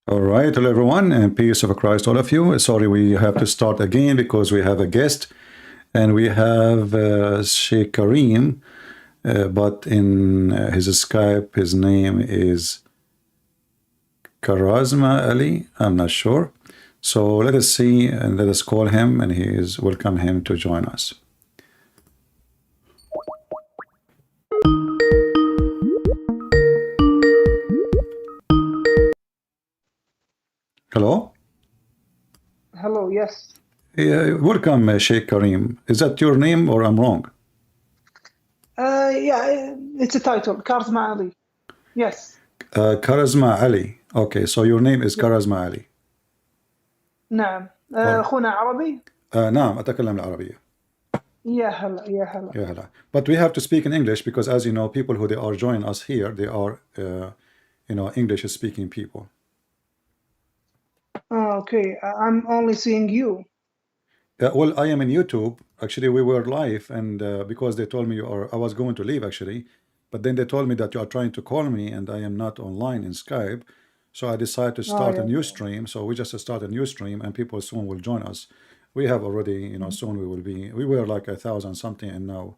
All right, hello everyone, and peace of Christ, all of you. Sorry, we have to start again because we have a guest, and we have Sheikh Kareem, but in his Skype, his name is Karazma Ali. I'm not sure. So let us see and let us call him, and he is welcome him to join us. Hello. Hello, yes. Welcome, Sheikh Kareem. Is that your name or I'm wrong? Yeah, it's a title, Karzma Ali. Yes. Karazma Ali. Okay, so your name is Yeah. Karazma Ali. نعم. أخونا عربي؟ نعم أتكلم العربية. يا هلا يا هلا. Yeah, hello. But we have to speak in English because, as you know, people who they are joining us here, they are, English-speaking people. Okay, I'm only seeing you. Well, I am in YouTube. Actually, we were live, and because they told me I was going to leave actually, but then they told me that you are trying to call me, and I am not online in Skype. So I decided to start a new stream. So we just start a new stream, and people soon will join us. We have already, soon we will be. We were like 1,000 something, and now,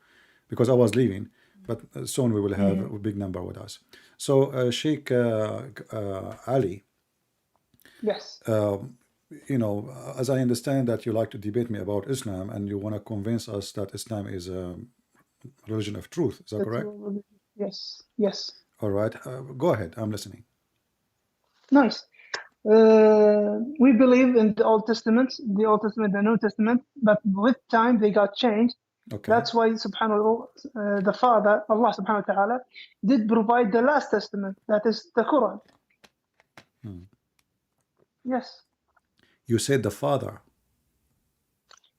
because I was leaving, but soon we will have a big number with us. So Sheikh Ali. Yes. As I understand that you like to debate me about Islam and you want to convince us that Islam is a religion of truth. Is that correct? Yes, yes. All right. Go ahead. I'm listening. Nice. We believe in the Old Testament, the New Testament, but with time they got changed. Okay. That's why, subhanAllah, the Father, Allah subhanahu wa ta'ala, did provide the last testament, that is the Quran. Yes. You said the Father.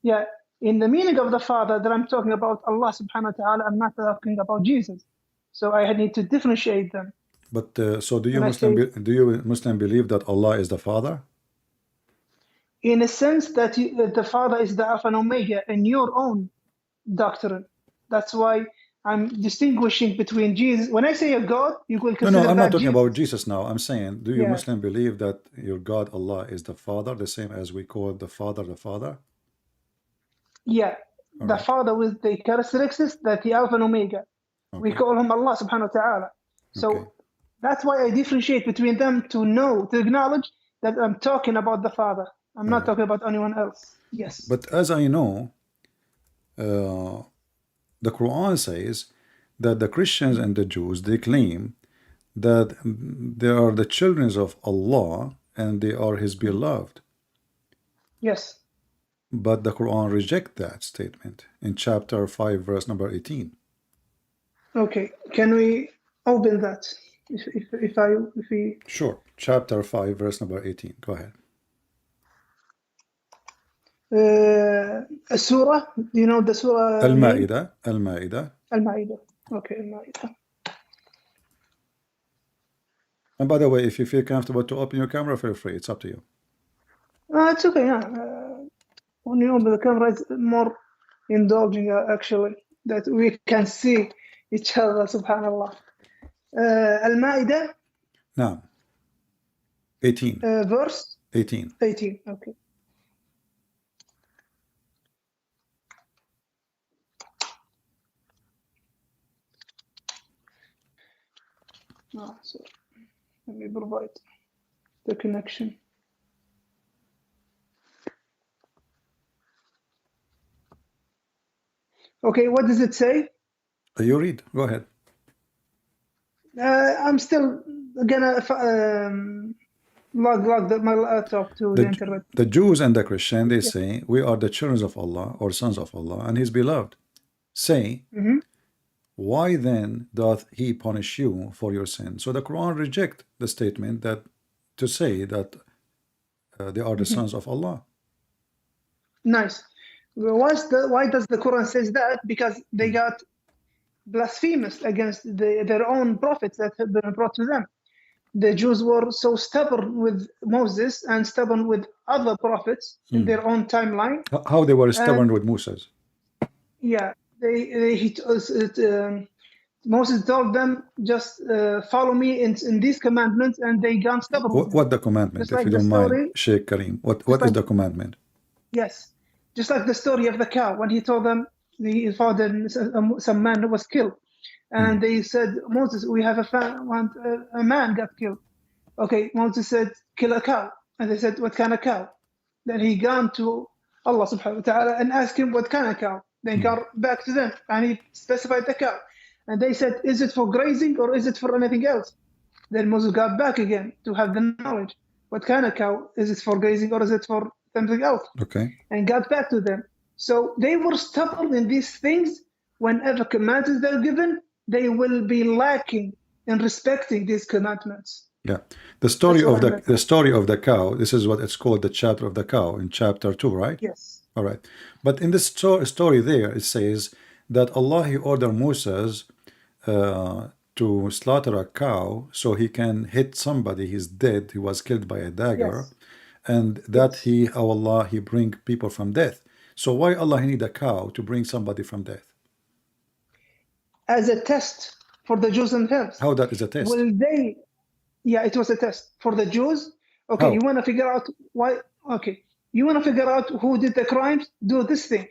Yeah, in the meaning of the Father that I'm talking about Allah subhanahu wa ta'ala, I'm not talking about Jesus. So I need to differentiate them. But so do you Muslim believe that Allah is the Father? In a sense that the Father is the Alpha and Omega in your own doctrine. That's why I'm distinguishing between Jesus. When I say a God, you will consider No, I'm not talking Jesus. about Jesus now. I'm saying, do you Muslim believe that your God Allah is the Father, the same as we call the Father the Father? Yeah, all the right. Father with the characteristics that the Alpha and Omega. Okay. We call him Allah subhanahu wa ta'ala. So that's why I differentiate between them to acknowledge that I'm talking about the Father. I'm not talking about anyone else. Yes. But as I know, the Quran says that the Christians and the Jews, they claim that they are the children of Allah and they are His beloved. Yes. But the Quran rejects that statement in chapter 5, verse number 18. Okay, can we open that? If we Sure. Chapter 5, verse number 18. Go ahead. Surah, you know the Surah? Al-Ma'idah. Al-Ma'idah. Al-Ma'idah. Okay, Al-Ma'idah. And by the way, if you feel comfortable to open your camera, feel free. It's up to you. It's okay, yeah. When you open the camera, it's more indulging, actually, that we can see each other, subhanallah. Al-Ma'idah? No. 18. Verse? 18. 18, okay. So let me provide the connection. Okay, what does it say? You read. Go ahead. I'm still gonna log my laptop to the internet. The Jews and the Christians, they say, we are the children of Allah or sons of Allah and His beloved. Say, why then doth He punish you for your sin? So the Quran rejects the statement that to say that they are the sons of Allah. Nice. Why does the Quran says that? Because they got blasphemous against their own prophets that have been brought to them. The Jews were so stubborn with Moses and stubborn with other prophets in their own timeline. How they were stubborn with Moses? Yeah, Moses told them, just follow me in these commandments, and they got stubborn with him. What the commandment, Just if like you the don't story, mind, Sheikh Kareem? What just is like- the commandment? yes, just like the story of the cow, when he told them, he found some man who was killed, and they said, Moses, we have a man got killed. Okay, Moses said, kill a cow. And they said, what kind of cow? Then he gone to Allah subhanahu wa ta'ala and asked him what kind of cow. Then got back to them and he specified the cow. And they said, is it for grazing or is it for anything else? Then Moses got back again to have the knowledge. What kind of cow? Is it for grazing or is it for something else? Okay. And got back to them. So they were stubborn in these things. Whenever commandments they're given, they will be lacking in respecting these commandments. Yeah, the story That's what of I meant. the story of the cow. This is what it's called, the chapter of the cow in chapter 2, right? Yes. All right. But in this story there, it says that Allah, he ordered Moses to slaughter a cow so he can hit somebody. He's dead. He was killed by a dagger, Yes. and that Allah, he bring people from death. So why Allah he need a cow to bring somebody from death? As a test for the Jews themselves. How that is a test? Will they? Yeah, it was a test for the Jews. Okay, How? you want to figure out why? Okay, you want to figure out who did the crimes? Do this thing,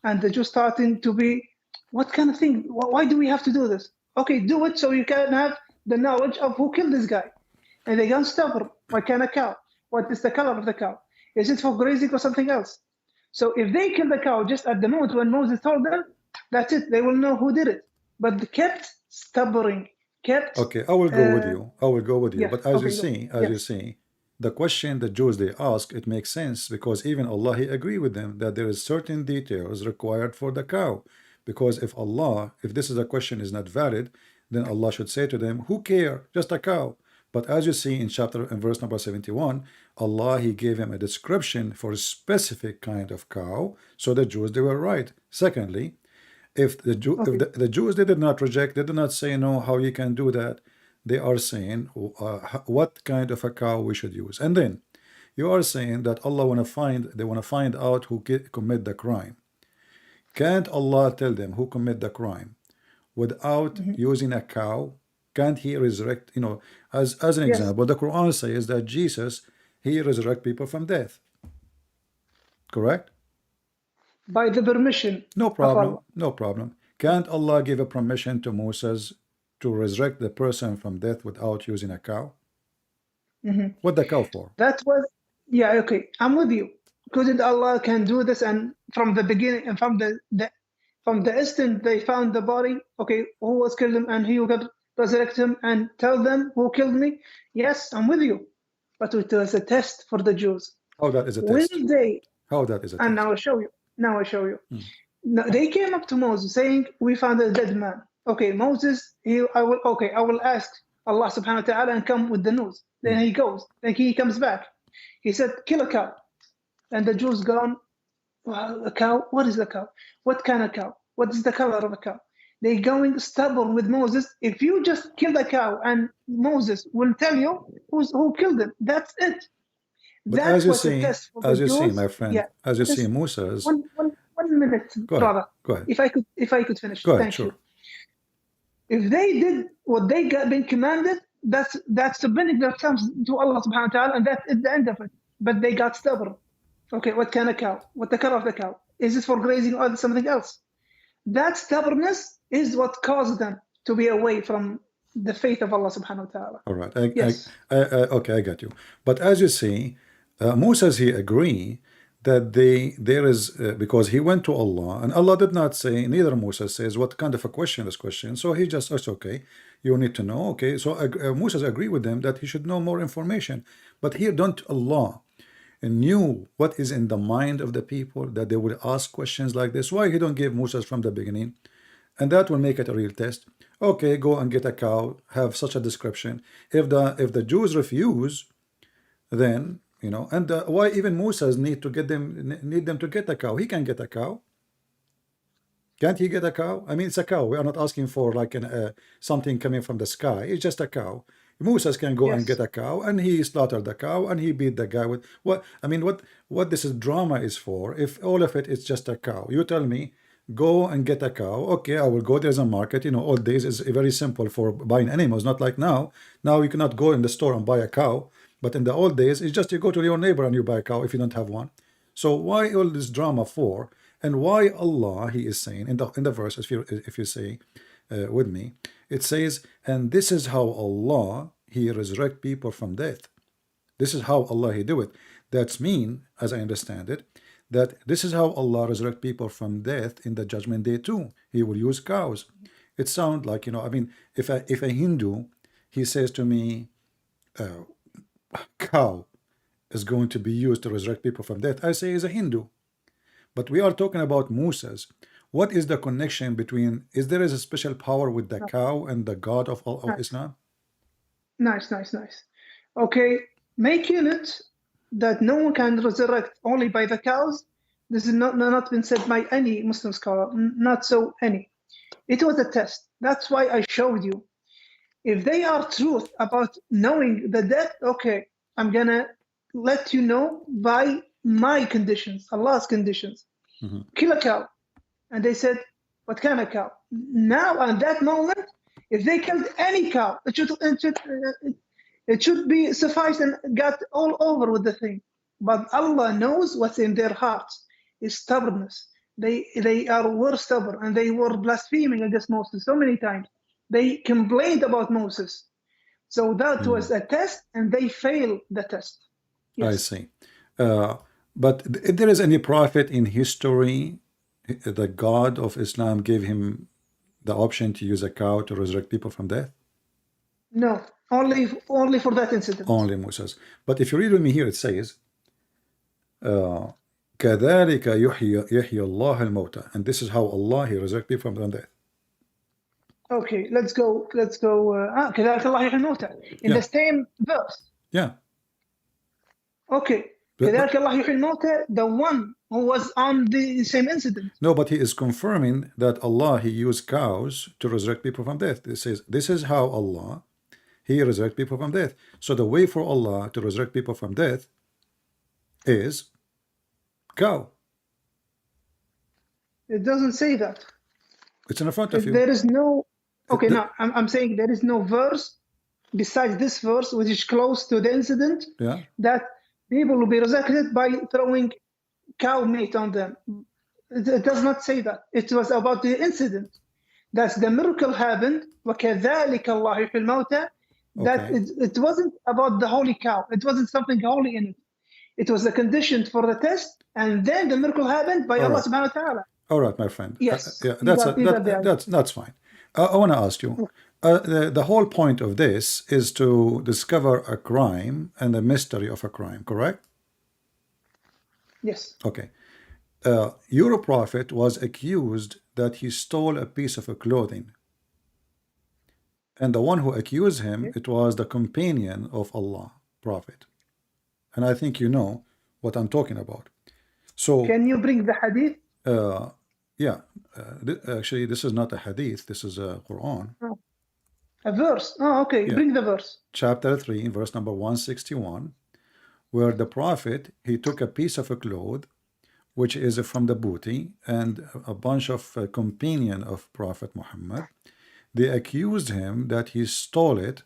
and the Jews starting to be, what kind of thing? Why do we have to do this? Okay, do it so you can have the knowledge of who killed this guy. And they got stubborn. What kind of cow? What is the color of the cow? Is it for grazing or something else? So if they kill the cow just at the moment when Moses told them, that's it. They will know who did it. But they kept stubborn. Kept. Okay, I will go with you. I will go with you. yeah, But as okay, you go. see, Yes. the question the Jews they ask, it makes sense because even Allah he agree with them that there is certain details required for the cow. Because if this is a question is not valid, then Allah should say to them, who care? Just a cow. But as you see in verse number 71, Allah he gave him a description for a specific kind of cow. So the Jews they were right. Secondly, if the Jews they did not reject, they did not say no, how you can do that. They are saying what kind of a cow we should use. And then you are saying that Allah want to find out who commit the crime. Can't Allah tell them who commit the crime without using a cow? Can't he resurrect? As an Yes. example, the Quran says that Jesus he resurrect people from death. Correct? By the permission. No of problem. Allah. No problem. Can't Allah give a permission to Moses to resurrect the person from death without using a cow? What the cow for? That was, yeah, okay. I'm with you. Couldn't Allah can do this? And from the beginning and from the instant they found the body, okay, who was killed him and he will resurrect him and tell them who killed me? Yes, I'm with you. But it was a test for the Jews. How that is a Will test? they? How that is a And test? now I show you. No, they came up to Moses saying, we found a dead man. Okay, Moses, I will ask Allah subhanahu wa ta'ala and come with the news. Then he goes. Then he comes back. He said, kill a cow. And the Jews gone, well, a cow? What is a cow? What kind of cow? What is the color of a cow? They going stubborn with Moses. If you just kill the cow and Moses will tell you who killed him, that's it. But That as you was a see, test for the Jews. my friend, Yeah, as you just see, Moses. one minute, Go brother. ahead. Go ahead. If I could finish. Go ahead. Thank Sure. you. If they did what they got been commanded, that's submitting themselves to Allah subhanahu wa ta'ala, and that's at the end of it. But they got stubborn. Okay, what kind of cow? What the color of the cow? Is it for grazing or something else? That stubbornness is what caused them to be away from the faith of Allah subhanahu wa ta'ala. All right. Yes. Okay, I got you. But as you see, Moses he agree that there is because he went to Allah and Allah did not say, neither Moses says what kind of a question is question. So he just says, okay, you need to know. Okay, so Moses agree with them that he should know more information. But here don't Allah knew what is in the mind of the people that they would ask questions like this. Why he don't give Moses from the beginning? And that will make it a real test. Okay, go and get a cow, have such a description. If the Jews refuse, then and why even Moses need them to get a cow? He can get a cow. Can't he get a cow? I mean, it's a cow. We are not asking for like something coming from the sky. It's just a cow. Moses can go and get a cow, and he slaughtered the cow, and he beat the guy with what? I mean, what this is drama is for? If all of it is just a cow, you tell me go and get a cow. Okay, I will go. There's a market. You know, old days is very simple for buying animals, not like now. Now you cannot go in the store and buy a cow. But in the old days, it's just you go to your neighbor and you buy a cow if you don't have one. So why all this drama for? And why Allah, he is saying in the verse, if you say with me, it says, and this is how Allah, he resurrect people from death. This is how Allah, he do it. That's mean, as I understand it, that this is how Allah resurrect people from death in the judgment day too. He will use cows. It sounds like, you know, I mean, if a Hindu, he says to me, cow is going to be used to resurrect people from death, I say is a Hindu. But we are talking about Musas. What is the connection between, is there a special power with the cow and the God of Islam? Nice. Okay, making it that no one can resurrect only by the cows, this is not been said by any Muslim scholar, not so any. It was a test. That's why I showed you. If they are truth about knowing the death, okay, I'm gonna let you know by my conditions, Allah's conditions. Kill a cow. And they said, what kind of cow? Now, at that moment, if they killed any cow, it should be suffice and got all over with the thing. But Allah knows what's in their hearts is stubbornness. They were stubborn and they were blaspheming against Moses so many times. They complained about Moses. So that was a test and they failed the test. Yes. I see. But if there is any prophet in history, the God of Islam gave him the option to use a cow to resurrect people from death? No, only for that incident. Only Moses. But if you read with me here, it says, كَذَلِكَ يُحْيِي اللَّهُ الْمَوْتَى. And this is how Allah, he resurrect people from death. Okay, let's go. كَذَلِكَ اللَّهُ يُحْيِي الْمَوْتَى. In the same verse. Yeah. Okay. كَذَلِكَ اللَّهُ يُحْيِي الْمَوْتَى, the one who was on the same incident. No, but he is confirming that Allah, he used cows to resurrect people from death. It says, this is how Allah, he resurrect people from death. So the way for Allah to resurrect people from death is cow. It doesn't say that. It's in front of you. There is no, okay, now I'm saying there is no verse besides this verse, which is close to the incident, that people will be resurrected by throwing cow meat on them. It does not say that. It was about the incident. That's the miracle happened. وَكَذَلِكَ اللَّهُ يُحْيِي الْمَوْتَى. That it wasn't about the holy cow. It wasn't something holy in it. It was a condition for the test, and then the miracle happened by Allah subhanahu wa ta'ala. All right, my friend. Yes. That's fine. I want to ask you, the whole point of this is to discover a crime and the mystery of a crime, correct? Yes. Okay. Your prophet was accused that he stole a piece of clothing. And the one who accused him, it was the companion of Allah, prophet. And I think you know what I'm talking about. So can you bring the hadith? Actually, this is not a hadith. This is a Quran. Oh. A verse. Oh, okay. Yeah. Bring the verse. Chapter 3, verse number 161, where the prophet, he took a piece of a cloth, which is from the booty, and a bunch of companion of Prophet Muhammad. They accused him that he stole it,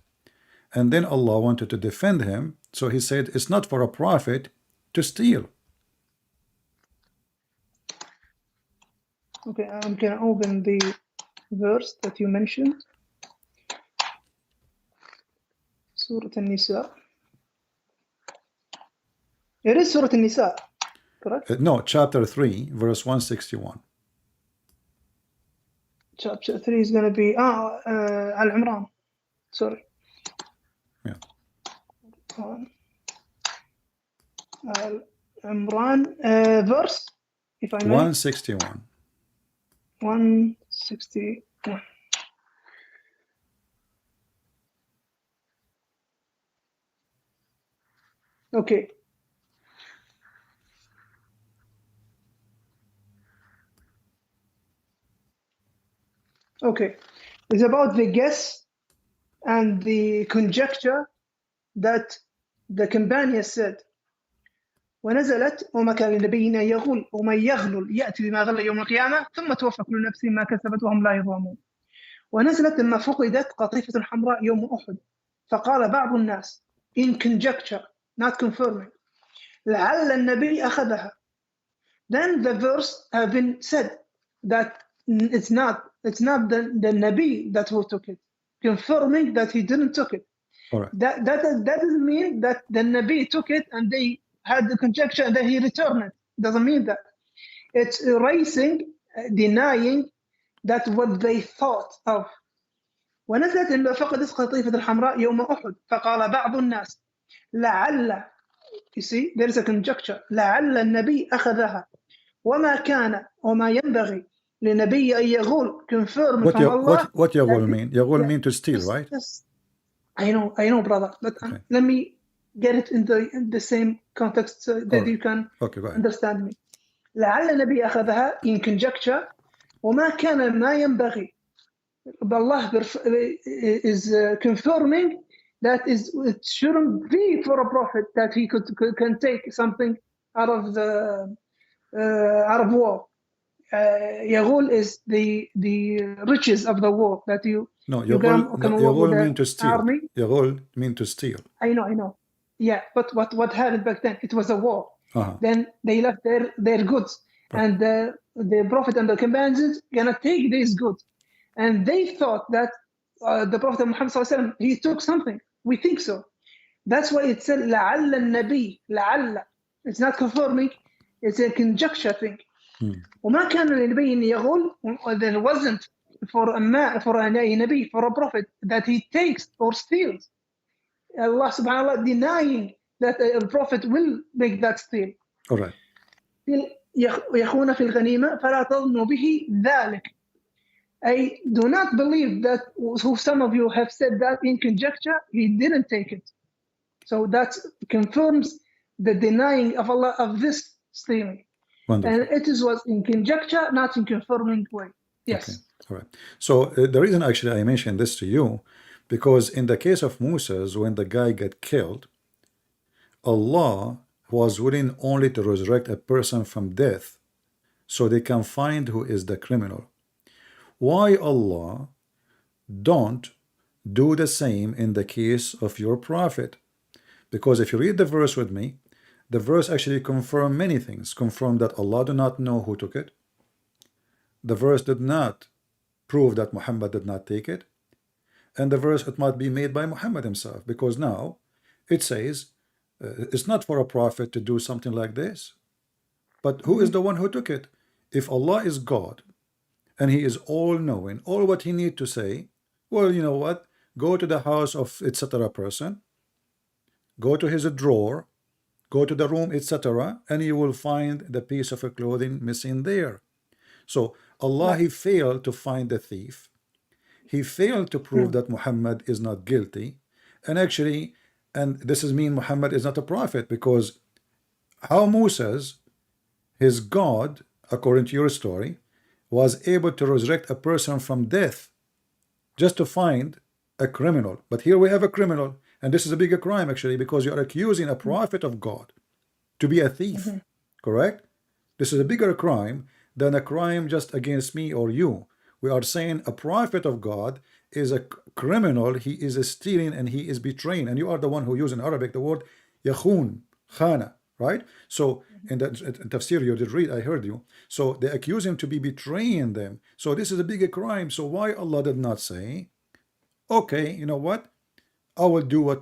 and then Allah wanted to defend him. So he said, it's not for a prophet to steal. Okay, I'm going to open the verse that you mentioned. Surah An-Nisa. It is Surah An-Nisa, correct? No, chapter 3, verse 161. Chapter 3 is going to be Al-Imran. Sorry. Yeah. Al-Imran verse, if I may. 161. 161. Okay. Okay. It's about the guess and the conjecture that the companion said. ونزلت وما كان لنبي أن يغل ومن يغلل يأتي بما غل يوم القيامة ثم توفى كل نفس ما كسبت وهم لا يظلمون. ونزلت لما فقدت قطيفة حمراء يوم أحد فقال بعض الناس in conjecture not confirming لعل النبي أخذها. Then the verse have been said that it's not the Nabi that who took it, confirming that he didn't took it. All right. That doesn't mean that the Nabi took it and they had the conjecture and then he returned it. Doesn't mean that. It's erasing, denying that what they thought of. ونزلت إلا فقدت قطيفة الحمراء يوم أحد فقال بعض الناس لعل, you see there is a conjecture, لعل النبي أخذها وما كان وما ينبغي لنبي أن يغول confirm from Allah. What يغول mean? يغول mean to steal, right? Yes. I know, brother, but okay. Let me get it in the same context so that you can understand me. لعل النبي أخذها in conjecture وما كان ما ينبغي. Allah is confirming that it shouldn't be for a prophet that he can take something out of war. Yaghul is the riches of the war that you. No, Yaghul mean to steal. Yaghul mean to steal. I know. Yeah, but what happened back then? It was a war. Then they left their goods, and the prophet and the companions gonna take these goods. And they thought that the Prophet Muhammad ﷺ, he took something. We think so. That's why it said لعل النبي لعل. It's not confirming. It's a conjecture thing. وما كان لنبي أن يغل. There wasn't for a Nabi, for a prophet, that he takes or steals. Allah subhanahu wa ta'ala denying that a prophet will make that steal. All right. يخون في الغنيمة فلا تظنوا به ذلك. I do not believe that some of you have said that in conjecture, he didn't take it. So that confirms the denying of Allah of this stealing. Wonderful. And it was in conjecture, not in confirming way. Yes. Okay. All right. So the reason actually I mentioned this to you, because in the case of Moses, when the guy got killed, Allah was willing only to resurrect a person from death so they can find who is the criminal. Why Allah don't do the same in the case of your prophet? Because if you read the verse with me, the verse actually confirms many things. Confirm that Allah do not know who took it. The verse did not prove that Muhammad did not take it. And the verse, it might be made by Muhammad himself, because now it says it's not for a prophet to do something like this. But who is the one who took it? If Allah is God, and he is all-knowing, all what he need to say, well, you know what? Go to the house of etc. person, go to his drawer, go to the room, etc., and you will find the piece of clothing missing there. So Allah, he failed to find the thief. He failed to prove that Muhammad is not guilty. And actually, and this is mean Muhammad is not a prophet, because how Moses, his God, according to your story, was able to resurrect a person from death just to find a criminal. But here we have a criminal, and this is a bigger crime actually, because you are accusing a prophet of God to be a thief. Correct? This is a bigger crime than a crime just against me or you. We are saying a prophet of God is a criminal, he is stealing and he is betraying, and you are the one who used in Arabic the word yakhun, khana, right? So in the tafsir you did read, I heard you. So they accuse him to be betraying them. So this is a bigger crime. So why Allah did not say, okay, you know what? I will do what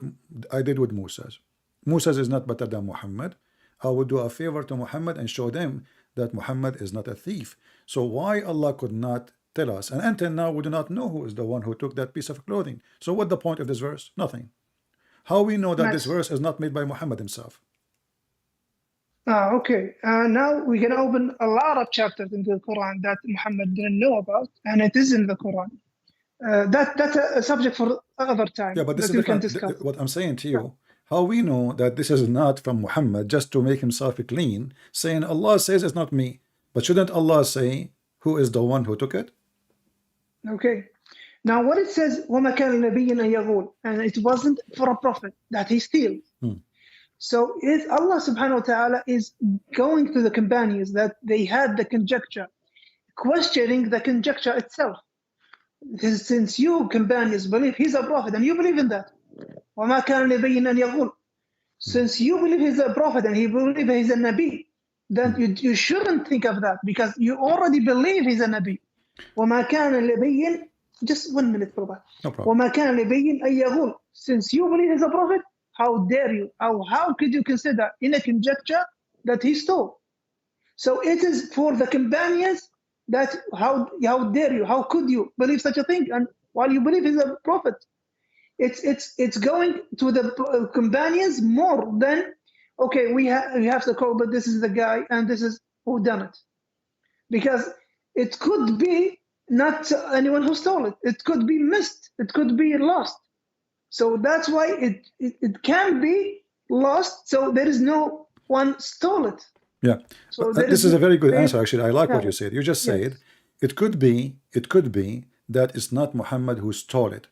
I did with Moses. Moses is not better than Muhammad. I will do a favor to Muhammad and show them that Muhammad is not a thief. So why Allah could not tell us? And until now we do not know who is the one who took that piece of clothing. So what the point of this verse? Nothing. How we know that this verse is not made by Muhammad himself? Okay. Now we can open a lot of chapters in the Quran that Muhammad didn't know about, and it is in the Quran. That's a subject for other time. Yeah, but this is different. What I'm saying to you, how we know that this is not from Muhammad just to make himself clean, saying Allah says it's not me. But shouldn't Allah say who is the one who took it? Okay. Now what it says, وَمَا كَانَ لِنَبِيٍّ أَن يَغُولَ, and it wasn't for a prophet that he steals. So if Allah subhanahu wa ta'ala is going to the companions that they had the conjecture, questioning the conjecture itself. Since you companions believe he's a prophet and you believe in that, وَمَا كَانَ لِنَبِيٍّ أَنْ يَغُلَّ. Since you believe he's a prophet and he believe he's a Nabi, then you shouldn't think of that because you already believe he's a Nabi. وَمَا كَانَ لِنَبِيٍّ. Just 1 minute for that. No problem. وَمَا كَانَ لِنَبِيٍّ أَنْ يَغُلَّ. Since you believe he's a prophet, how dare you? How could you consider in a conjecture that he stole? So it is for the companions that how dare you? How could you believe such a thing? And while you believe he's a prophet, it's going to the companions more than okay. We have to call, but this is the guy and this is who done it, because it could be not anyone who stole it. It could be missed. It could be lost. So that's why it can be lost. So there is no one stole it. Yeah, So but this is a very good answer. Actually, I like what Yeah. you said. You just Yes. said it could be that it's not Muhammad who stole it.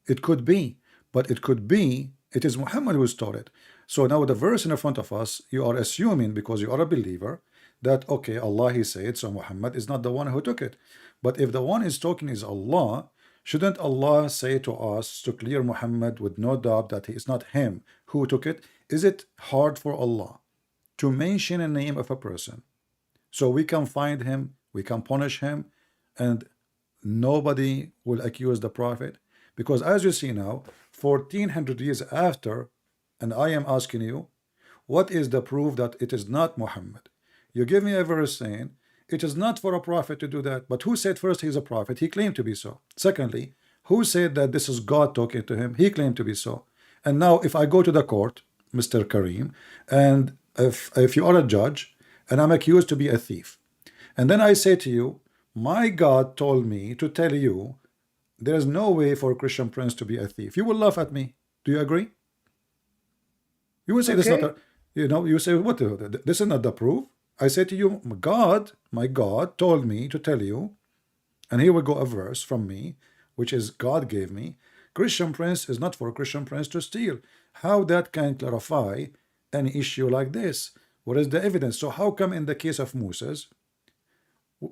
It could be, but it could be it is Muhammad who stole it. So now the verse in front of us, you are assuming because you are a believer that okay, Allah he said, so Muhammad is not the one who took it. But if the one is talking is Allah, shouldn't Allah say to us to clear Muhammad with no doubt that he is not him who took it? Is it hard for Allah to mention a name of a person so we can find him, we can punish him, and nobody will accuse the prophet? Because as you see now, 1400 years after, and I am asking you, what is the proof that it is not Muhammad? You give me a verse saying it is not for a prophet to do that. But who said first he's a prophet? He claimed to be so. Secondly, who said that this is God talking to him? He claimed to be so. And now if I go to the court, Mr. Kareem, and if you are a judge and I'm accused to be a thief, and then I say to you, my God told me to tell you there is no way for a Christian prince to be a thief, you will laugh at me. Do you agree? You will say this is not a, you say what, this is not the proof. I say to you, my God told me to tell you, and here will go a verse from me, which is God gave me, Christian prince is not for a Christian prince to steal. How that can clarify an issue like this? What is the evidence? So how come in the case of Moses,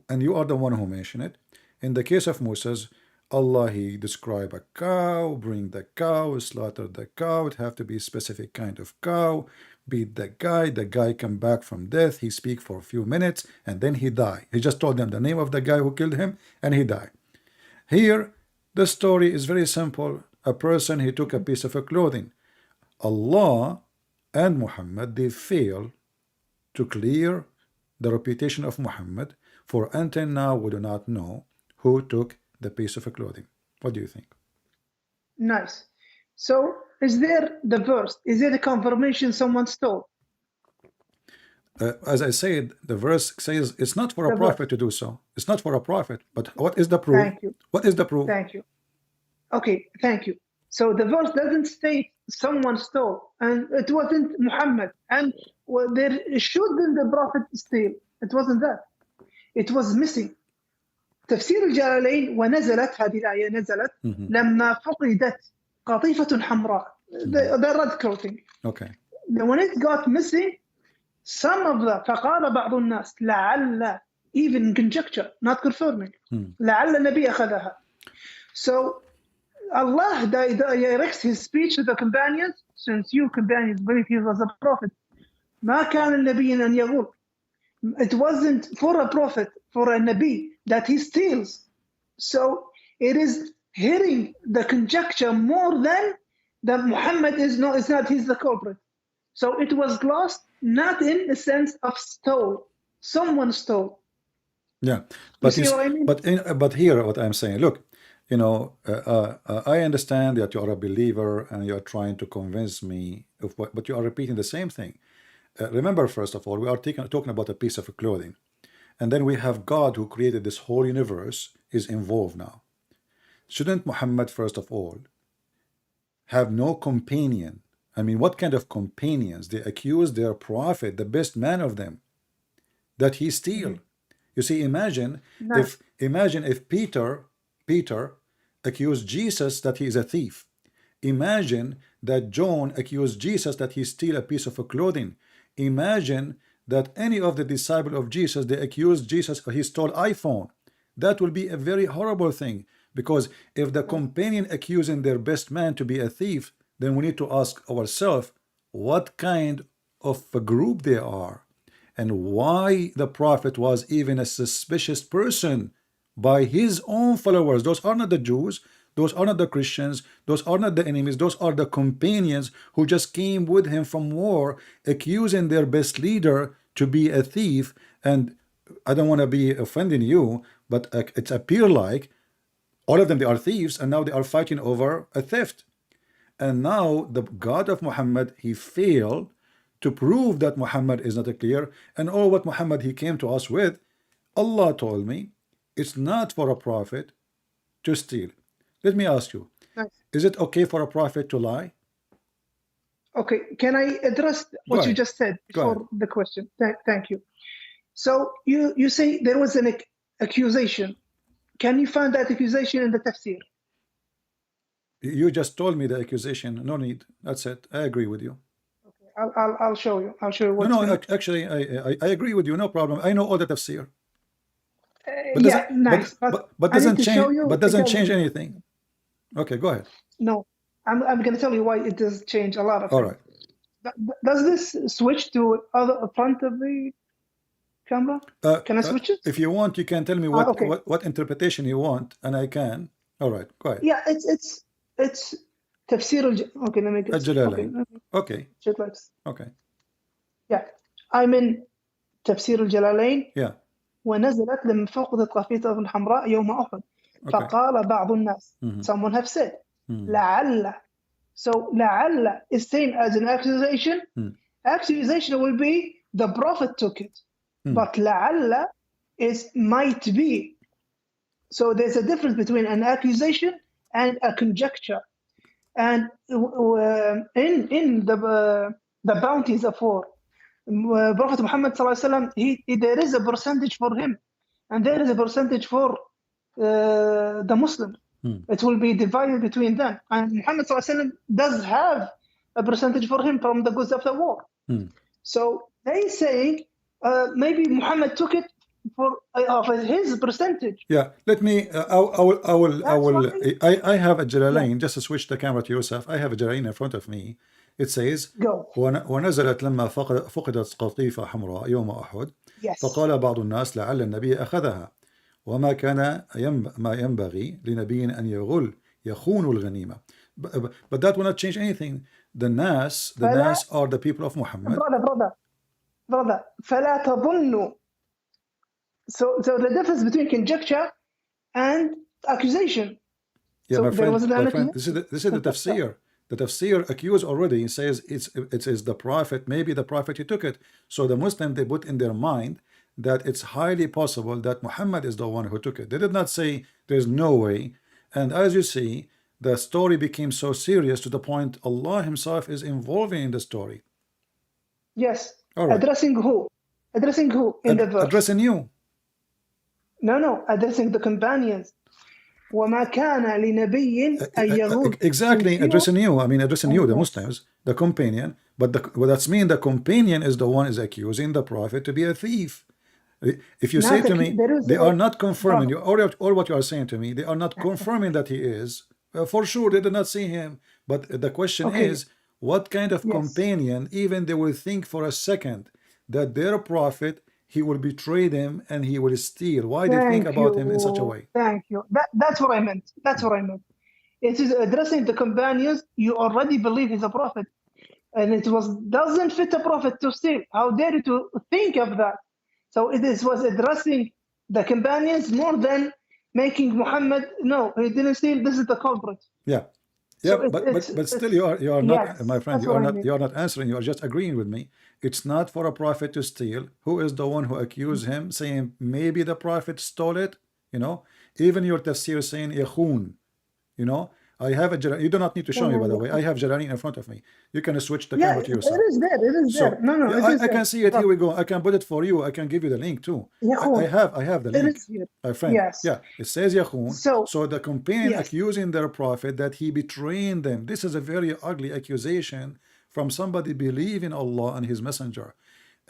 and you are the one who mentioned it, in the case of Moses, Allah he describe a cow, bring the cow, slaughter the cow, it have to be a specific kind of cow, beat the guy come back from death, he speak for a few minutes, and then he die. He just told them the name of the guy who killed him, and he died. Here, the story is very simple. A person, he took a piece of a clothing. Allah and Muhammad, they fail to clear the reputation of Muhammad, for until now we do not know who took the piece of a clothing. What do you think? Nice. So is there the verse? Is there a confirmation someone stole? As I said, the verse says it's not for a The prophet verse. to do so. It's not for a prophet. But what is the proof? Thank you. What is the proof? Thank you. Okay, thank you. So the verse doesn't state someone stole, and it wasn't Muhammad, and there shouldn't the prophet steal. It wasn't that. It was missing. تفسير الجلالين ونزلت هذه الآية نزلت لما فقدت قطيفة حمراء. The red clothing. Okay. When it got missing, some of the فقال بعض الناس لعل, even conjecture, not confirming, لعل النبي أخذها. So Allah directs his speech to the companions, since you companions believe he was a prophet. ما كان النبي أن يغول. It wasn't for a prophet, for a Nabi, that he steals. So it is hitting the conjecture more than that Muhammad is not he's the culprit. So it was lost, not in the sense of stole. Someone stole. Yeah, but see what I mean? but here what I'm saying, look, I understand that you are a believer and you are trying to convince me of what, but you are repeating the same thing. Remember, first of all, we are talking about a piece of clothing, and then we have God who created this whole universe is involved now. Shouldn't Muhammad, first of all, have no companion? I mean, what kind of companions? They accuse their prophet, the best man of them, that he steal. You see, imagine if Peter accused Jesus that he is a thief, Imagine that John accused Jesus that he stole a piece of clothing. Imagine that any of the disciples of Jesus, they accused Jesus he stole iPhone. That will be a very horrible thing, because if the companion accusing their best man to be a thief, then we need to ask ourselves what kind of a group they are, and why the prophet was even a suspicious person by his own followers. Those are not the Jews, those are not the Christians, those are not the enemies, those are the companions who just came with him from war, accusing their best leader to be a thief. And I don't want to be offending you, but it appears like all of them, they are thieves, and now they are fighting over a theft. And now the God of Muhammad, he failed to prove that Muhammad is not a clear, and all what Muhammad he came to us with, Allah told me, it's not for a prophet to steal. Let me ask you, is it okay for a prophet to lie? Okay, can I address what you just said before the question? Thank you. So you say there was an accusation. Can you find that accusation in the tafsir? You just told me the accusation. No need. That's it. I agree with you. Okay, I'll show you. I'll show you. No, actually, I agree with you. No problem. I know all the tafsir. But yeah, nice. But doesn't change. But doesn't change anything. Okay, go ahead. No, I'm going to tell you why it does change a lot of all things. Right. Does this switch to other front of the camera? Can I switch it? If you want, you can tell me what interpretation you want, and I can. All right, go ahead. Yeah, it's tafsir. Okay, let me get الجلالين. Okay. Okay. Yeah, I'm in تفسير الجلالين. Yeah. ونزلت لما فقدت قافية الحمراء يوم أحد. فقال بعض الناس. Someone have said. لعل. So لعل is seen as an accusation. Accusation will be the prophet took it. But لعل is might be. So there's a difference between an accusation and a conjecture. And in the bounties of war, Prophet Muhammad ﷺ, there is a percentage for him, and there is a percentage for the Muslim. It will be divided between them. And Muhammad ﷺ does have a percentage for him from the goods of the war. So they saying maybe Muhammad took it for his percentage. Yeah, let me. I have a Jalalain. Just to switch the camera to yourself. I have a Jalalain in front of me. It says, ونزلت لما فقدت قطيفة حمراء يوم أحد فقال بعض الناس لعل النبي أخذها وما كان ما ينبغي لنبي أن يخون الغنيمة. But that will not change anything. The Nas are the people of Muhammad. Brother, فلا تظنوا. So the difference between conjecture and accusation. Yeah, so my friend, this is the tafsir. The tafsir accused already says it is the prophet, maybe the prophet he took it. So the Muslim, they put in their mind that it's highly possible that Muhammad is the one who took it. They did not say there's no way. And as you see, the story became so serious to the point Allah himself is involving in the story. Yes. Right. Addressing who? Addressing who in the verse? Addressing you. No, addressing the companions. وما كان لنبي أن يغول. Exactly, addressing you. I mean, addressing you, the Muslims, the companion. But that's mean the companion is the one is accusing the prophet to be a thief. If you say to me, they are not confirming you, or what you are saying to me, they are not confirming that he is. For sure, they did not see him. But the question is, what kind of companion, even they will think for a second that their prophet, he will betray them and he will steal. Why do you think about him in such a way? Thank you. That's what I meant. That's what I meant. It is addressing the companions. You already believe he's a prophet. And it doesn't fit a prophet to steal. How dare you to think of that? So it was addressing the companions more than making Muhammad, no, he didn't steal, this is the culprit. Yeah. Yeah, so but still you are not, my friend, you are not answering, you are just agreeing with me. It's not for a prophet to steal. Who is the one who accused him, saying maybe the prophet stole it? You know, even your tafsir saying yakhun, you know, I have a you do not need to show me, by the way. I have Jalani in front of me. You can switch the Yeah, camera to yourself. it is there. It is So there. No, yeah, it is I there. can see it. Here we go. I can put it for you. I can give you the link too. I have the It link. is here. My friend. Yes. Yeah, it says Yahun. So the companion yes. accusing their prophet that he betrayed them. This is a very ugly accusation from somebody believing Allah and His Messenger,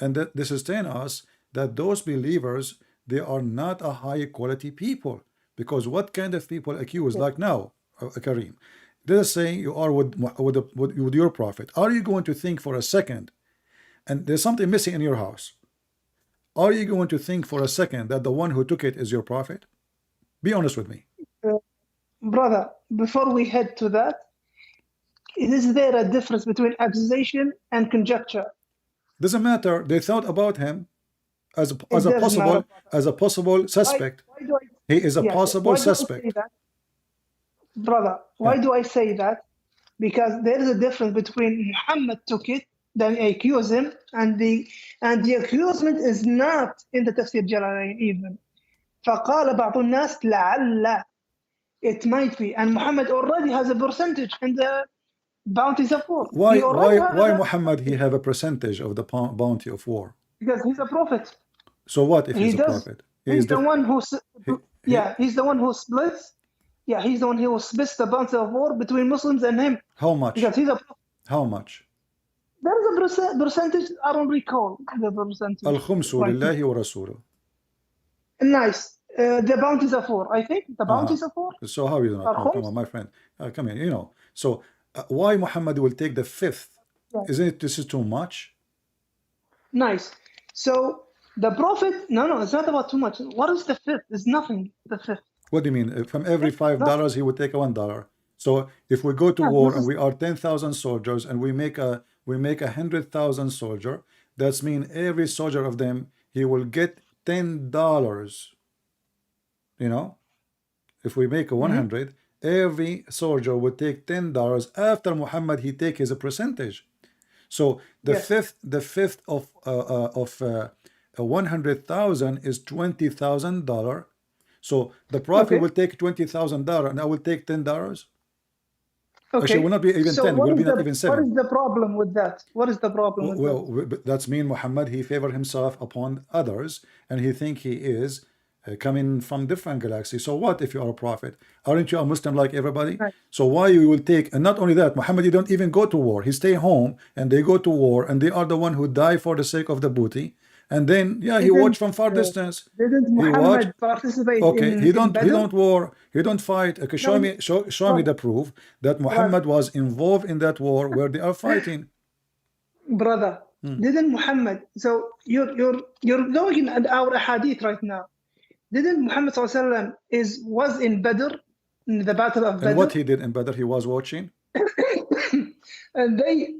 and that this is telling us that those believers, they are not a high quality people. Because what kind of people accuse, like now, Kareem, let us say you are with your prophet. Are you going to think for a second, and there's something missing in your house, are you going to think for a second that the one who took it is your prophet? Be honest with me. Brother, before we head to that, is there a difference between accusation and conjecture? Doesn't matter. They thought about him as a possible suspect. Why He is a possible suspect. Brother, why do I say that? Because there is a difference between Muhammad took it, then accuse him, and the accusement is not in the Tafsir Jalalain even. فقال بعض الناس لعل, it might be, and Muhammad already has a percentage in the bounties of war. Why Muhammad he have a percentage of the bounty of war? Because he's a prophet. So what if he's a prophet? He's the one who he's the one who splits. Yeah, he's the one who splits the bounty of war between Muslims and him. How much? Because he's a prophet. How much? There is a percentage. I don't recall the percentage. Al-khumsu lillahi wa rasuluh. Nice. The bounties of war. I think the bounties of war. So how you not know? Come on, my friend. Come here. You know. So why Muhammad will take the fifth? Yeah. Isn't it? This is too much. Nice. So the prophet. No, it's not about too much. What is the fifth? It's nothing. The fifth. What do you mean? From every $5, he would take $1. So if we go to war and we are 10,000 soldiers and we make 100,000 soldier, that's mean every soldier of them he will get $10. You know, if we make a 100, every soldier would take $10. After Muhammad, he take his percentage. So the fifth of 100,000 is $20,000. So the prophet will take $20,000 and I will take $10. Okay. Actually, it will not be even 10. It will be not even 7. What is the problem with that? What is the problem with that? Well, that's mean Muhammad, he favor himself upon others and he think he is coming from different galaxies. So what if you are a prophet? Aren't you a Muslim like everybody? Right. So why you will take, and not only that, Muhammad, he don't even go to war. He stay home and they go to war and they are the one who die for the sake of the booty. And then, he watched from far distance. Didn't Muhammad participate in he don't war, he don't fight. Okay, show me the proof that Muhammad was involved in that war where they are fighting. Brother, didn't Muhammad, so you're looking at our hadith right now. Didn't Muhammad was in Badr, in the battle of Badr? And what he did in Badr, he was watching? And they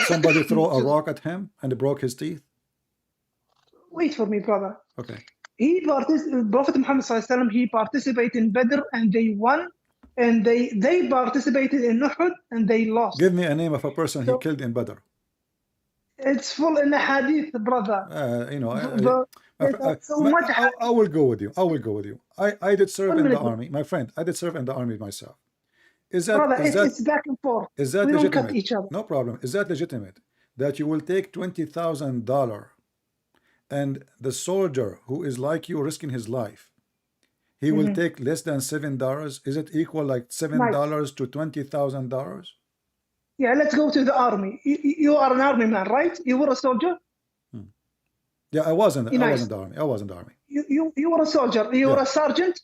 somebody throw a rock at him and it broke his teeth? Wait for me, brother. Okay. Prophet Muhammad he participated in Badr and they won, and they participated in Uhud and they lost. Give me a name of a person he killed in Badr. It's full in the hadith, brother. I will go with you. I did serve in the army, my friend. I did serve in the army myself. Is that, brother, it's back and forth. Is that we legitimate? Don't cut each other. No problem. Is that legitimate? That you will take $20,000 and the soldier who is like you risking his life, he will take less than $7? Is it equal like $7 to $20,000? Yeah, let's go to the army. You are an army man, right? You were a soldier? Yeah, I wasn't the army. I wasn't the army. You were a soldier. You were a sergeant?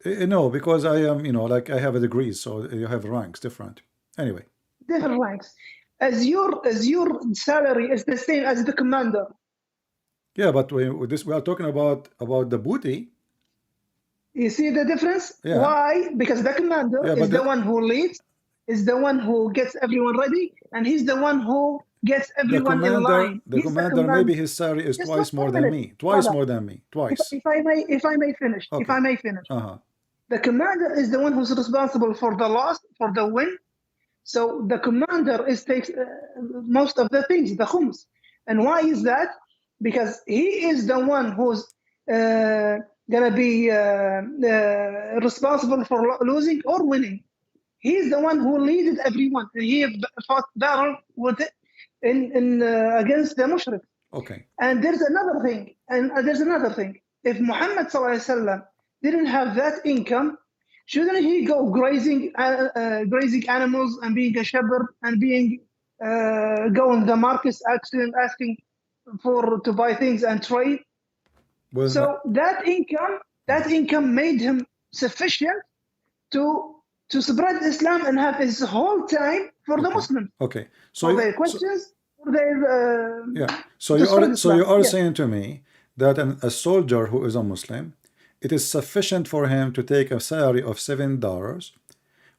No, because I am, like I have a degree, so you have ranks different. Anyway. Different ranks. As your salary is the same as the commander. Yeah, but we are talking about the booty. You see the difference? Yeah. Why? Because the commander is the one who leads, is the one who gets everyone ready, and he's the one who gets everyone in line. The commander, maybe his salary is twice more than me. Twice more than me. Twice. If I may finish. Okay. If I may finish. The commander is the one who's responsible for the loss, for the win. So the commander takes most of the things, the khums. And why is that? Because he is the one who's gonna be responsible for losing or winning. He's the one who leaded everyone. He fought battle with against the mushrik. Okay. And there's another thing. If Muhammad ﷺ didn't have that income, shouldn't he go grazing animals and being a shepherd and being going the markets asking to buy things and trade? Well, so that income made him sufficient to spread Islam and have his whole time for the Muslims. Okay. So for their questions, for their So you are saying to me that a soldier who is a Muslim, it is sufficient for him to take a salary of $7,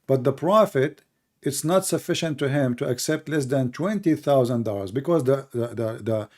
but the Prophet, it's not sufficient to him to accept less than $20,000 because the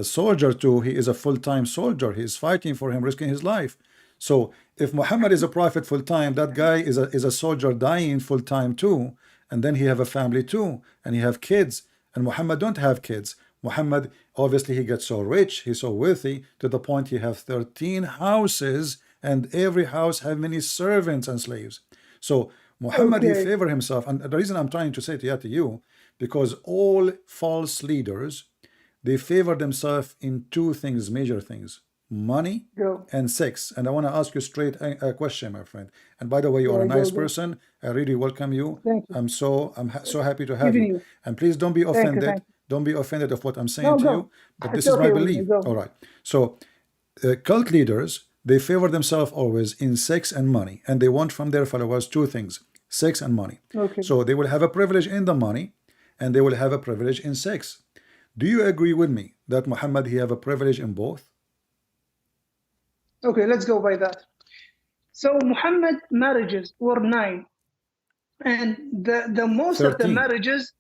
soldier too, he is a full-time soldier. He is fighting for him, risking his life. So if Muhammad is a prophet full-time, that guy is a soldier dying full-time too, and then he have a family too, and he have kids, and Muhammad don't have kids. Muhammad, obviously, he gets so rich, he's so wealthy, to the point he have 13 houses, and every house have many servants and slaves. So Muhammad, he favor himself, and the reason I'm trying to say to you, because all false leaders, they favor themselves in two things, major things: money and sex. And I want to ask you straight a question, my friend. And by the way, you are a nice person. I really welcome you. I'm so happy to have you. And please don't be offended. Don't be offended of what I'm saying to you. But this is my belief. All right. So cult leaders, they favor themselves always in sex and money, and they want from their followers two things: sex and money. So they will have a privilege in the money, and they will have a privilege in sex. Do you agree with me that Muhammad, he have a privilege in both? Okay, let's go by that. So Muhammad marriages were 9, and the most 13. Of the marriages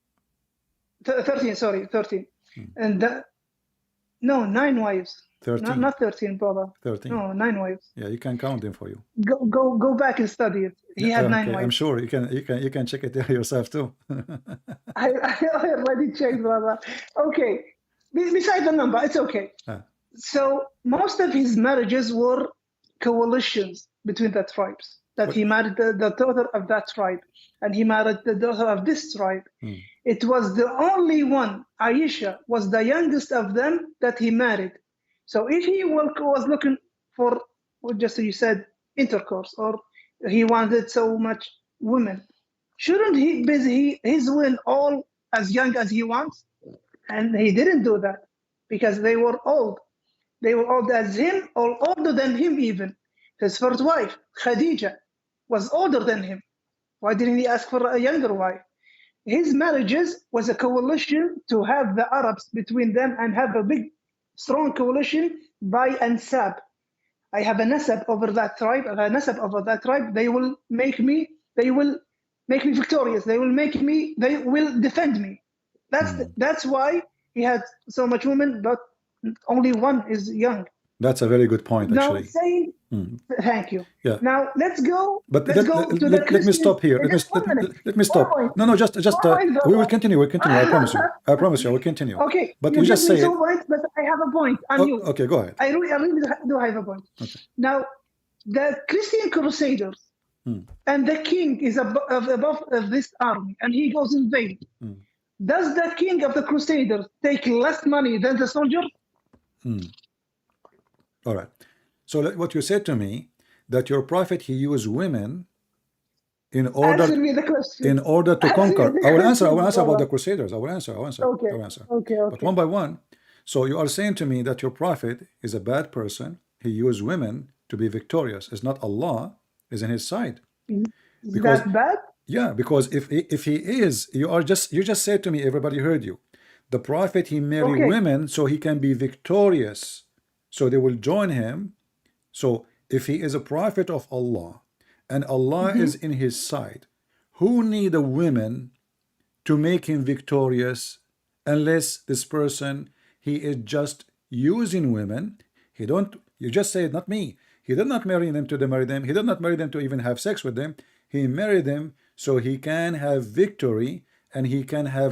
13, and 9 wives. 13. Not 13, brother. 13. No, 9 wives. Yeah, you can count them for you. Go back and study it. He had 9 wives. I'm sure you can check it yourself too. I already checked, brother. Okay. Besides the number, it's okay. So most of his marriages were coalitions between the tribes. That he married the daughter of that tribe, and he married the daughter of this tribe. It was the only one, Aisha, was the youngest of them that he married. So if he was looking for, just as you said, intercourse, or he wanted so much women, shouldn't he busy his women all as young as he wants? And he didn't do that because they were old. They were old as him, or older than him even. His first wife, Khadija, was older than him. Why didn't he ask for a younger wife? His marriages was a coalition to have the Arabs between them and have a big, strong coalition by ansab. I have a nasab over that tribe. I have a nasab over that tribe. They will make me victorious. They will defend me. That's why he had so much women, but only one is young. That's a very good point, actually. Thank you. Yeah. Now let's go. But let me stop here. Let me stop. No, just we will continue. We'll continue. I promise you. I promise you. We'll continue. Okay. But you just say. But I have a point on you. Okay, go ahead. I really do have a point. Okay. Now, the Christian Crusaders and the king is above this army, and he goes in vain. Does the king of the Crusaders take less money than the soldier? All right. So what you said to me, that your prophet, he used women in order to conquer. I will answer about the Crusaders. I will answer. Okay. But one by one. So you are saying to me that your prophet is a bad person. He used women to be victorious. It's not Allah is in his side. Is that bad? Yeah, because if he is, you just said to me, everybody heard you. The prophet, he married women so he can be victorious. So they will join him. So if he is a prophet of Allah and Allah is in his side, who need a woman to make him victorious unless this person, he is just using women? You just said, not me. He did not marry them to marry them. He did not marry them to even have sex with them. He married them so he can have victory and he can have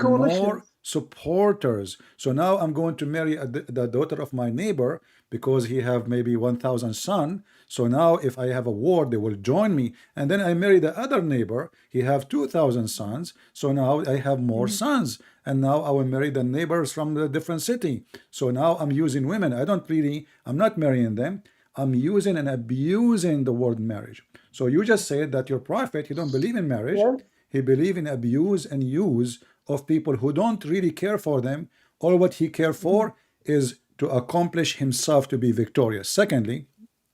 supporters. So now I'm going to marry the daughter of my neighbor because he have maybe 1,000 son. So now if I have a war, they will join me. And then I marry the other neighbor. He have 2,000 sons. So now I have more sons. And now I will marry the neighbors from the different city. So now I'm using women. I'm not marrying them. I'm using and abusing the word marriage. So you just said that your prophet, he don't believe in marriage. Yeah. He believe in abuse and use of people who don't really care for them. All what he care for is to accomplish himself to be victorious. Secondly,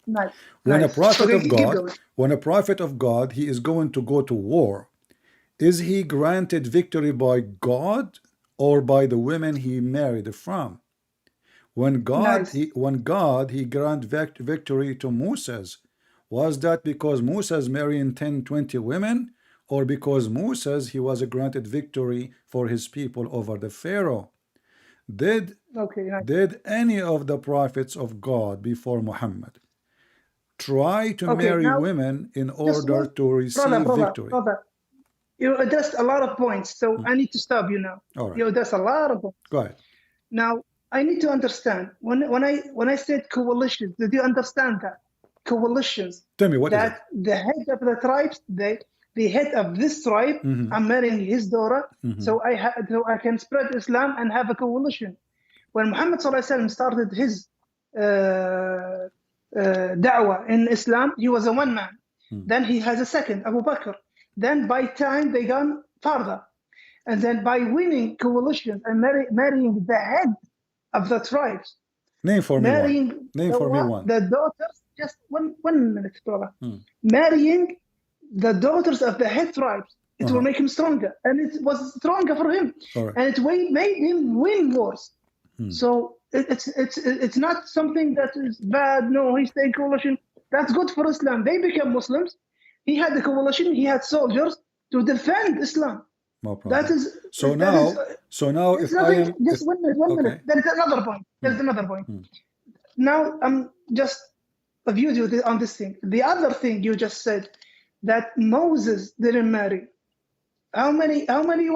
Nice. when a Nice. prophet Okay, of keep God, going. when a prophet of God, he is going to go to war, is he granted victory by God or by the women he married from? When God, Nice. he grant victory to Moses, was that because Moses marrying 10, 20 women, or because Moses, he was granted victory for his people over the Pharaoh? Did Okay, nice. did any of the prophets of God before Muhammad try to Okay, marry now women in just order one, to receive victory? brother. You addressed a lot of points, so I need to stop you now. All right, You addressed a lot of points. go ahead. Now I need to understand when I said coalitions, did you understand that coalitions? Tell me, what is it? That the head of the tribes, the head of this tribe, I'm marrying his daughter, so I can spread Islam and have a coalition. When Muhammad ﷺ started his da'wah in Islam, he was a one man. Then he has a second, Abu Bakr. Then by time they gone further, and then by winning coalitions and marrying the head of the tribes, Name for me one. marrying Name for me one. the daughters. Just one minute, brother. Marrying the daughters of the head tribes, it will make him stronger, and it was stronger for him, All right. and it made him win wars. So it's not something that is bad. No, he's taking coalition. That's good for Islam. They became Muslims. He had the coalition. He had soldiers to defend Islam. No problem. That is So that now, is, if I am just 1 minute, okay. minute. There is another point. There's another point. Now I'm just a view on this thing. The other thing you just said, that Moses didn't marry. How many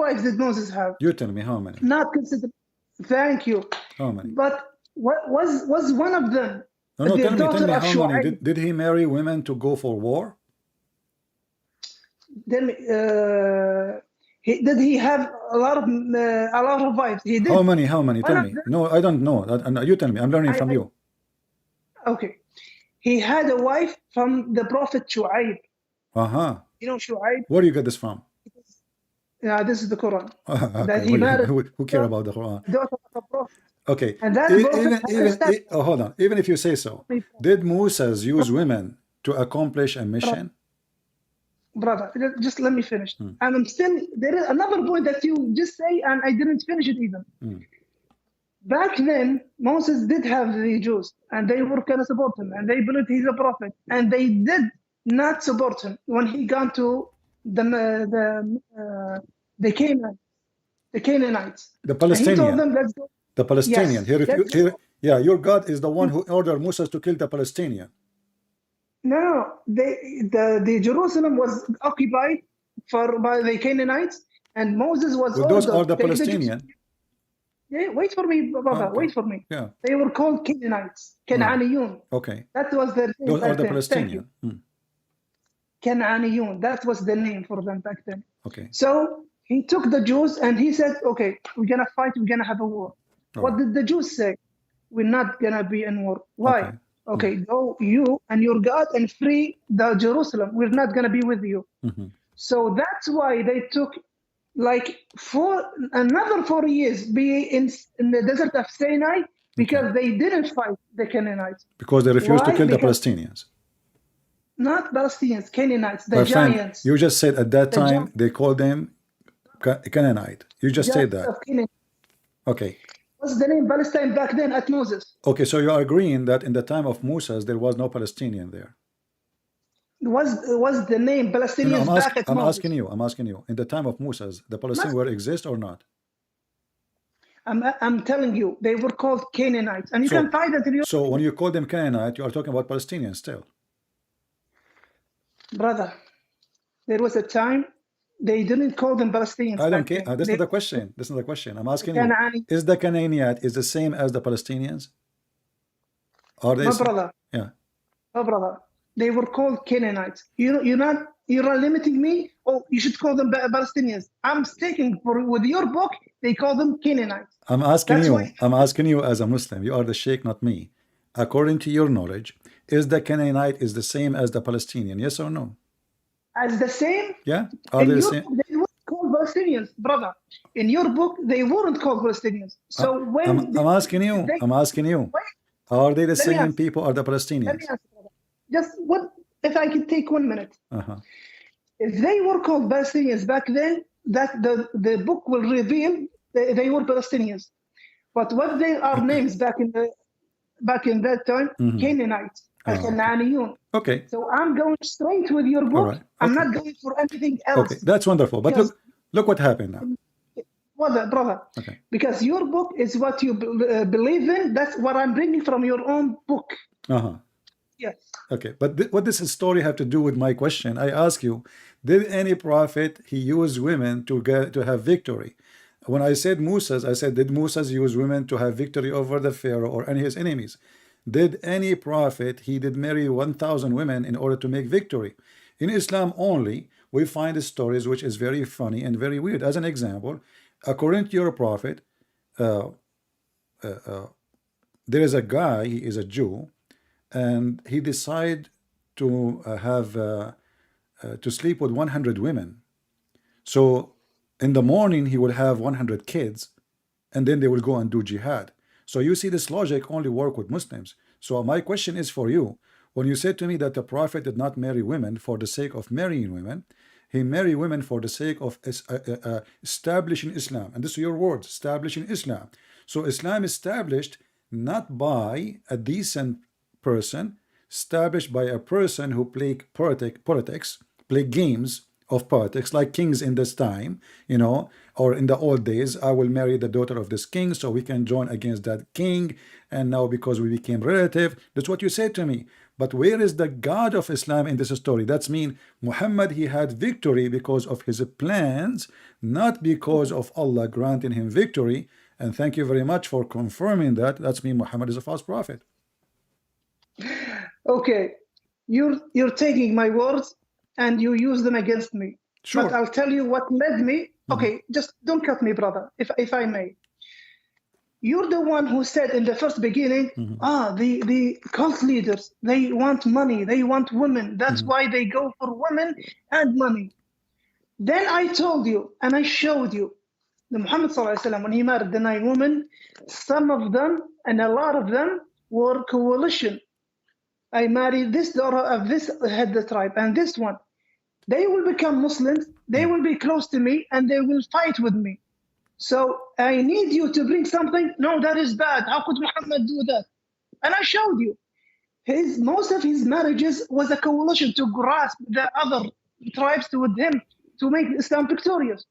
wives did Moses have? You tell me how many. Not considered. Thank you. How many? But what was one of them? No, the tell me daughter of how many. Shu'aib. Did he marry women to go for war? Then did he have a lot of wives? He did. How many? Tell me. them- No, I don't know. You tell me. I'm learning from you. Okay. He had a wife from the Prophet Shu'aib. You know Shu'aib? Where do you get this from? Yeah, this is the Quran. Okay, That he married who care about the Quran? daughter of the Prophet. Okay. And that prophet Hold on. Even if you say so, did Moses use women to accomplish a mission? Brother, just let me finish. And I'm still, there is another point that you just say, and I didn't finish it even. Back then, Moses did have the Jews, and they were going to support him, and they believed he's a prophet, and they did not support him when he got to the Canaanites. The Palestinian. And he told them, let's go. The Palestinian. Yes, your God is the one who ordered Moses to kill the Palestinian. No, the Jerusalem was occupied by the Canaanites, and Moses was Well, those are the Palestinian. Wait for me, brother. Okay. Wait for me. Yeah. They were called Canaanites, Cananiyun. Okay. That was their name. Those back are the then. Palestinian. Cananiyun. That was the name for them back then. Okay. So he took the Jews and he said, "Okay, we're gonna fight. We're gonna have a war." What did the Jews say? We're not gonna be in war. Why? Okay, go you and your God and free the Jerusalem. We're not gonna be with you. So that's why they took like another 4 years be in the desert of Sinai, because they didn't fight the Canaanites. Because they refused to kill the Palestinians. Not Palestinians, Canaanites, the My friend, giants. you just said at that time they called them Canaanite. You just said that. Okay. What's the name Palestine back then at Moses? Okay, so you are agreeing that in the time of Moses there was no Palestinian there. Was the name Palestinians back at Moses? I'm asking you. In the time of Moses, the Palestinians were exist or not? I'm telling you, they were called Canaanites, and you can find that in your. So when you call them Canaanite, you are talking about Palestinians still. Brother, there was a time They didn't call them Palestinians. I don't back care. then. That's They not the question. That's not the question. I'm asking you. Canaani. Is the Canaanite is the same as the Palestinians? Are they? My brother. Yeah. My brother. They were called Canaanites. You're not limiting me. Oh, you should call them Palestinians. I'm sticking with your book. They call them Canaanites. I'm asking That's you. why- I'm asking you as a Muslim. You are the Sheikh, not me. According to your knowledge, is the Canaanite is the same as the Palestinian? Yes or no? As the same. Yeah. Are In they the your same? book, they weren't called Palestinians, brother. In your book, they weren't called Palestinians. So when I'm asking you. I'm asking you. Wait, Are they the Let me same answer. people or the let me Palestinians? answer, brother. Just what if I could take 1 minute? Uh-huh. If they were called Palestinians back then, that the book will reveal they were Palestinians. But what they are names back in that time, Canaanites, Al-Canaaniyun. Okay. So I'm going straight with your book. right. I'm Okay. not going for anything else. Okay. That's wonderful. But Because- look what happened now. Brother. Okay. Because your book is what you believe in. That's what I'm bringing from your own book. Uh-huh. Yes. Okay, but what does his story have to do with my question? I ask you, did any prophet he use women to have victory? When I said Moses, I said, did Moses use women to have victory over the Pharaoh or any of his enemies? Did any prophet he did marry 1,000 women in order to make victory? In Islam only, we find stories which is very funny and very weird. As an example, according to your prophet, there is a guy, he is a Jew, and he decided to to sleep with 100 women. So in the morning he will have 100 kids, and then they will go and do jihad. So you see, this logic only work with Muslims. So my question is for you: when you said to me that the prophet did not marry women for the sake of marrying women, he married women for the sake of establishing Islam, and this is your words, establishing Islam. So Islam established not by a decent person, established by a person who played politics, play games of politics, like kings in this time, or in the old days. I will marry the daughter of this king so we can join against that king, and now because we became relative. That's what you said to me. But where is the God of Islam in this story? That's mean Muhammad, he had victory because of his plans, not because of Allah granting him victory. And thank you very much for confirming that. That's mean Muhammad is a false prophet. Okay, you're taking my words and you use them against me. Sure. But I'll tell you what led me. Okay, just don't cut me, brother, if I may. You're the one who said in the first beginning, the cult leaders, they want money, they want women. That's why they go for women and money. Then I told you and I showed you the Muhammad ﷺ, when he married the 9 women, some of them and a lot of them were coalition. I married this daughter of this head the tribe and this one. They will become Muslims, they will be close to me, and they will fight with me. So I need you to bring something. No, that is bad. How could Muhammad do that? And I showed you. Most of his marriages was a coalition to grasp the other tribes with him to make Islam victorious.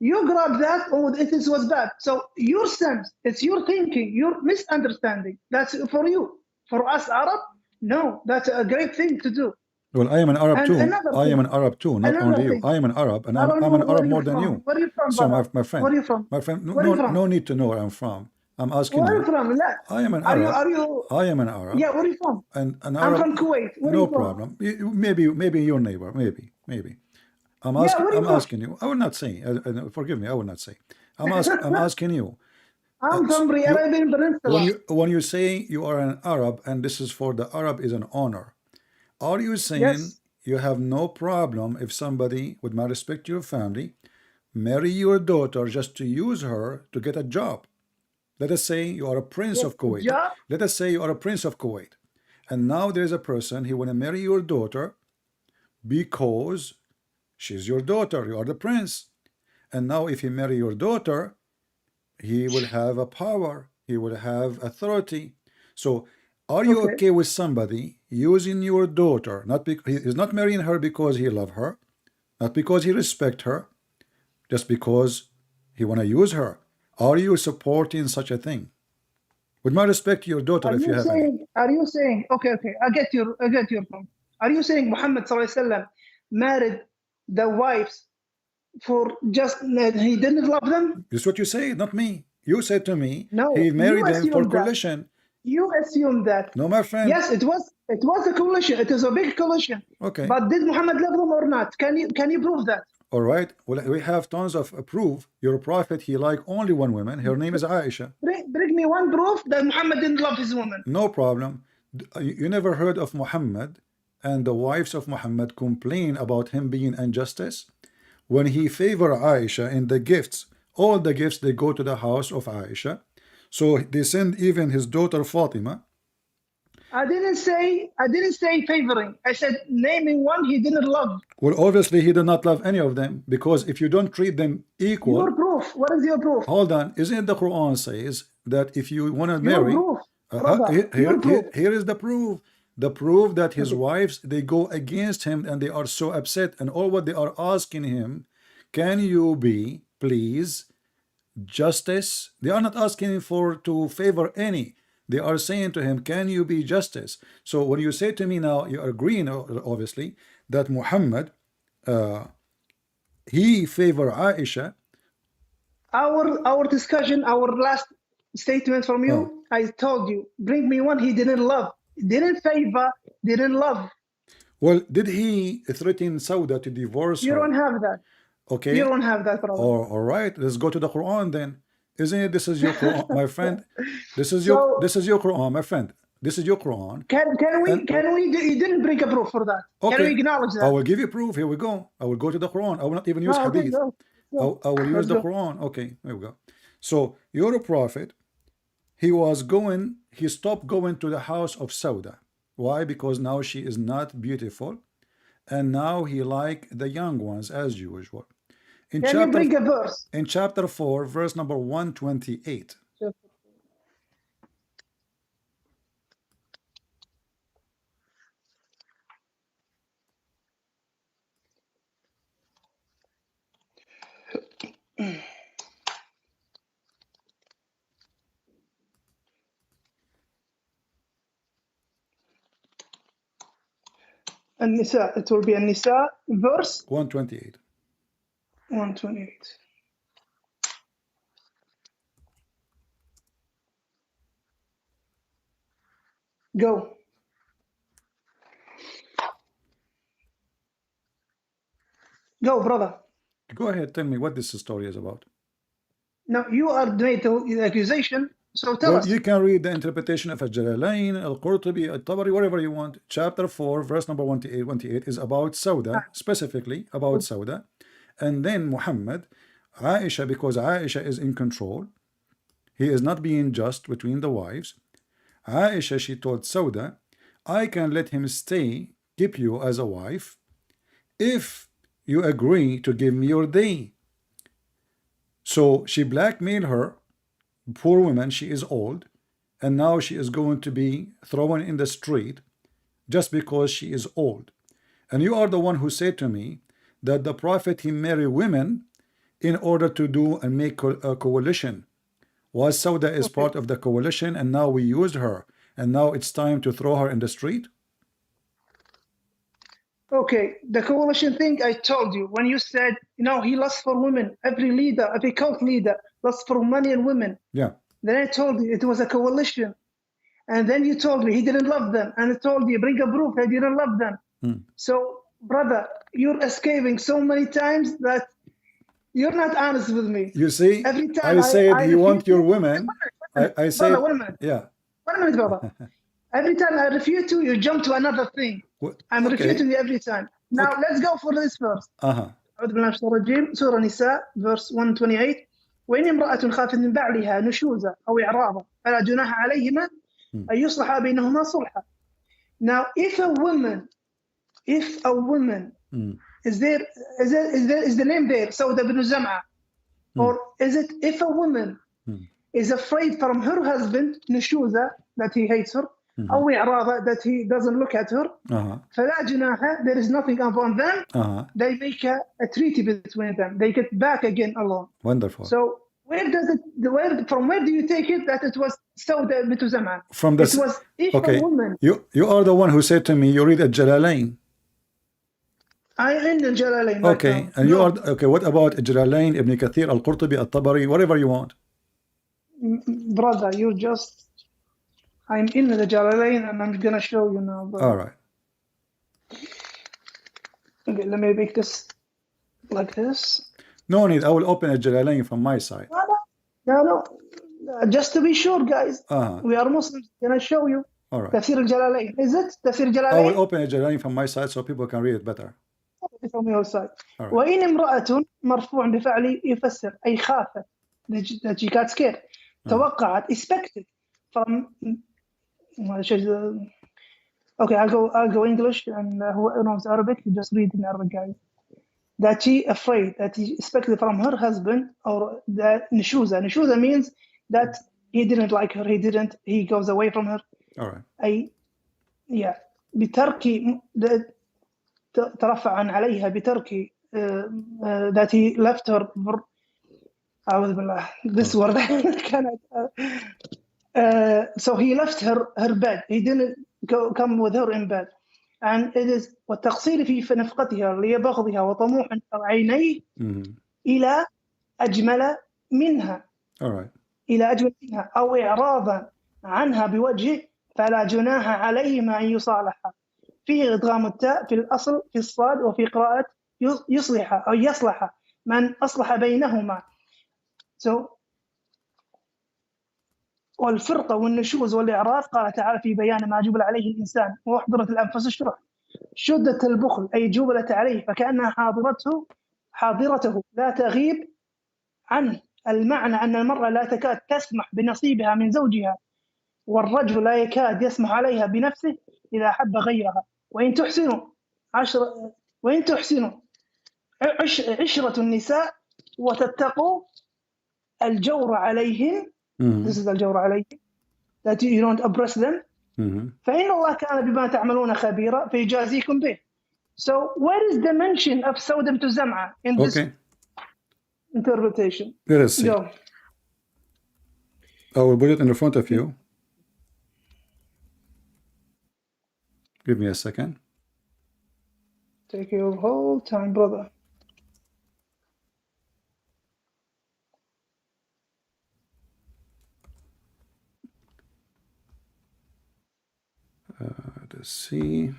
You grab that, oh, it was bad. So your sense, it's your thinking, your misunderstanding. That's for you. For us Arab, no, that's a great thing to do. Well, I am an Arab And too. another I am thing- an Arab too, not another only you. thing. I am an Arab, and I I'm don't an know where Arab you're more than from. you. Where are you from, So brother? my friend, Where are you from? my friend, Where are you from? no need to know where I'm from. I'm asking Where are you. you from? La. I am an Are Arab. you? I am an Arab. Yeah, where are you from? And an I'm Arab. from Kuwait. Where are No you from? problem. Maybe your neighbor. Maybe. I'm Yeah, asking. where are you I'm from? asking you. I will not say. Forgive me. I will not say. I'm asking you. I'm from the Arabian Peninsula. When you say you are an Arab, and this is for the Arab is an honor, are you saying Yes. you have no problem if somebody, with my respect to your family, marry your daughter just to use her to get a job? Let us say you are a prince of Kuwait. Job? Let us say you are a prince of Kuwait, and now there is a person he want to marry your daughter because she's your daughter. You are the prince, and now if he marry your daughter, he will have a power. He will have authority. So, are you okay with somebody using your daughter? Not because he's not marrying her because he love her, not because he respect her, just because he want to use her. Are you supporting such a thing? With my respect to your daughter, if you have any. Are you saying? Okay. I get your point. Are you saying Muhammad ﷺ married the wives for just he didn't love them? This is what you say, not me. You said to me No, he married you them for assumed that. collision. You assume that. No, my friend. Yes, it was a collision. It was a big collision. Okay. But did Muhammad love them or not? Can you prove that? All right. Well, we have tons of proof. Your prophet, he liked only one woman. Her name is Aisha. Bring me one proof that Muhammad didn't love his woman. No problem. You never heard of Muhammad and the wives of Muhammad complain about him being injustice? When he favor Aisha in the gifts, all the gifts, they go to the house of Aisha. So they send even his daughter Fatima. I didn't say favoring. I said naming one he didn't love. Well, obviously he did not love any of them, because if you don't treat them equal. Your proof. What is your proof? Hold on. Isn't it the Quran says that if you want to Your marry, proof, brother, here is the proof. The proof that his wives, they go against him and they are so upset, and all what they are asking him, can you be, please, justice? They are not asking him to favor any. They are saying to him, can you be justice? So when you say to me now, you are agreeing obviously that Muhammad he favor Aisha. Our discussion, our last statement from you, I told you, bring me one he didn't love, didn't favor, didn't love. Well, did he threaten Sauda to divorce You her? don't have that. Okay. You don't have that, brother. All right, let's go to the Quran then. Isn't it? This is your Quran, my friend. This is your Quran, my friend. This is your Quran. Can we? You didn't bring a proof for that. Okay. Can we acknowledge that? I will give you proof. Here we go. I will go to the Quran. I will not even use hadith. Okay, go. I will use the Quran. Okay, here we go. So your prophet, he stopped going to the house of Sauda. Why? Because now she is not beautiful, and now he like the young ones as usual. Can you bring a verse? In chapter 4, verse number 128. An-Nisa. It will be An-Nisa verse 128. 128. Go. Go, brother. Go ahead, tell me what this story is about. Now, you are made the accusation, so tell us. You can read the interpretation of Al-Jalalain, Al-Qurtubi, Al-Tabari, whatever you want. Chapter 4, verse number 128 is about Sauda, specifically about Sauda. And then Muhammad, Aisha, because Aisha is in control, he is not being just between the wives. Aisha, she told Sauda, I can let him stay, keep you as a wife, if you agree to give me your day. So she blackmailed her. Poor woman, she is old, and now she is going to be thrown in the street just because she is old. And you are the one who said to me that the prophet, he married women in order to do and make a coalition. Was Sauda is part of the coalition, and now we used her, and now it's time to throw her in the street? Okay, the coalition thing, I told you, when you said, he lusts for women, every leader, every cult leader lusts for money and women. Yeah. Then I told you it was a coalition. And then you told me he didn't love them. And I told you, bring a proof that he didn't love them. So, brother, you're escaping so many times that you're not honest with me. You see, every time I said you want your women. I said, brother, 1 minute. Yeah. 1 minute, brother. Every time I refute you, you jump to another thing. I'm refuting you every time. Now, let's go for this verse. أعوذ بالله من الشيطان الرجيم. سورة النساء verse 128. وإن امرأة خافت من بعلها نشوزا أو إعراضا فلا جناح عليهما أن يصلحا بينهما صلحا. Now, if a woman is the name there Sauda bin Zam'a, or is it if a woman is afraid from her husband نشوزا, that he hates her, أو إعراضا, that he doesn't look at her, فلا جناح, there is nothing upon them. They make a treaty between them. They get back again alone. Wonderful. So from where do you take it that it was Sauda bint Zam'a? From the, it was if a woman. You are the one who said to me, you read Al-Jalalain. I'm in the Jalalain. Okay, right and now. you are okay. What about Jalalain, Ibn Kathir, Al-Qurtubi, Al-Tabari, whatever you want? Brother, you just. I'm in the Jalalain and I'm gonna show you now, brother. All right. Okay, let me make this like this. No need. I will open a Jalalain from my side. No. Just to be sure, guys. Uh-huh. We are Muslims. Gonna show you. All right. Tafsir al-Jalalain. Is it Tafsir I will al-Jalalain? open a Jalalain from my side so people can read it better. From your side. All right. وإن امرأة مرفوع بفعل يفسر أي خافت that she got scared. توقعت expected from. Okay, I'll go English and who knows Arabic, you just read in Arabic, guys. That she afraid, that he expected from her husband, or that Nushuza means that he didn't like her, he goes away from her. All right. بترك ترفع عليها بترك that he left her. أعوذ بالله. This word cannot. So he left her bed. He didn't come with her in bed. And it is والتقصير في نفقتها لبغضها وطموح عينيه إلى أجمل منها. All right. إلى أجمل منها أو إعراضا عنها بوجه فلا جناح عليهما أن يصالحا. فيه إدغام التاء في الأصل في الصاد وفي قراءة يصلح أو يصلح من أصلح بينهما. So والفرقة والنشوز والإعراض قال تعالى في بيان ما جبل عليه الإنسان وأحضرت الأنفس الشرح. شدة البخل أي جبلت عليه فكأنها حاضرته لا تغيب عنه. المعنى أن المرأة لا تكاد تسمح بنصيبها من زوجها والرجل لا يكاد يسمح عليها بنفسه إذا حب غيرها. وإن تحسنوا عشرة النساء وتتقوا الجور عليهن. This is الجور عليهن. That you don't oppress them. فإن الله كان بما تعملون خبيرا فيجازيكم به. So where is the mention of Sodom to Zam'a in this interpretation? Let us see. Go. I will put it in front of you. Give me a second. Take your whole time, brother. Let's see.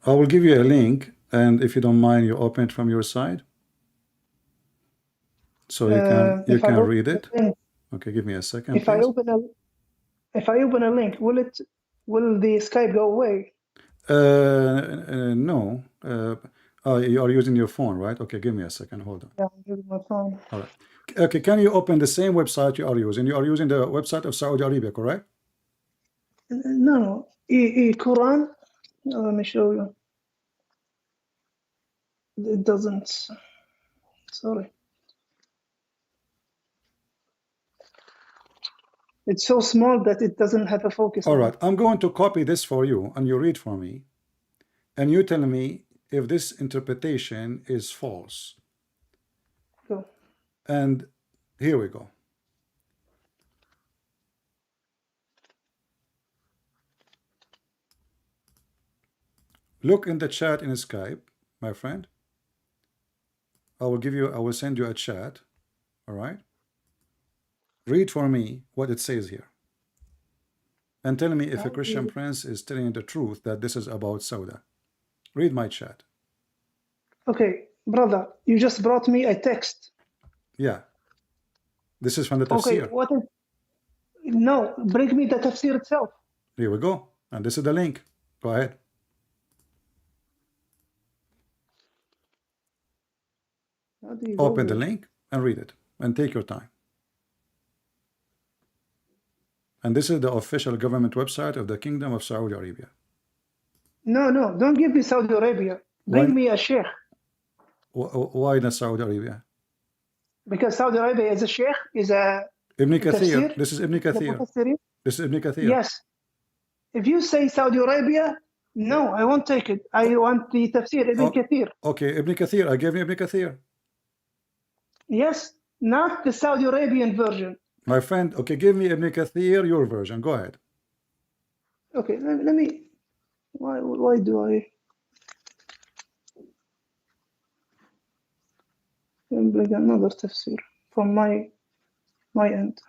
I will give you a link, and if you don't mind, you open it from your side, so you can read it. Okay, give me a second. If I open a link, will the Skype go away? No. You are using your phone, right? Okay, give me a second. Hold on. Yeah, I'm using my phone. All right. Okay, can you open the same website you are using? You are using the website of Saudi Arabia, correct? No. Quran. Let me show you. It doesn't. Sorry. It's so small that it doesn't have a focus. All right. I'm going to copy this for you, and you read for me, and you tell me if this interpretation is false. Go. And here we go. Look in the chat in Skype, my friend. I will send you a chat. All right. Read for me what it says here. And tell me if a Christian prince is telling you the truth that this is about Sauda. Read my chat. Okay, brother, you just brought me a text. Yeah. This is from the tafsir. Okay, what is... No, bring me the tafsir itself. Here we go. And this is the link. Go ahead. Open the link and read it. And take your time. And this is the official government website of the Kingdom of Saudi Arabia. No, don't give me Saudi Arabia. Bring me a Sheikh. Why not Saudi Arabia? Because Saudi Arabia is a Sheikh, is a... Ibn Kathir. This is Ibn Kathir. This is Ibn Kathir. Yes. If you say Saudi Arabia, No, I won't take it. I want the tafsir Ibn Kathir. Okay, Ibn Kathir. I gave you Ibn Kathir. Yes, not the Saudi Arabian version. My friend, okay, give me Ibn Kathir, your version. Go ahead. Okay, let me. Why do I? Like another tafsir from my end.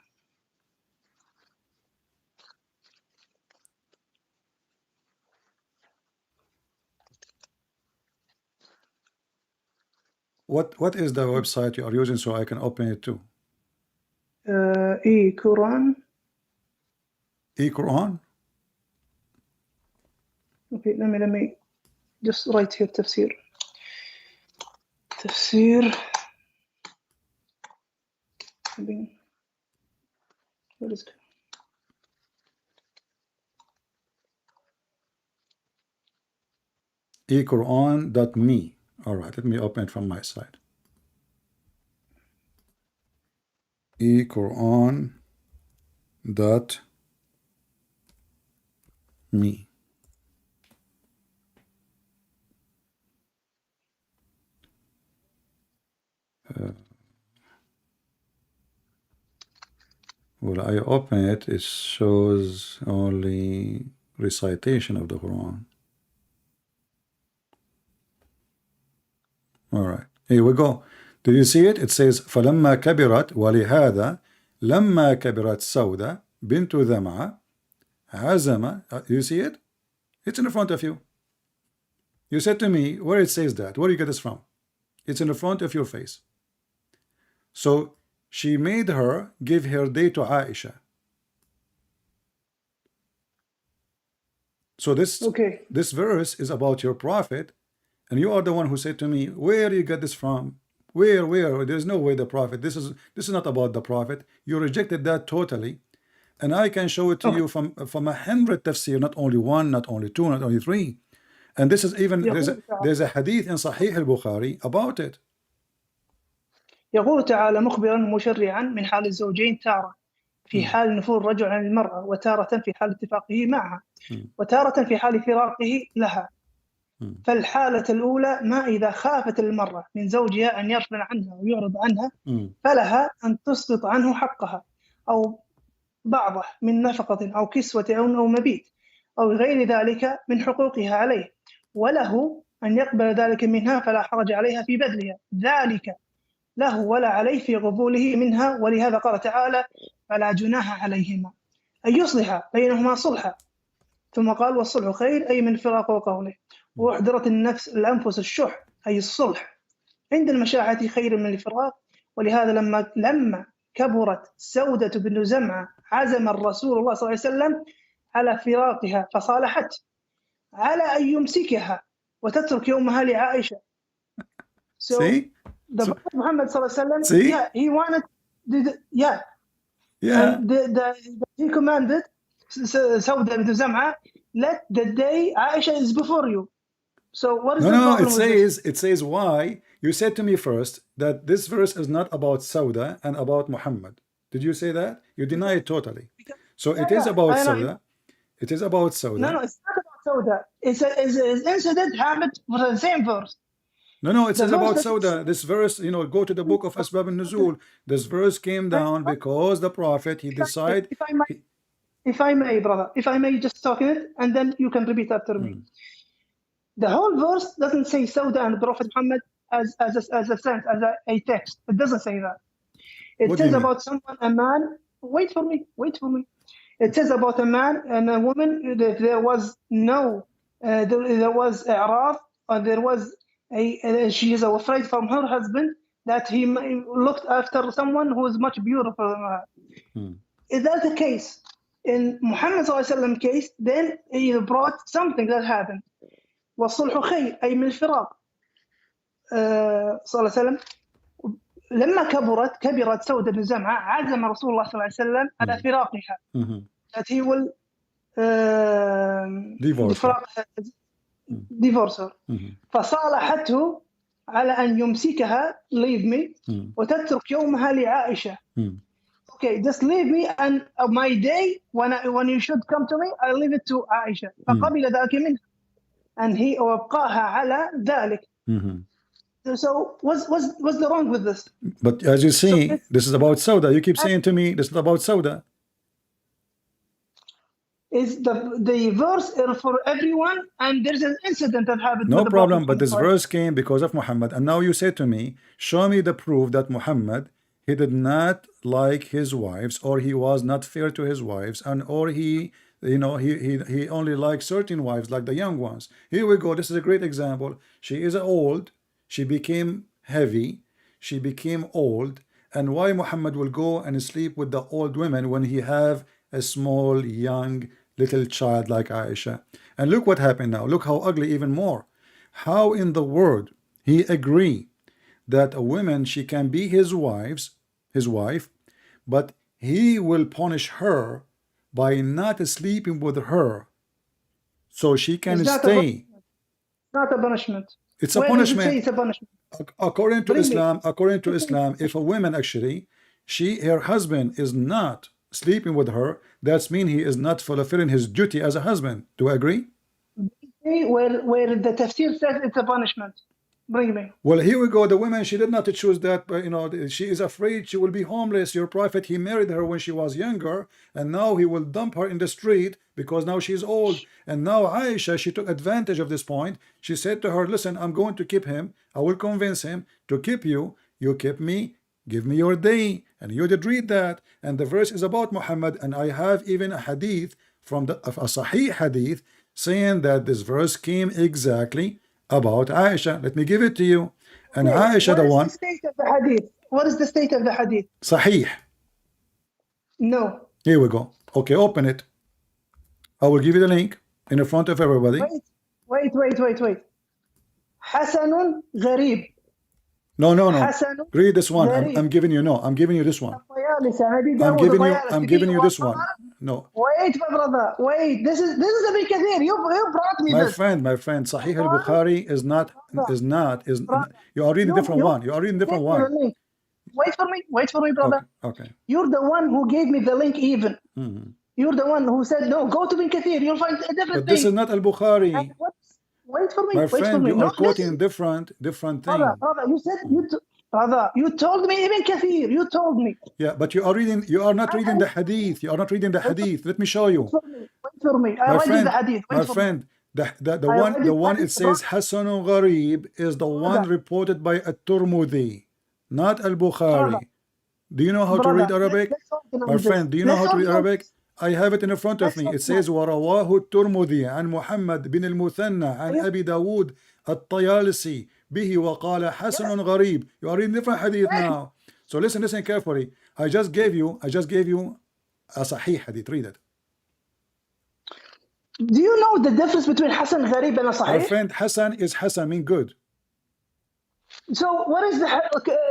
What is the website you are using so I can open it too? Quran. Quran? Okay, let me just write here tafsir. Tafsir. Where is it? eQuran.me. All right, let me open it from my side. eQuran.me. When I open it, it shows only recitation of the Quran. All right, here we go. Do you see it? It says فلما كبرت ولهذا لما كبرت سودة بنت ذمعة عزم. You see it? It's in front of you. You said to me, where it says that? Where do you get this from? It's in the front of your face. So she made her give her day to Aisha. So this verse is about your prophet, and you are the one who said to me, where do you get this from? Where? There's no way the prophet. This is not about the prophet. You rejected that totally, and I can show it to you from 100 tafsir, not only one, not only two, not only three. And this is even there's a hadith in Sahih al-Bukhari about it. يقول تعالى مخبرا مشرعا من حال الزوجين تارة في حال نفور الرجل عن المرأة وتارة في حال اتفاقه معها وتارة في حال فراقه لها. فالحالة الأولى ما إذا خافت المرأة من زوجها أن يرفع عنها ويعرض عنها فلها أن تسقط عنه حقها أو بعضه من نفقة أو كسوة أو مبيت أو غير ذلك من حقوقها عليه، وله أن يقبل ذلك منها فلا حرج عليها في بذلها، ذلك له ولا عليه في قبوله منها. ولهذا قال تعالى فلا جناح عليهما أن يصلح بينهما صلحا، ثم قال والصلح خير أي من الفراق وقوله. وأحضرت الأنفس الشح أي الصلح عند المشاحة خير من الفراق. ولهذا لما كبرت سودة بن زمعة عزم الرسول الله صلى الله عليه وسلم على فراقها فصالحت على أن يمسكها وتترك يومها لعائشة. So the Prophet Muhammad صلى الله عليه وسلم, he wanted, and he commanded Sauda bint Zam'a, let the day Aisha is before you. So what is the problem with this? It says why you said to me first that this verse is not about Sauda and about Muhammad. Did you say that? You deny it totally. So it is about Sauda. It is about Sauda. No, it's not about Sauda. It's an incident happened with the same verse. No, it says about Sauda. This verse, go to the book of Asbab al-Nuzul. This verse came down because the Prophet, he decided. If I may, brother, if I may just talk it, and then you can repeat after me. The whole verse doesn't say Sauda and Prophet Muhammad as a text. It doesn't say that. It says about someone, a man. Wait for me. It says about a man and a woman. That there was no, there was i'rad, or there was she is afraid from her husband that he looked after someone who is much beautiful than her. Is that the case? In Muhammad صلى الله عليه وسلم case, then he brought something that happened. والصلح خير أي من الفراق. صلى الله عليه وسلم لما كبرت سودة بن زمعة عزم رسول الله صلى الله عليه وسلم على فراقها. That he will divorce her. فصالحته على أن يمسكها, leave me, وتترك يومها لعائشة. Okay, just leave me, and my day when you should come to me, I leave it to Aisha. فقبل ذلك منها. and he وابقاها على ذلك. So what's the wrong with this? But as you see, this is about Sauda. You keep saying to me, this is about Sauda. Is the verse for everyone, and there's an incident that happened. No with the problem, Prophet but this verse came because of Muhammad, and now you say to me, show me the proof that Muhammad, he did not like his wives, or he was not fair to his wives, and or he, you know, he only liked certain wives, like the young ones. Here we go. This is a great example. She is old. She became heavy. She became old. And why Muhammad will go and sleep with the old women when he have a small, young, little child like Aisha? And look what happened now. Look how ugly even more. How in the world he agree that a woman, she can be his wife, but he will punish her by not sleeping with her so she can stay. It's not a punishment. It's a punishment. Does it say it's a punishment? According to Islam, if a woman actually, her husband is not sleeping with her, that's mean he is not fulfilling his duty as a husband. Do I agree? Where the tafsir says it's a punishment. Bring me. Well, here we go. The woman, she did not choose that, but you know, she is afraid she will be homeless. Your prophet, he married her when she was younger, and now he will dump her in the street because now she's old. And now Aisha, she took advantage of this point. She said to her, listen, I'm going to keep him. I will convince him to keep you. You keep me. Give me your day. And you did read that. And the verse is about Muhammad. And I have even a hadith from a Sahih hadith saying that this verse came exactly about Aisha. Let me give it to you. And Aisha, the one. What is the state of the hadith? What is the state of the hadith? Sahih. No. Here we go. Okay, open it. I will give you the link in front of everybody. Wait. Hasanun Gharib. No. Hasanun Read this one. Gharib. I'm giving you this one. I'm giving you this one. No. Wait, my brother. Wait. This is a big kathir. You brought me this. My friend. Sahih al-Bukhari is not. You are reading different one. You are reading different one. Wait for me, brother. Okay. You're the one who gave me the link even. You're the one who said, no, go to Bin Kathir. You'll find a different thing. But this is not al-Bukhari. Wait for me. My friend, you are quoting listen. different things. Brother, you told me Ibn Kathir. You told me. Yeah, but you are not reading the hadith. You are not reading the hadith. Let me show you. Wait for me. I read the hadith. My friend, the one it says Hasanun Gharib is the one reported by at-Tirmidhi, not al-Bukhari. Do you know how to read Arabic? My friend, do you know how to read Arabic? I have it in front of me. It says ورواه الترمذي عن محمد بن المثنى عن أبي داود الطيالسي به وقال حسن غريب. You are reading different hadith now. So listen carefully. I just gave you a sahih hadith. Read it. Do you know the difference between Hasan Gharib and a sahih? My friend, Hasan mean good. So what is the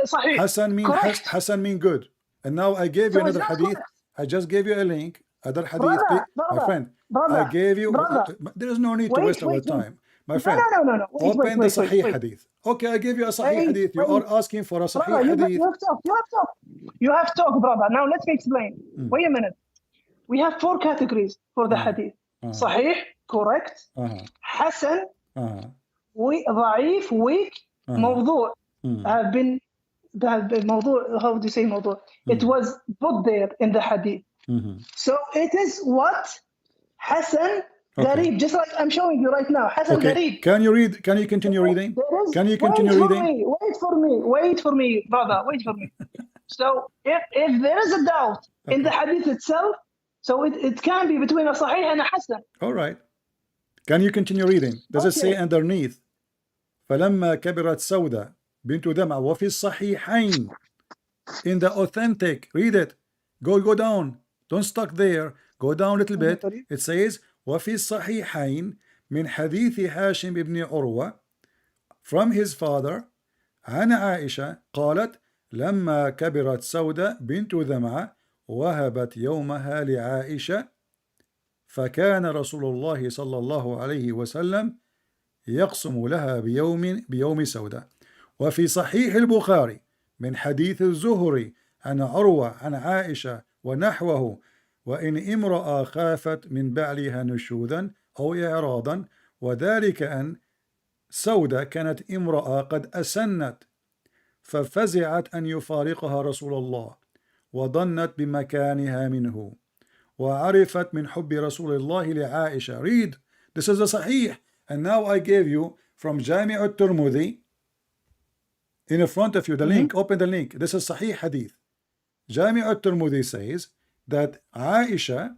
sahih? Hasan mean good. And now I gave you another hadith. I just gave you a link. Other hadith, my friend. I gave you. There is no need to waste our time, my friend. No. Open the sahih hadith. Okay, I gave you a sahih hadith. You are asking for a sahih hadith. You have to talk, brother. Now let me explain. Wait a minute. We have 4 categories for the hadith. Sahih, correct. Hasan, ضعيف, weak. موضوع have been موضوع. How do you say موضوع? It was put there in the hadith. So it is what Hasan Gharib, just like I'm showing you right now. Hasan Gharib. Can you continue reading? Can you continue reading? Wait for me, brother. Wait for me. So if there is a doubt in the hadith itself, so it can be between a sahih and a hasan. All right. Can you continue reading? Does it say underneath? فلما كبرت سودة بنت دمعة وفي الصحيحين, in the authentic, read it. Go down. Don't stuck there. Go down a little bit. It says وفي الصحيحين من حديث هاشم بن عروة, from his father عن عائشة قالت لما كبرت سودة بنت دمعة وهبت يومها لعائشة فكان رسول الله صلى الله عليه وسلم يقسم لها بيوم سودة. وفي صحيح البخاري من حديث الزهري عن عروة عن عائشة ونحوه وإن امرأة خافت من بعلها نشوذا أو إعراضا وذلك أن سودة كانت امرأة قد أسنت ففزعت أن يفارقها رسول الله وظنت بمكانها منه وعرفت من حب رسول الله لعائشة. Read, this is the Sahih, and now I gave you from Jami' al-Tirmidhi in front of you the link. Open the link. This is Sahih Hadith. Jami' al-Tirmidhi says that Aisha,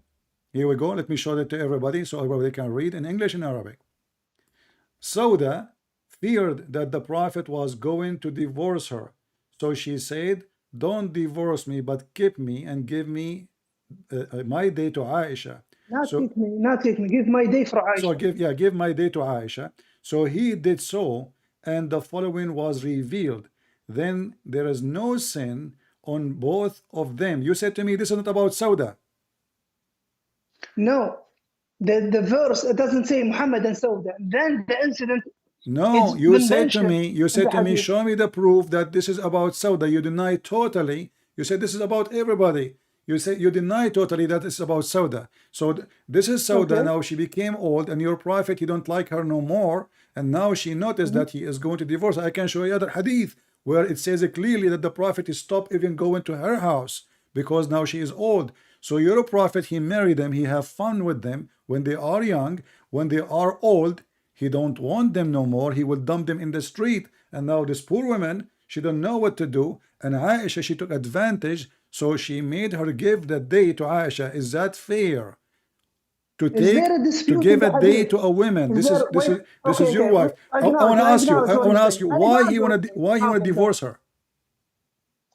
here we go, let me show it to everybody so everybody can read in English and Arabic. Sauda feared that the Prophet was going to divorce her, so she said, don't divorce me but keep me and give me my day to Aisha. Not take me, give my day for Aisha. So give my day to Aisha. So he did so, and the following was revealed. Then there is no sin on both of them. You said to me, this is not about Sauda. No, the verse, it doesn't say Muhammad and Sauda. Then the incident. No, you said to me, show me the proof that this is about Sauda. You deny totally. You said this is about everybody. You say you deny totally that it's about Sauda. So this is Sauda. Okay. Now she became old, and your prophet, you don't like her no more, and now she noticed that he is going to divorce. I can show you other hadith where it says clearly that the prophet is stopped even going to her house because now she is old. So your prophet, he married them, he have fun with them when they are young. When they are old, he don't want them no more. He will dump them in the street. And now this poor woman, she don't know what to do. And Aisha, she took advantage. So she made her give the day to Aisha. Is that fair? To give a day to a woman. This is your wife. I want to ask you why he want to divorce her.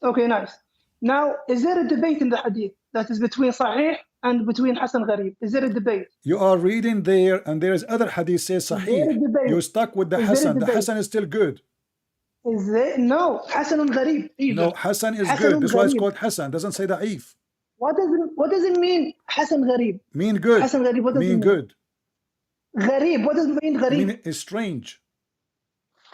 Okay, nice. Now, is there a debate in the hadith that is between Sahih and between Hasan Gharib? Is there a debate? You are reading there, and there is other hadith says Sahih. You're stuck with the Hasan. The Hasan is still good. Is there? No, Hasan and Gharib. No, Hasan is good. That's why it's called Hasan. Doesn't say da'if. What does it mean, Hasan Gharib? Mean good. Hasan Gharib, what does it mean? Good. Gharib, what does it mean, Gharib? Mean it's strange.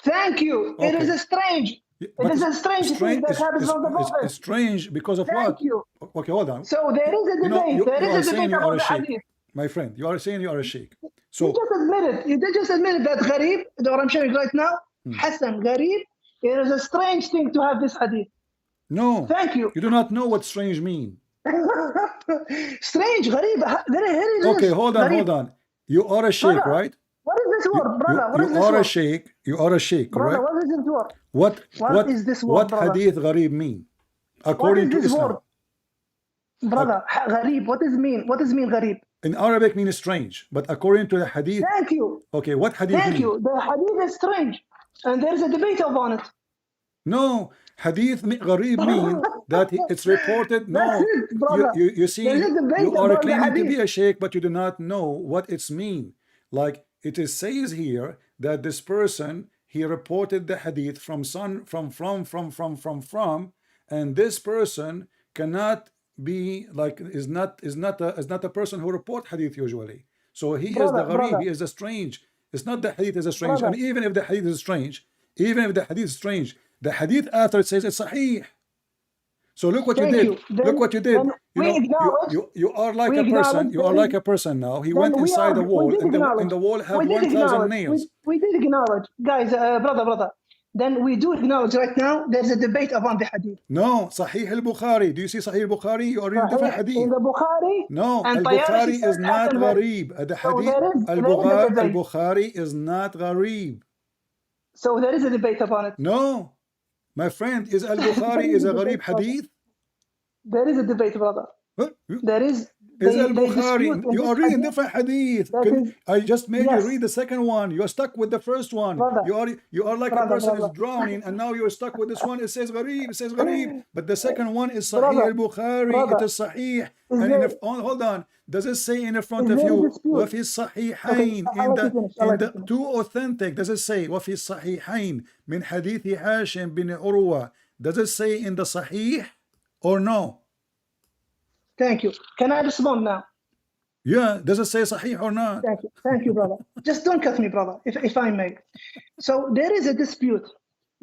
Thank you. Okay. It is a strange. It is a strange thing that happens on the Prophet. It's strange because of what? Thank you. Okay, hold on. So there is a debate. There is a debate about the hadith. My friend, you are saying you are a sheikh. So you did just admit that Gharib, what I'm showing right now, Hasan Gharib, it is a strange thing to have this hadith. No. Thank you. You do not know what strange mean. Strange, Gharib. Okay, hold on. You are a sheikh, right? What is this word, brother? You are a sheikh, brother, correct? What is this word? What is this word, what brother? hadith Gharib mean? According to Islam. Word? Brother, Gharib, what does it mean? What does it mean, Gharib? In Arabic means strange, but according to the hadith. Thank you. Okay, what hadith Thank mean? you. The hadith is strange, and there is a debate upon it. No, hadith Gharib mean that it's reported. No, you see, you are claiming to be a sheikh, but you do not know what it's mean. Like it says here that this person, he reported the hadith from, and this person cannot be like is not a person who report hadith usually. So he is the gharib, he is the strange. It's not the hadith is a strange, and even if the hadith is strange, the hadith after it says it's sahih. So look what you did. Look what you did. You are like a person. You are like a person now. He went inside the wall, and the wall have 1,000 nails. We did acknowledge, guys, brother. Then we do acknowledge right now there's a debate upon the hadith. No, Sahih al-Bukhari. Do you see Sahih al-Bukhari? You are reading different hadith. In the Bukhari. No, al-Bukhari is not gharib. The hadith al-Bukhari is not gharib. So there is a debate upon it. No. My friend, is al-Bukhari is a gharib hadith? There is a debate, brother. There is. Is al-Bukhari. You are reading different hadith. I just made you read the second one. You are stuck with the first one. You are like a person is drowning, and now you are stuck with this one. It says gharib. But the second one is Sahih al-Bukhari. It is Sahih. And hold on. Does it say in the front of you, وَفِي الصَّحِيحَيْن, in the two authentic, does it say, وَفِي الصَّحِيحَيْن, min hadithi Hashim bin Urwa, does it say in the Sahih or no? Thank you. Can I respond now? Yeah, does it say Sahih or not? Thank you, brother. Just don't cut me, brother, if I may. So there is a dispute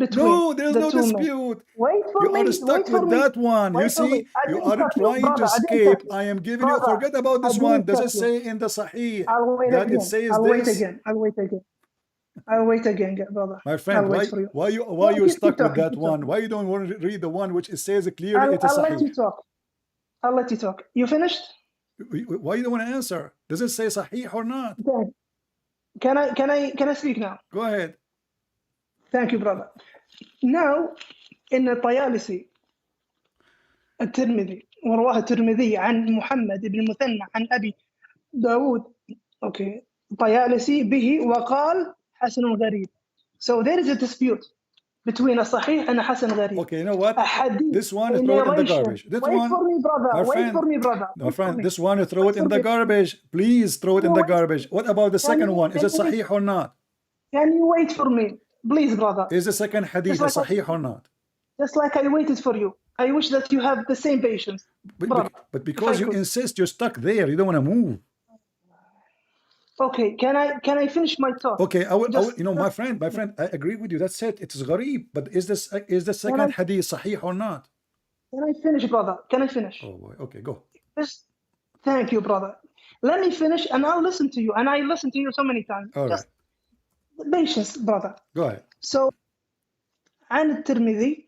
between No, there's the no two men. dispute. Wait for You me. are stuck Wait for with me. that one. You Wait for me. see, I you didn't are cut you, trying brother. to I didn't escape. cut you. I am giving you, Brother, forget about I this one. didn't Does cut it you. say in the Sahih I'll wait that it again. says I'll wait this? again. I'll wait again. I'll wait again, brother. My friend, I'll wait for you. why No, you keep stuck with talking. that Keep one? talking. Why you don't want to read the one which it says clearly it is I'll let Sahih? you talk. I'll let you talk. You finished? Why you don't want to answer? Does it say Sahih or not? Okay. Can I speak now? Go ahead. Thank you, brother. Now, in الطيالسي الترمذي ورواه الترمذي عن محمد بن المثنى عن أبي داود okay طيالسي به وقال حسن غريب. So there is a dispute between a Sahih and a Hasan Gharib. Okay, you know what? A hadith, This one a is throw it in the narration. garbage. This Wait one, for me, brother. my Wait friend, for me, brother. my Wait for friend, me. this one you throw Wait it in for the me. garbage. Please throw it in No, the wait. garbage. What about the second you- one? Is it can you- Sahih or not? Can you wait for me, please, brother? Is the second hadith Just like Sahih or not? Just like I waited for you. I wish that you have the same patience, brother. But because you could. insist, you're stuck there. You don't want to move. Okay, can I finish my talk? Okay, I will, Just- you know, my friend, I agree with you. That's it. It is gharib. But is the second hadith Sahih or not? Can I finish, brother? Can I finish? Oh boy. Okay, go. Just, thank you, brother. Let me finish, and I'll listen to you. And I listen to you so many times. All Just right. patience, brother. Go ahead. So, عن الترمذي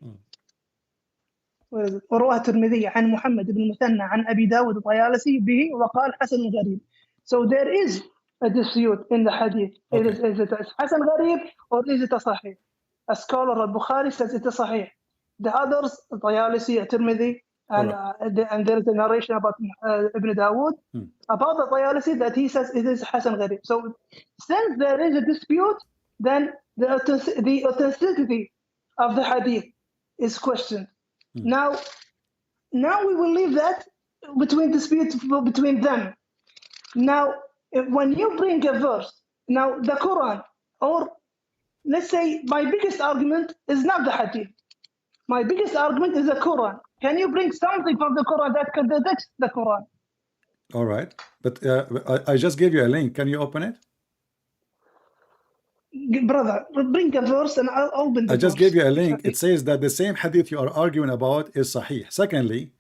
ورواه الترمذي عن محمد بن المثنى عن أبي داود الطيالسي به وقال حسن غريب. So there is a dispute in the hadith. Okay. Is it Hasan Gharib or is it a Sahih? A scholar al-Bukhari says it's a Sahih. The others, Tayalisi, Tirmidhi, and there is a narration about Ibn Dawood, about the Tayalisi that he says it is Hasan Gharib. So since there is a dispute, then the authenticity of the hadith is questioned. Now we will leave that dispute between them. Now, when you bring a verse, now the Quran, or let's say my biggest argument is not the hadith. My biggest argument is the Quran. Can you bring something from the Quran that contradicts the Quran? All right. But I just gave you a link. Can you open it? Brother, bring a verse and I'll open the I just verse. gave you a link. It says that the same hadith you are arguing about is Sahih. Secondly,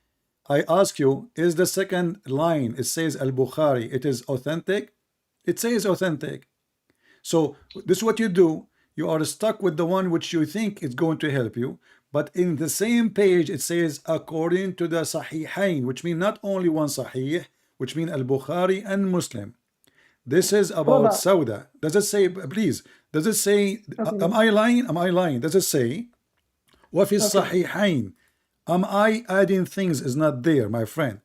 I ask you, is the second line, it says Al-Bukhari, it is authentic? It says authentic. So this is what you do. You are stuck with the one which you think is going to help you. But in the same page, it says according to the Sahihain, which means not only one Sahih, which means Al-Bukhari and Muslim. This is about Sauda. Does it say, please, does it say, am I lying? Am I lying? Does it say, وَفِي الصَّحِيحَيْن? Am I adding things is not there, my friend?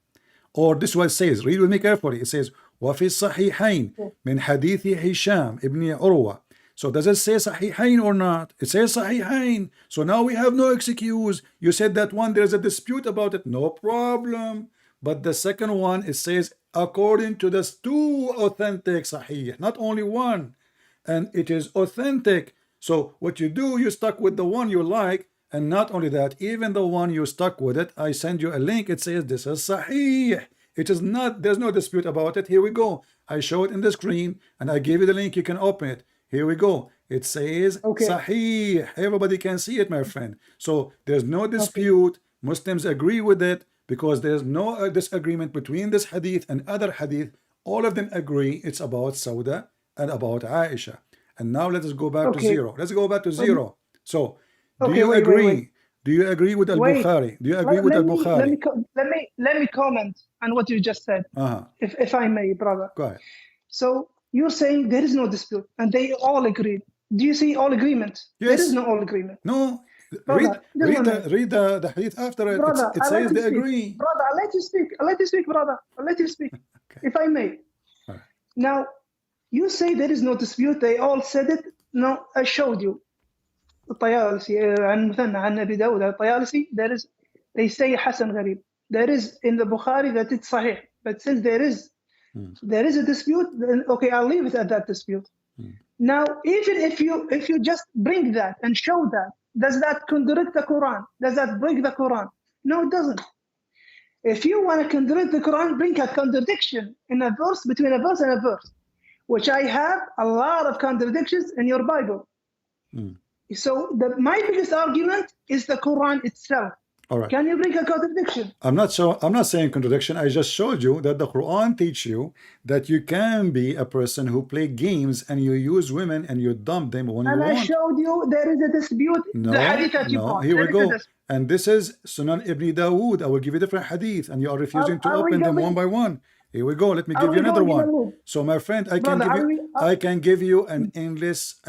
Or this is what it says. Read with me carefully. It says, وَفِي الصَّحِيحَيْن مِنْ حَدِيثِ هِشَام ibn Urwa. So does it say Sahihain or not? It says Sahihain. So now we have no excuse. You said that one, there's a dispute about it. No problem. But the second one, it says according to the two authentic Sahih, not only one. And it is authentic. So what you do, you stuck with the one you like. And not only that, even the one you stuck with it, I send you a link. It says this is Sahih. It is not, there's no dispute about it. Here we go. I show it in the screen and I gave you the link. You can open it. Here we go. It says Sahih. Everybody can see it, my friend. So there's no dispute. Muslims agree with it because there's no disagreement between this hadith and other hadith. All of them agree it's about Sauda and about Aisha. And now let us go back to zero. Let's go back to zero. So do you agree? Wait. Do you agree with Al-Bukhari? Do you agree with Al-Bukhari? Let me comment on what you just said, if I may, brother. Go ahead. So you're saying there is no dispute, and they all agreed. Do you see all agreement? Yes. There is no all agreement. No. Brother, read the hadith after it. Brother, it says they agree. Brother, I'll let you speak. I'll let you speak, brother. I'll let you speak, if I may. Right. Now, you say there is no dispute. They all said it. No, I showed you. الطيالسي عن مثنى عن أبي داود الطيالسي. There is, they say Hasan Gharib. There is in the Bukhari that it's Sahih. But since there is a dispute, then okay, I'll leave it at that dispute. Now, even if you just bring that and show that, does that contradict the Quran? Does that break the Quran? No, it doesn't. If you want to contradict the Quran, bring a contradiction in a verse, between a verse and a verse, which I have a lot of contradictions in your Bible. So my biggest argument is the Quran itself. All right. Can you bring a contradiction? I'm not saying contradiction. I just showed you that the Quran teach you that you can be a person who play games and you use women and you dump them when And you I want. showed you there is a dispute. The hadith that you brought. Here we There is a go. dispute. And this is Sunan Ibn Dawood. I will give you different hadith, and you are refusing to Are we open them going- one by one. Here we go. Let me Are give we you another going in a one. loop? So, my friend, I Brother, can give you an endless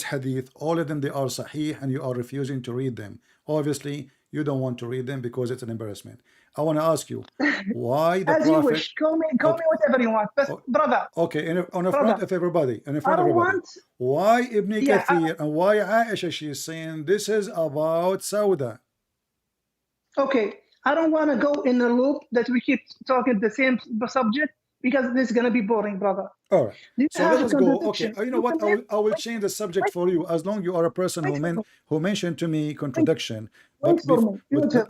hadith. All of them, they are sahih, and you are refusing to read them. Obviously, you don't want to read them because it's an embarrassment. I want to ask you, why the As Prophet? you wish. Call me whatever you want. But brother. Okay, on the front of everybody, why Ibn Kathir and why Aisha, she is saying this is about Sauda? Okay, I don't want to go in a loop that we keep talking the same subject because this is going to be boring, brother. All right, so let us go. Okay, you know what? I will change the subject for you as long you are a person who mentioned to me contradiction. But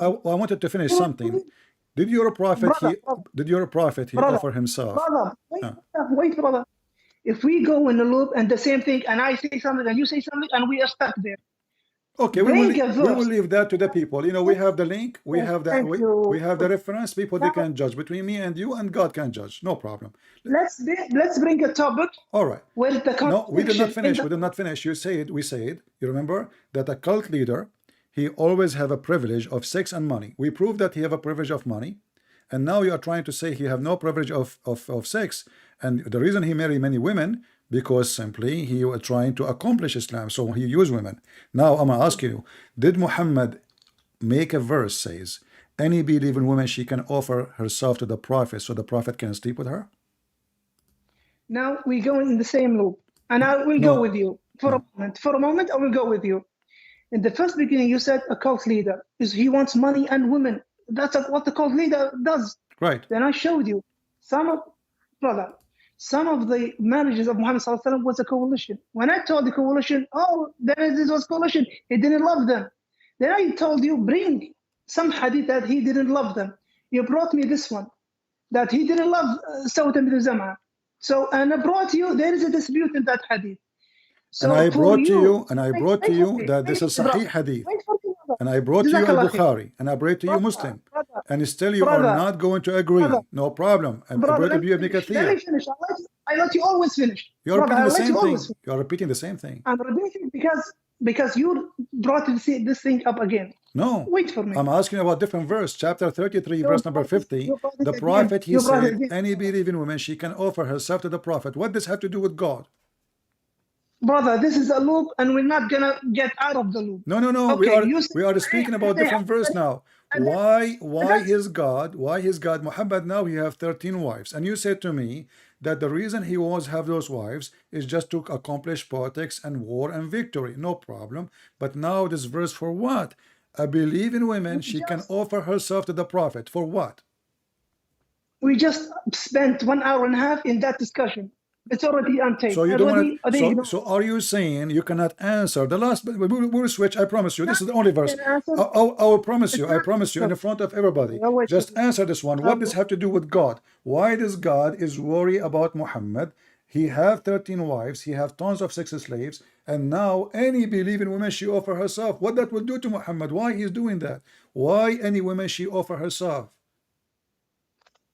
I wanted to finish something. Did your prophet offer himself? Brother, wait, brother. If we go in a loop and the same thing, and I say something and you say something, and we are stuck there. Okay, we will leave that to the people. You know, we have the link, we have that, we have the reference. People, they can judge between me and you, and God can judge. No problem. Let's bring a topic. All right. Where the no, we did not finish. We did not finish. We said. You remember that a cult leader, he always have a privilege of sex and money. We proved that he have a privilege of money, and now you are trying to say he have no privilege of sex. And the reason he married many women, because simply he was trying to accomplish Islam, so he used women. Now I'm gonna ask you, did Muhammad make a verse says any believing woman she can offer herself to the Prophet so the Prophet can sleep with her? Now we go in the same loop, and I will go with you for a moment. For a moment, I will go with you. In the first beginning, you said a cult leader he wants money and women. That's what the cult leader does. Right. Then I showed you some of the marriages of Muhammad ﷺ was a coalition. When I told the coalition, this was coalition, he didn't love them. Then I told you, bring some hadith that he didn't love them. You brought me this one, that he didn't love Sawt ibn Zam'a. So, and I brought you, there is a dispute in that hadith. So and I brought to you that this is Sahih hadith. And I brought to you al-Bukhari, and I brought to you Muslim. And still you are not going to agree. No problem. And I brought to you Ibn Kathir. Let me finish. I let you always finish. You're repeating the same thing. You're repeating the same thing. I'm repeating because you brought this thing up again. No. Wait for me. I'm asking about different verse. Chapter 33, verse number 50. The Prophet, he said, any believing woman, she can offer herself to the Prophet. What does have to do with God? Brother, this is a loop, and we're not gonna get out of the loop. No. Okay, we are speaking about different verse now. Why his God Muhammad now he have 13 wives, and you said to me that the reason he was have those wives is just to accomplish politics and war and victory. No problem. But now this verse for what? A believing woman, she can offer herself to the Prophet for what? We just spent 1.5 hours in that discussion. It's already untaped. So you don't want. So are you saying you cannot answer the last? We'll switch. I promise you. This is the only verse. I will promise you. I promise you in front of everybody. Just answer this one. What does have to do with God? Why does God is worried about Muhammad? He have 13 wives. He have tons of sex slaves. And now any believing woman she offer herself. What that will do to Muhammad? Why he's doing that? Why any woman she offer herself?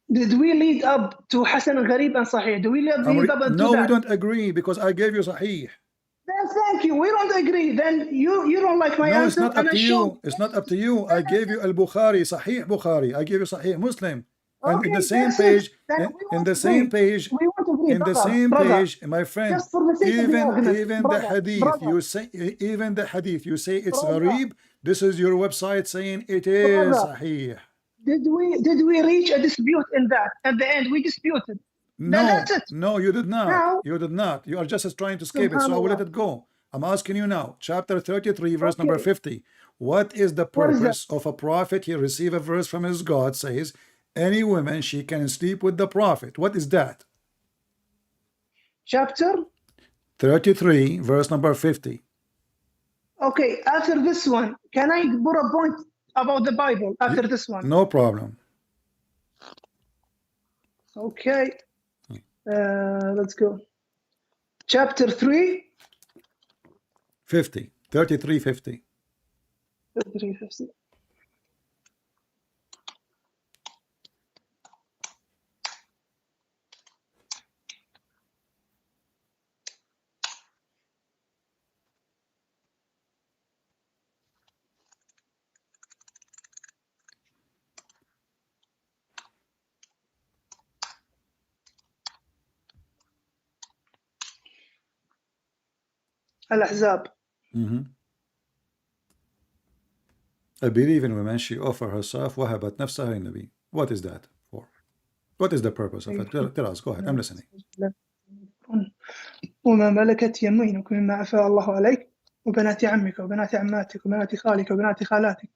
Did we lead up to Hasan al-Gharib and Sahih? Do we lead up to that? No, we don't agree because I gave you Sahih. Then thank you. We don't agree. Then you don't like my answer. No, it's not up to you. It's not up to you. I gave you al-Bukhari, Sahih Bukhari. I gave you Sahih Muslim. And in the same page, in the same page, my friend, even the hadith, you say it's gharib. This is your website saying it is Sahih. Did we reach a dispute in that? At the end, we disputed. No, you did not. You did not. You are just trying to escape it, so I will let it go. I'm asking you now, chapter 33, verse number 50. What is the purpose of a prophet? He received a verse from his God, says, any woman, she can sleep with the prophet. What is that? Chapter 33, verse number 50. Okay, after this one, can I put a point about the Bible after this one? No problem. Okay. Let's go. Chapter 3. 50. 3350. 3350. الأحزاب. I believe in women, she offer herself, وهبت نفسها للنبي. What is that for? What is the purpose of it? Tell us, go ahead, I'm listening. وما ملكت يمينك مما أفاء الله عليك وبنات عمك وبنات عماتك وبنات خالك وبنات خالاتك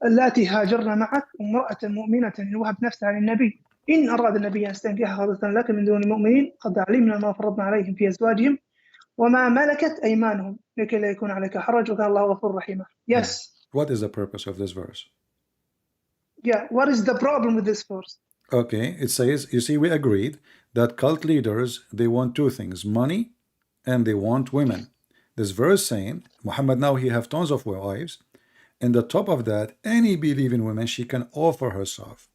اللاتي هاجرن معك وامرأة مؤمنة إن وهب نفسها للنبي إن أراد النبي أن يستنكحها خالصة لك من دون المؤمنين قد علمنا ما فرضنا عليهم في أزواجهم وما ملكت أيمانهم لكي لا يكون عليك حرج وكان الله غفور رحيما. Yes. What is the purpose of this verse? Yeah, what is the problem with this verse? Okay, it says, you see, we agreed that cult leaders, they want two things, money and they want women. This verse saying, Muhammad now he have tons of wives, and the top of that, any believing woman, she can offer herself.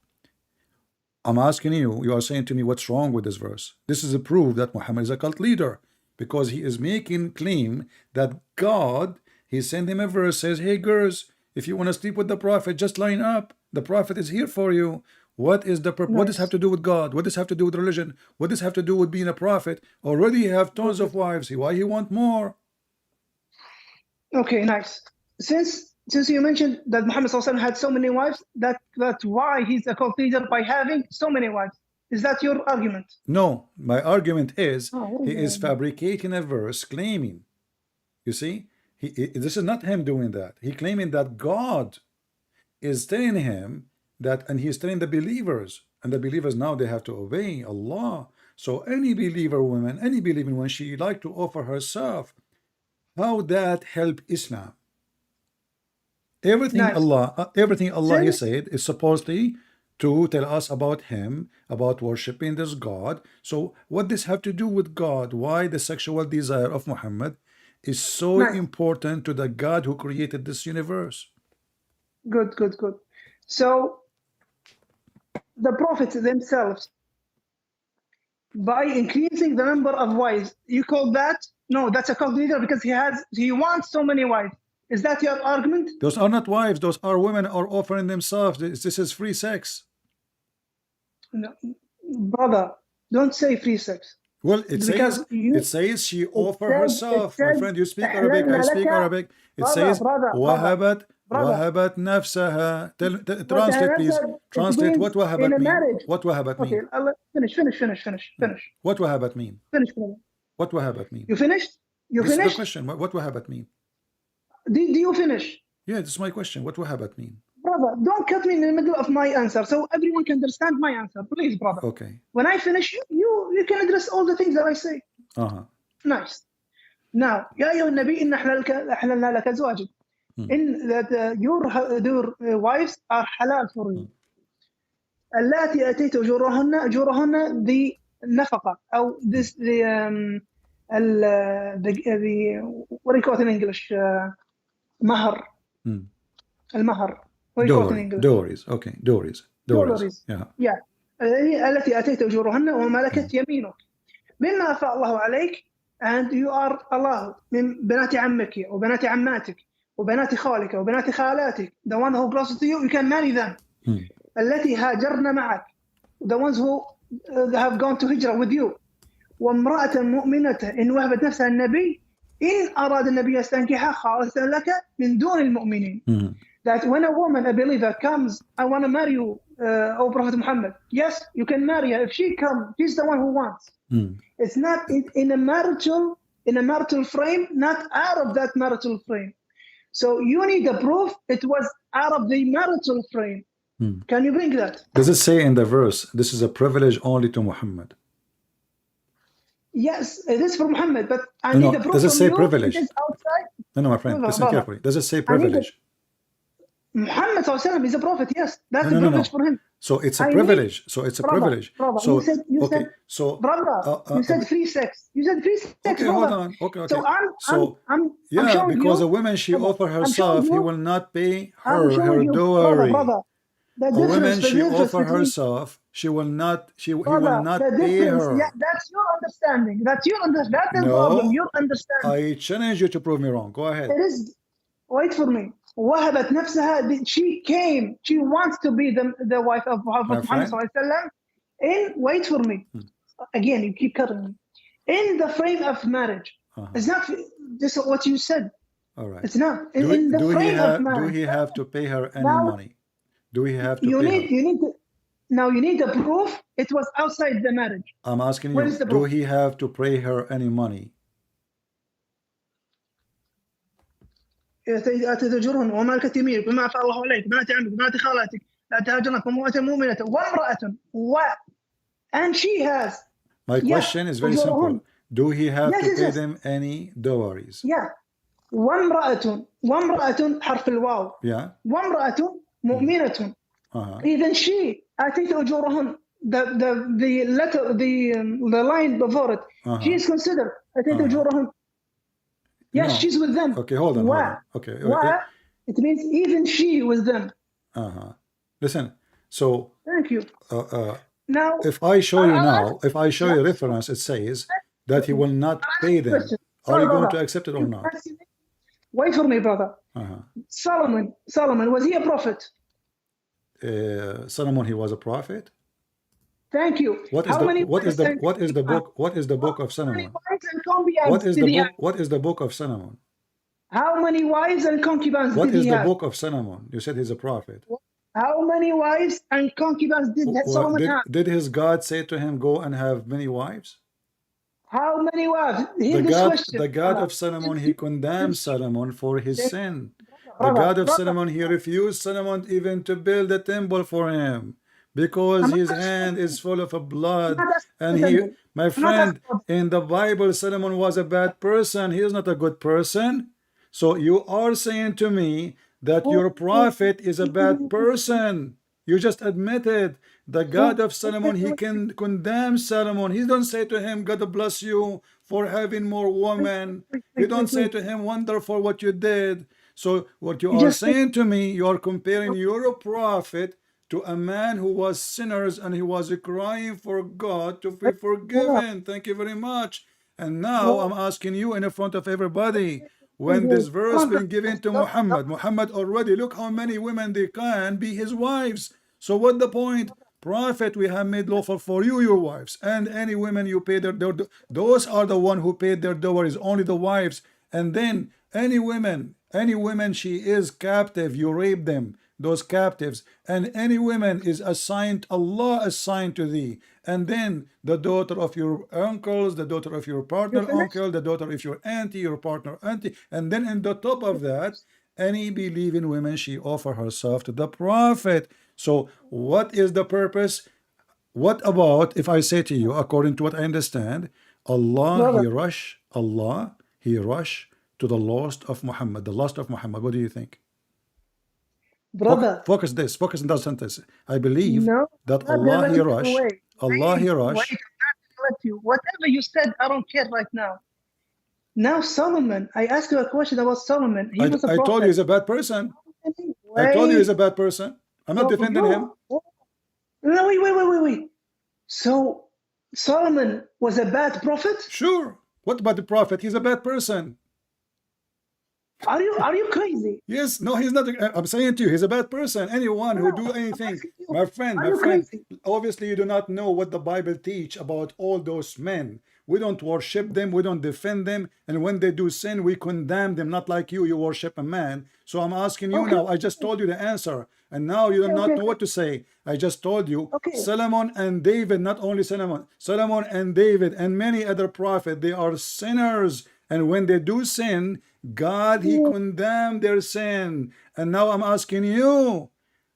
I'm asking you, you are saying to me, what's wrong with this verse? This is a proof that Muhammad is a cult leader, because he is making claim that God, he sent him a verse, says, hey girls, if you want to sleep with the prophet, just line up. The prophet is here for you. What is the purpose? What does this have to do with God? What does this have to do with religion? What does this have to do with being a prophet? Already you have tons of wives. Why he want more? Okay, nice. Since you mentioned that Muhammad ﷺ had so many wives, that's why he's a cult leader by having so many wives. Is that your argument? No, my argument is he is fabricating a verse claiming. You see, this is not him doing that. He claiming that God is telling him that, and he's telling the believers, and the believers now they have to obey Allah. So any believer woman, any believing woman, she like to offer herself. How that help Islam? Everything Allah he said is supposedly to tell us about him, about worshiping this God. So what does have to do with God? Why the sexual desire of Muhammad is so important to the God who created this universe? Good. So the prophets themselves, by increasing the number of wives, you call that? No, that's a cult leader because he wants so many wives. Is that your argument? Those are not wives. Those are women are offering themselves. This is free sex. No, brother, don't say free sex. Well, it says she offer herself. My friend, you speak Arabic. I speak Arabic. It says وهبت نفسها. Translate, please. Translate what وهبت mean. What وهبت mean? Finish. What وهبت mean? Finish, brother. What وهبت mean? You finished? You this finished? is the question. What وهبت mean? Do you finish? Yeah, this is my question. What وهبت mean? Brother, don't cut me in the middle of my answer so everyone can understand my answer. Please, brother. Okay. When I finish, you can address all the things that I say. Nice. Now, يا أيها النبي إن أحللنا لك أزواجك. In that your wives are halal for you. اللاتي أتيت أجورهن the نفقة أو this the what do you call it in English? مهر. المهر. Dowries. Okay. Dowries. Yeah. التي أتيت أجورهن وملكت يمينك مما أفاء الله عليك, and you are allowed من بنات عمك وبنات عماتك وبنات خالك وبنات خالاتك, the one who close to you can marry them. التي هاجرن معك, the ones who have gone to hijrah with you. وامرأة مؤمنة إن وهبت نفسها النبي إن أراد النبي يستنكحها خالصة لك من دون المؤمنين. That when a woman, a believer, comes, I want to marry you, O Prophet Muhammad. Yes, you can marry her. If she comes, she's the one who wants. It's not in a marital frame, not out of that marital frame. So you need a proof it was out of the marital frame. Can you bring that? Does it say in the verse, this is a privilege only to Muhammad? Yes, it is for Muhammad, but I need a proof. Does it say privilege? It is outside. No, my friend, listen carefully. Does it say privilege? Muhammad is a prophet, yes. That's the privilege for him. So it's a I privilege. So it's a brother, privilege. brother, So you okay. said, So brother, you said free sex. You said free sex, okay, brother. hold on. Okay, So I'm yeah, showing because you, a woman, she brother, offer I'm showing herself, he you, will not pay I'm her showing you, brother, dowry. the A difference, woman, the she difference offer between, herself, he will not the pay difference, her. yeah, that's your understanding. That's the problem, No, your understanding. I challenge you to prove me wrong. Go ahead. It is, wait for me. وهبت نفسها, she wants to be the wife of My Muhammad friend, sallallahu alaihi wasallam. Wait for me. Again, you keep cutting me. In the frame of marriage. It's not this is what you said. all right. It's not. In the frame of marriage. Do he have to pay her any Now, money? Do he have to you pay need her? you need to, now you need the proof it was outside the marriage. I'm asking Where you, is the do proof? he have to pay her any money? تزوجهن ومالكة يمينك بما أفاء الله عليك بنات عمك بنات خالاتك لا تهاجرن وامرأة مؤمنة وامرأة and she has. My question is very simple. Do he have to pay yes. them any dowries? Yeah. وامرأة حرف الواو. Yeah. وامرأة مؤمنة. Even she أتيت أجورهن. The letter, the line before it. She is considered أتيت أجورهن. Yes, No. she's with them. Okay, hold on. Okay. It means even she with them. Listen. So. Thank you. Now, if I show you now, if I show you reference, it says that he will not pay them. Are you going to accept it or not? Wait for me, brother. Solomon, was he a prophet? Solomon, he was a prophet. Thank you. What is the book of Solomon? What is the book of Solomon? How many wives and concubines What did he have? What is the book of Solomon? You said he's a prophet. How many wives and concubines did Solomon have? Did his God say to him, go and have many wives? How many wives? The God of Solomon, he condemned Solomon for his sin. The God of Solomon, he refused Solomon even to build a temple for him because his hand is full of blood. And my friend, in the Bible, Solomon was a bad person. He is not a good person. So you are saying to me that your prophet is a bad person. You just admitted the God of Solomon, he can condemn Solomon. He don't say to him, God bless you for having more women. He don't say to him, wonderful what you did. So what you are saying to me, you are comparing your prophet to a man who was sinners and he was crying for God to be forgiven. Thank you very much. And now I'm asking you in front of everybody, when this verse been given to Muhammad already, look how many women they can be his wives. So what the point? Prophet, we have made lawful for you your wives, and any women you pay their those are the one who paid their dowries, only the wives. And then any women she is captive, you rape them, those captives. And any woman is assigned, Allah assigned to thee. And then the daughter of your uncles, the daughter of your partner uncle, the daughter of your auntie, your partner auntie. And then in the top of that, any believing woman, she offer herself to the prophet. So what is the purpose? What about if I say to you, according to what I understand, Allah, he rush to the lost of Muhammad, the lost of Muhammad. What do you think? Brother, focus in that sentence. I believe that Allah, he rush. Allah, he rush. Wait, I'm not you. Whatever you said, I don't care right now. Now Solomon, I asked you a question about Solomon. He was a prophet. I told you he's a bad person. I told you he's a bad person. I'm not defending him. No, wait. So Solomon was a bad prophet? Sure. What about the prophet? He's a bad person. Are you crazy? Yes, no, he's not. I'm saying to you, he's a bad person. Anyone who do anything, my friend, obviously you do not know what the Bible teach about all those men. We don't worship them, we don't defend them, and when they do sin, we condemn them, not like you worship a man. So I'm asking you now, I just told you the answer, and now you do not know what to say. I just told you, Solomon and David, not only Solomon and David and many other prophets, they are sinners, and when they do sin, God, he condemned their sin. And now I'm asking you,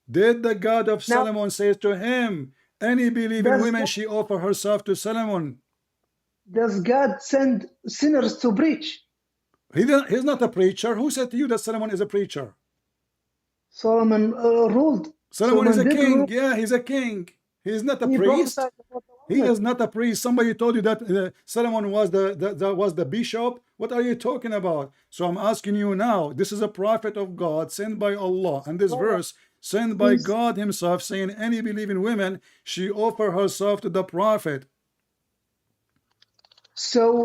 did the God of Solomon say to him, any believing woman, she offer herself to Solomon? Does God send sinners to preach? He's not a preacher. Who said to you that Solomon is a preacher? Solomon ruled. Solomon is a did king. rule. Yeah, he's a king. He is not a He priest. prophesied about the He Whalen. is not a priest. Somebody told you that Solomon was the bishop. What are you talking about? So I'm asking you now. This is a prophet of God sent by Allah, and this Brother, verse sent by he's God Himself, saying, "Any believing woman, she offer herself to the prophet." so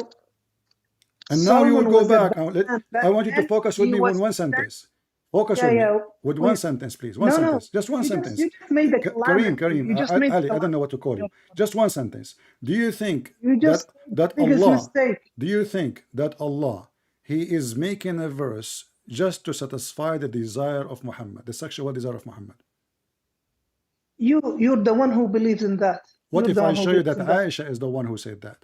And now you will Solomon go was a back. bad man I back want you to then. focus with He me with was one sent. sentence. Focus with me Yeah. with one Wait. sentence, please. One No, sentence. Just one sentence. you just made a Kareem, calamity. Kareem, You just made Ali, a I don't know what to call you. Just one sentence. Do you think You that just that biggest Allah? mistake. Do you think that Allah, He is making a verse just to satisfy the desire of Muhammad, the sexual desire of Muhammad? You're the one who believes in that. What You're if the I one who show you believes that in that. Aisha is the one who said that?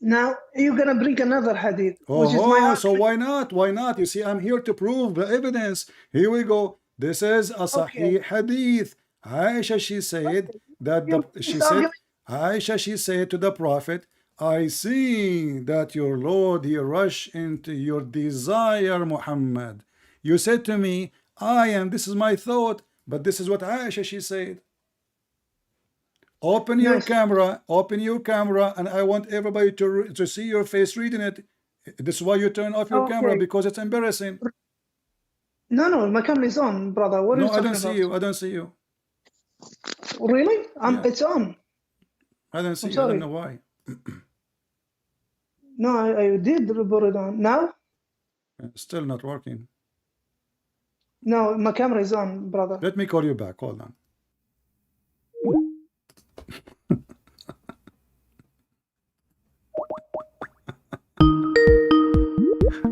Now you're gonna bring another hadith, which is my Oh, so argument. why not? Why not? You see, I'm here to prove the evidence. Here we go. This is a Okay. Sahih hadith. Aisha, she said that This argument. Aisha, she said to the Prophet, I see that your Lord, he rushed into your desire, Muhammad. You said to me, this is my thought, but this is what Aisha, she said. Open your Nice. camera, and I want everybody to see your face reading it. This is why you turn off your camera, Okay. because it's embarrassing. No, my camera is on, brother. What are you No, I talking don't see about? you. I don't see you. Really? Yeah. It's on. I don't see I'm you. I sorry. don't know why. No, I did put it on. Now? Still not working. No, my camera is on, brother. Let me call you back. Hold on.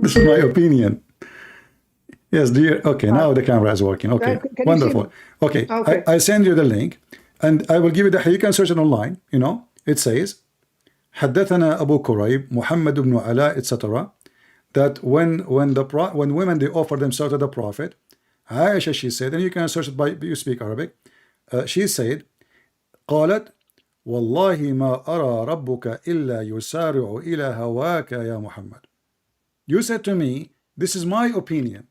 This is my opinion. Yes, dear. Okay, now the camera is working. Okay, Can you see wonderful. me? Okay, Okay. I send you the link, and I will give you you can search it online. You know, it says, حدثنا أبو كريب محمد بن علاء, etc. That when women they offer themselves to the Prophet, Aisha, she said, and you can search it by you speak Arabic. She said, قالت والله ما أرى ربك إلا يسارع إلى هواك يا محمد. You said to me, this is my opinion,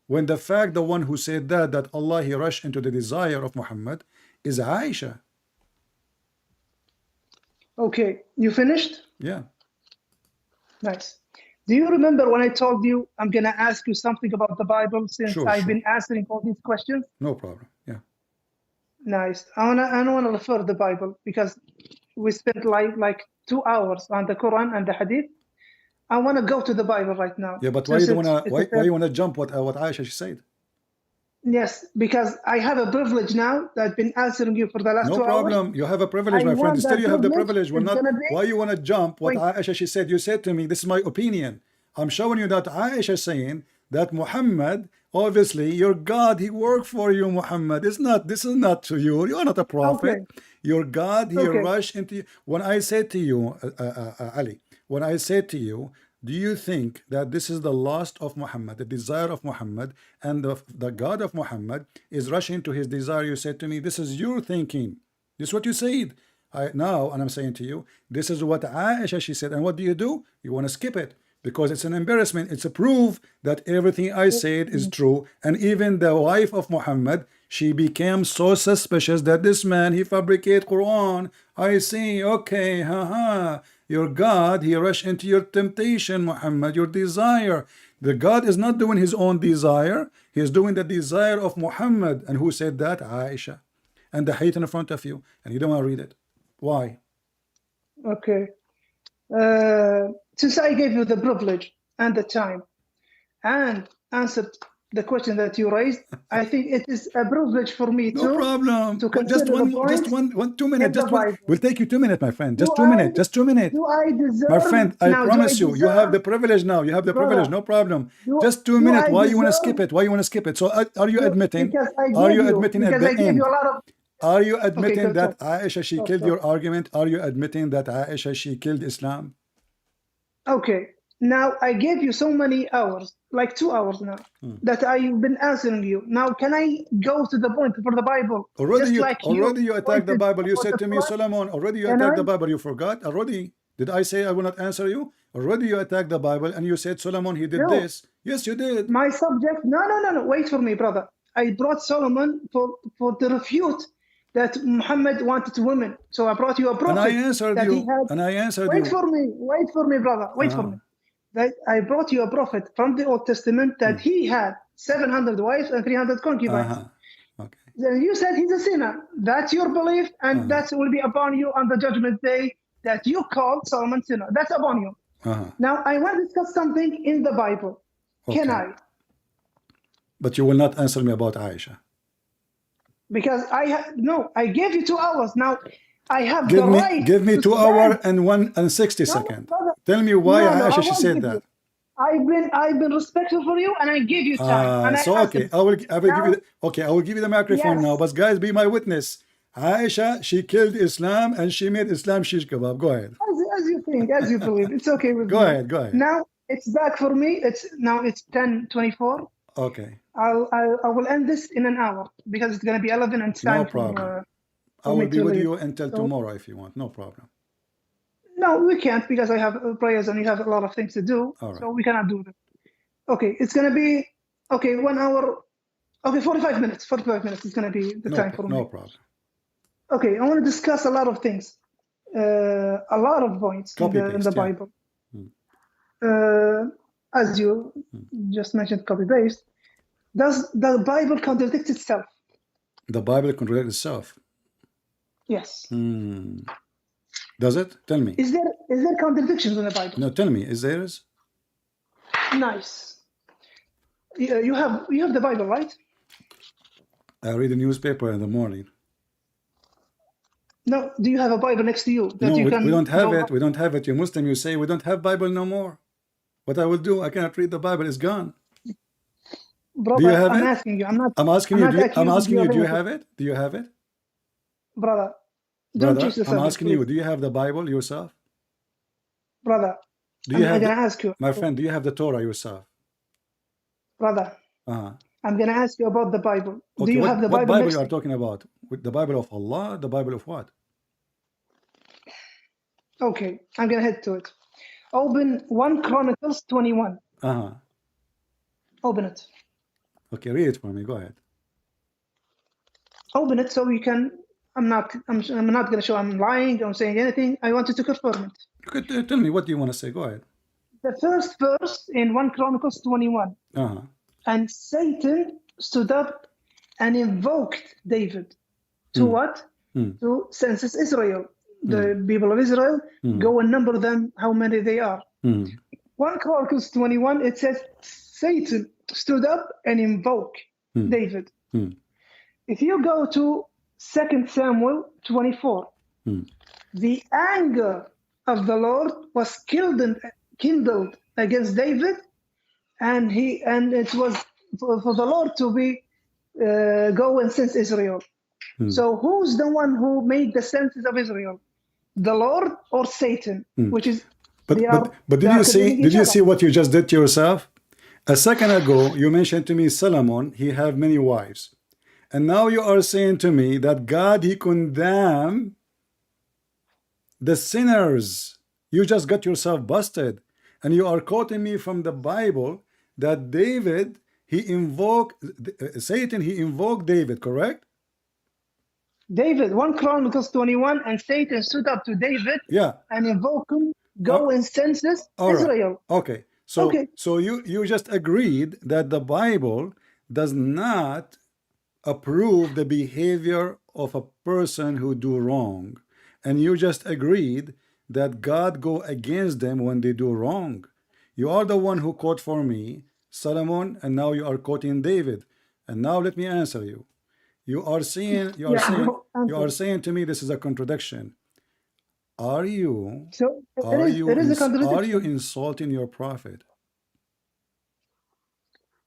when the fact the one who said that Allah he rushed into the desire of Muhammad is Aisha. Okay, you finished? Yeah. Nice. Do you remember when I told you I'm gonna ask you something about the Bible, since Sure, I've sure. been answering all these questions? No problem. Yeah. Nice. I wanna refer the Bible, because we spent like 2 hours on the Quran and the Hadith. I wanna go to the Bible right now. Yeah, but why since you wanna it's why you wanna jump what Aisha she said? Yes, because I have a privilege now that I've been answering you for the last No 2 hours. problem. You have a privilege, I my friend. want Still that you have the privilege. privilege. We're It's not. gonna be- Why you wanna jump what Wait. Aisha she said? You said to me, this is my opinion. I'm showing you that Aisha saying that Muhammad, obviously your God, he worked for you, Muhammad. This is not to you. You are not a prophet. Okay. Your God, he Okay. rushed into you. When I said to you, Ali, when I said to you, do you think that this is the lust of Muhammad, the desire of Muhammad, and the God of Muhammad is rushing to his desire? You said to me, this is your thinking. This is what you said. And I'm saying to you, this is what Aisha she said. And what do? You want to skip it, because it's an embarrassment. It's a proof that everything I said is true. And even the wife of Muhammad, she became so suspicious that this man, he fabricate Quran. I see, okay, your God, he rushed into your temptation, Muhammad, your desire. The God is not doing his own desire. He is doing the desire of Muhammad. And who said that? Aisha. And the hadith in front of you. And you don't want to read it. Why? Okay. Since I gave you the privilege and the time and answered the question that you raised, I think it is a privilege for me No problem. to Just consider the point. 2 minutes. in the Just one. Bible. We'll take you 2 minutes, my friend. Just Do 2 minutes. Just 2 minutes. Do I deserve? My friend, I now, do promise you, you have the deserve- privilege now. You have the Brother, privilege. No problem. do- Just 2 do minutes. I Why you want to deserve- skip it? Why you want to skip it? So are you admitting? Because I Are gave you you, admitting at because the I gave end? you a lot of. Are you admitting go, that talk. Aisha she Talk, killed talk. your argument? Are you admitting that Aisha she killed Islam? Okay. Now I gave you so many hours, like 2 hours now, that I've been answering you. Now can I go to the point for the Bible? Already Just you attacked the pointed Bible. You for said the to me, Quran. Solomon, already you Can attacked I? the Bible. You forgot? Already. Did I say I will not answer you? Already you attacked the Bible and you said Solomon he did No. this. Yes, you did. My subject. No. Wait for me, brother. I brought Solomon for the refute that Muhammad wanted women. So I brought you a prophet. And I answered that he you. had, And I answered wait you. Wait for me, brother. Wait for me. That I brought you a prophet from the Old Testament that he had 700 wives and 300 concubines. Okay. Then you said he's a sinner. That's your belief, and that will be upon you on the judgment day that you called Solomon sinner. That's upon you. Now, I want to discuss something in the Bible. Okay. Can I? But you will not answer me about Aisha. Because I gave you 2 hours. Now, I have the right. Give me 2 hours and 60 seconds. Tell me why Aisha she said that. I've been respectful for you, and I give you time. And so okay, I will give you the microphone now. But guys, be my witness. Aisha, she killed Islam and she made Islam shish kebab. Go ahead. As you think, as you believe, it's okay with me. Go ahead. Now it's back for me. It's 10:24. Okay. I will end this in an hour because it's gonna be 11 and it's time. No problem. I will be with you until tomorrow if you want. No problem. No, we can't because I have prayers and you have a lot of things to do. Right. So we cannot do that. Okay, it's gonna be 1 hour. Okay, 45 minutes. 45 minutes is gonna be the time for me. No problem. Okay, I want to discuss a lot of things, a lot of points in the Bible. As you just mentioned, copy paste. Does the Bible contradict itself? The Bible contradicts itself. Yes. Does it? Tell me. Is there contradictions in the Bible? No, tell me. Is there? Nice. You have the Bible, right? I read the newspaper in the morning. No, do you have a Bible next to you? No, we don't have it. We don't have it. You're Muslim. You say we don't have Bible no more. What I will do? I cannot read the Bible. It's gone. Brother, do you have I'm it? asking you. I'm asking you. I'm asking you. Do you have it? Do you have it? Brother, don't choose the subject, I'm asking please. you. Do you have the Bible yourself? Brother, I'm gonna ask you. My friend, do you have the Torah yourself? Brother, I'm gonna ask you about the Bible. Okay, do you have the Bible? What Bible you are talking about? The Bible of Allah? The Bible of what? Okay, I'm gonna head to it. Open 1 Chronicles 21. Open it. Okay, read it for me. Go ahead. Open it so you can. I'm not gonna show I'm lying. I'm saying anything. I wanted to confirm it. You could tell me what do you want to say. Go ahead. The first verse in 1 Chronicles 21. And Satan stood up and invoked David to what? To census Israel. The people of Israel, go and number them, how many they are. 1 Chronicles 21, it says Satan stood up and invoked David. If you go to 2 Samuel 24, the anger of the Lord was kindled against David, and it was for the Lord to be go and cense Israel. So who's the one who made the census of Israel? The Lord or Satan? Which is but did you see what you just did to yourself? A second ago you mentioned to me Solomon, he have many wives. And now you are saying to me that God, he condemned the sinners. You just got yourself busted. And you are quoting me from the Bible that David, Satan, he invoked David, correct? David, 1 Chronicles 21, and Satan stood up to David and invoked him, go and census Israel. Right. Okay. So you just agreed that the Bible does not approve the behavior of a person who do wrong, and you just agreed that God go against them when they do wrong. You are the one who quote for me Solomon, and now you are quoting David. And now let me answer you. You are saying to me this is a contradiction. Are you insulting your prophet?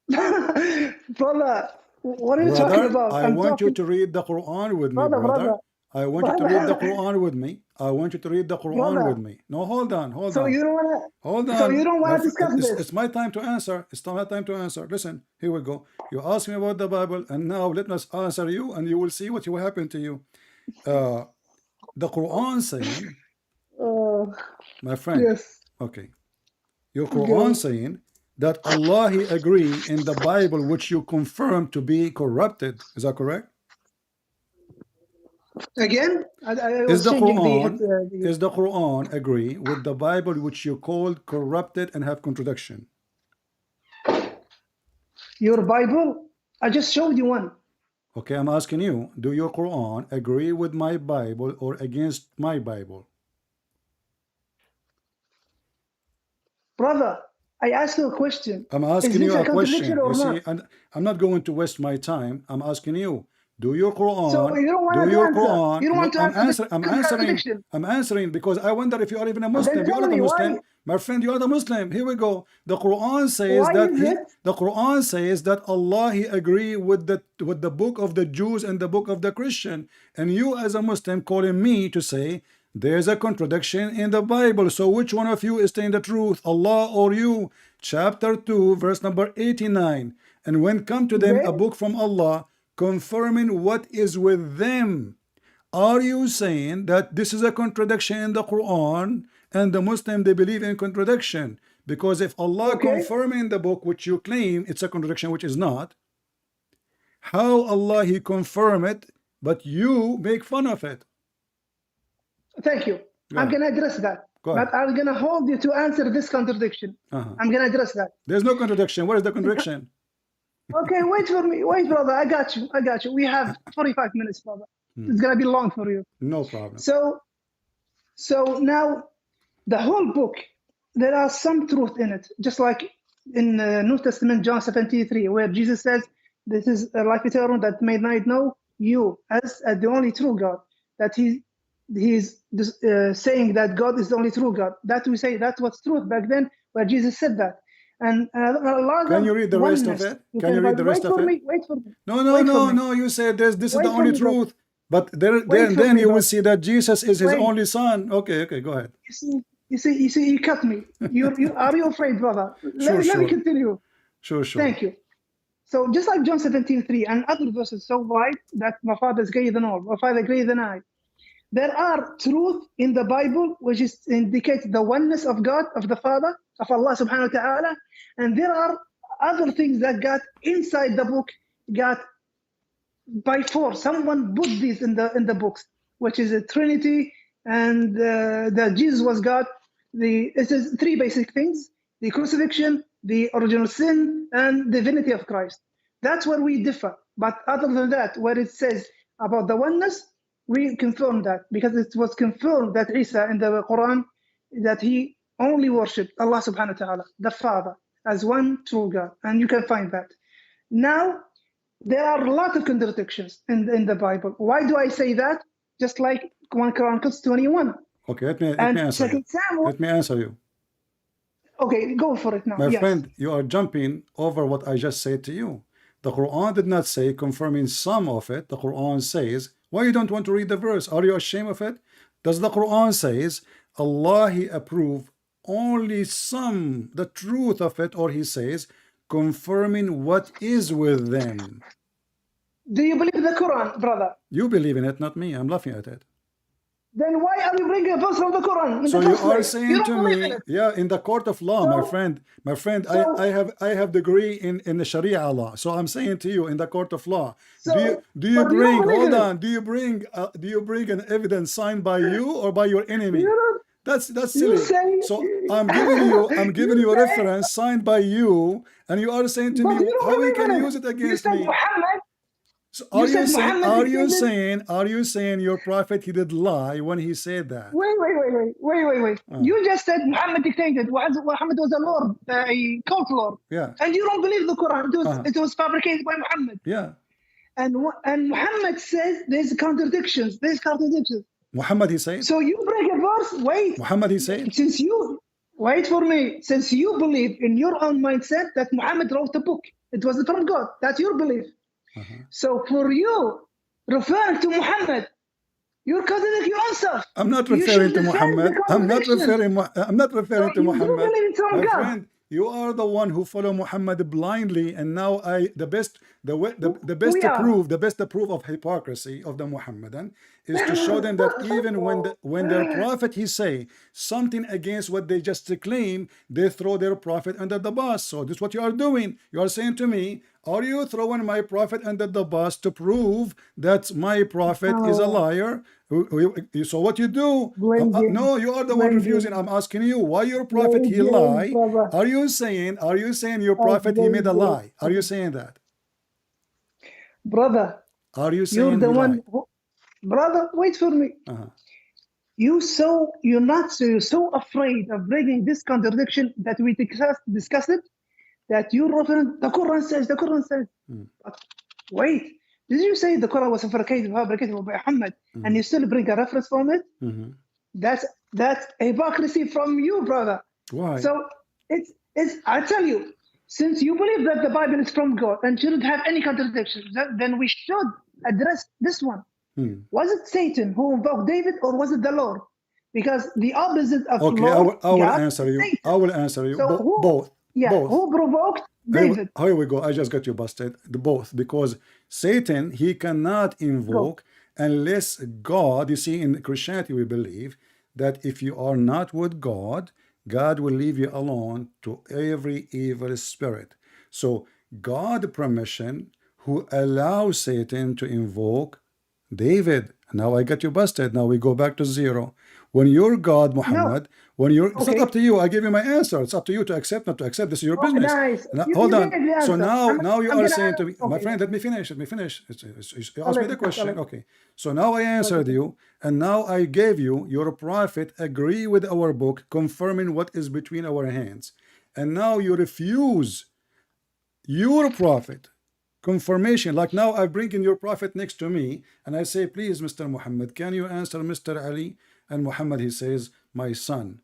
Brother, what are you talking about? I want you to read the Quran with me, brother. I want you to read the Quran with me. I want you to read the Quran with me. No, hold on. So you don't want to. Hold on. So you don't want to discuss this. It's my time to answer. It's my time to answer. Listen, here we go. You asked me about the Bible, and now let us answer you, and you will see what will happen to you. The Quran saying, my friend. Yes. Okay. Your Quran saying that Allah He agree in the Bible, which you confirm to be corrupted. Is that correct? Again, I Is was the changing Quran is the Quran agree with the Bible which you called corrupted and have contradiction? your Bible. I just showed you one. Okay, I'm asking you, do your Quran agree with my Bible or against my Bible? Brother, I asked you a question. I'm Is asking this you a a question. contradiction or You not? see, and I'm not going to waste my time. I'm asking you, do your So Quran, you don't want do to your answer. Quran, You don't no, want to I'm answer answering, I'm the answering, contradiction. I'm answering because I wonder if you are even a Then Muslim. You tell are not a me Muslim. why. My friend, you are the Muslim. Here we go. The Quran says Why that is it? the Quran says that Allah He agree with the book of the Jews and the book of the Christian. And you as a Muslim calling me to say there's a contradiction in the Bible. So which one of you is telling the truth, Allah or you? Chapter 2, verse number 89. And when come to them a Okay. book from Allah, confirming what is with them. Are you saying that this is a contradiction in the Quran and the Muslim they believe in contradiction? Because if Allah Okay. confirming the book which you claim it's a contradiction which is not, how Allah He confirm it but you make fun of it? Thank you. Go I'm ahead. going to address that. Go But ahead. I'm going to hold you to answer this contradiction. I'm going to address that. There's no contradiction. What is the contradiction? Okay, wait for me. Wait, brother. I got you. I got you. We have 45 minutes, brother. It's going to be long for you. No problem. So now the whole book, there are some truth in it. Just like in the New Testament, John 73, where Jesus says, this is a life eternal that may not know you as the only true God. That he's saying that God is the only true God. That we say that was truth back then, where Jesus said that. And a lot Can of you read the rest of oneness. it? Can you read the rest of it? Wait for me. No. You said this is the Wait for only me, brother. truth. But Wait for then me, you will brother. see that Jesus is his Wait. only son. Okay, go ahead. You see, you cut me. Are you afraid, brother? Let me continue. Sure. Thank you. So just like John 17:3 and other verses so wide that my father is greater than all, my father greater than I. There are truth in the Bible which indicates the oneness of God, of the Father, of Allah subhanahu wa ta'ala. And there are other things that got inside the book, got by force. Someone put these in the books, which is a Trinity and that Jesus was God. It is three basic things: the crucifixion, the original sin, and the divinity of Christ. That's where we differ. But other than that, where it says about the oneness, we confirm that because it was confirmed that Isa in the Quran, that he only worshipped Allah subhanahu wa ta'ala, the Father, as one true God. And you can find that. Now, there are a lot of contradictions in the Bible. Why do I say that? Just like 1 Chronicles 21. Okay, let me answer you. Let me answer you. Okay, go for it now. My friend, you are jumping over what I just said to you. The Quran did not say confirming some of it. The Quran says, why you don't want to read the verse? Are you ashamed of it? Does the Quran says Allah He approve only some, the truth of it, or He says confirming what is with them? Do you believe the Quran, brother? You believe in it, not me. I'm laughing at it. Then why are you bringing a verse from the Quran? So you are saying to me, yeah, in the court of law, my friend, I have degree in the Sharia law. So I'm saying to you, in the court of law, do you bring an evidence signed by you or by your enemy? That's silly. So I'm giving you a reference signed by you, and you are saying to me how we can use it against me. So are you saying your prophet he did lie when he said that? Wait. You just said Muhammad dictated. Muhammad was a lord, a cult lord. Yeah. And you don't believe the Quran. It was fabricated by Muhammad. Yeah. And Muhammad says there's contradictions. Muhammad he said. So you break a verse. Wait. Muhammad he said. Wait for me. Since you believe in your own mindset that Muhammad wrote a book, it was from God. That's your belief. So for you, referring to Muhammad, you're contradicting your own self. I'm not referring to Muhammad. I'm not referring to Muhammad. My friend, you are the one who follow Muhammad blindly, and now the best to prove of hypocrisy of the Muhammadan is to show them that even when their prophet he say something against what they just claim, they throw their prophet under the bus. So this is what you are doing. You are saying to me, are you throwing my prophet under the bus to prove that my prophet is a liar? So what you do? No, you are the one refusing. I'm asking you, why your prophet he lie? Are you saying your prophet he made a lie? Are you saying that? Brother, are you saying you're the he one lied? who, brother, wait for me. You're so afraid of breaking this contradiction that we discussed it, that you reference the Quran says. But wait, did you say the Quran was fabricated by Muhammad, and you still bring a reference from it? That's hypocrisy from you, brother. Why? So it's I tell you, since you believe that the Bible is from God and shouldn't have any contradictions, then we should address this one. Was it Satan who invoked David, or was it the Lord? Because the opposite of Lord, I will answer you. I will answer you. So both. Yeah, both. Who provoked David? Here we go. I just got you busted. Both, because Satan he cannot invoke unless God. You see, in Christianity we believe that if you are not with God, God will leave you alone to every evil spirit. So God permission who allows Satan to invoke David. Now I got you busted. Now we go back to zero. When you're God, Muhammad, when you're, it's not up to you. I give you my answer. It's up to you to accept, not to accept. This is your business. Nice. Now, hold on. So now you are saying to me, my friend, let me finish. You asked me the question. Okay. So now I answered you, and now I gave you your prophet agree with our book, confirming what is between our hands. And now you refuse your prophet confirmation. Like now I bring in your prophet next to me, and I say, please, Mr. Muhammad, can you answer Mr. Ali? And Muhammad, he says, my son,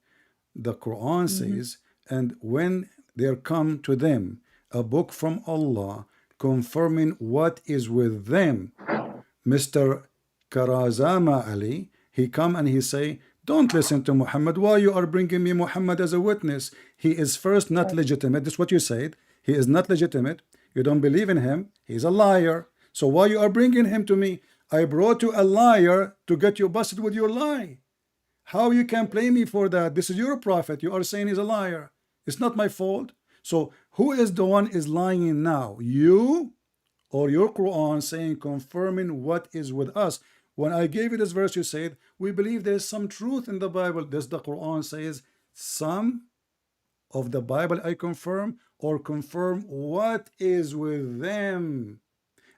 the Quran says, and when there come to them a book from Allah confirming what is with them, Mr. Karazama Ali, he come and he say, don't listen to Muhammad. Why you are bringing me Muhammad as a witness? He is first not legitimate. This is what you said. He is not legitimate. You don't believe in him. He's a liar. So why you are bringing him to me? I brought you a liar to get you busted with your lie. How you can blame me for that? This is your prophet. You are saying he's a liar. It's not my fault. So who is the one is lying now? You or your Quran saying confirming what is with us? When I gave you this verse, you said, we believe there's some truth in the Bible. Does the Quran says some of the Bible I confirm, or confirm what is with them?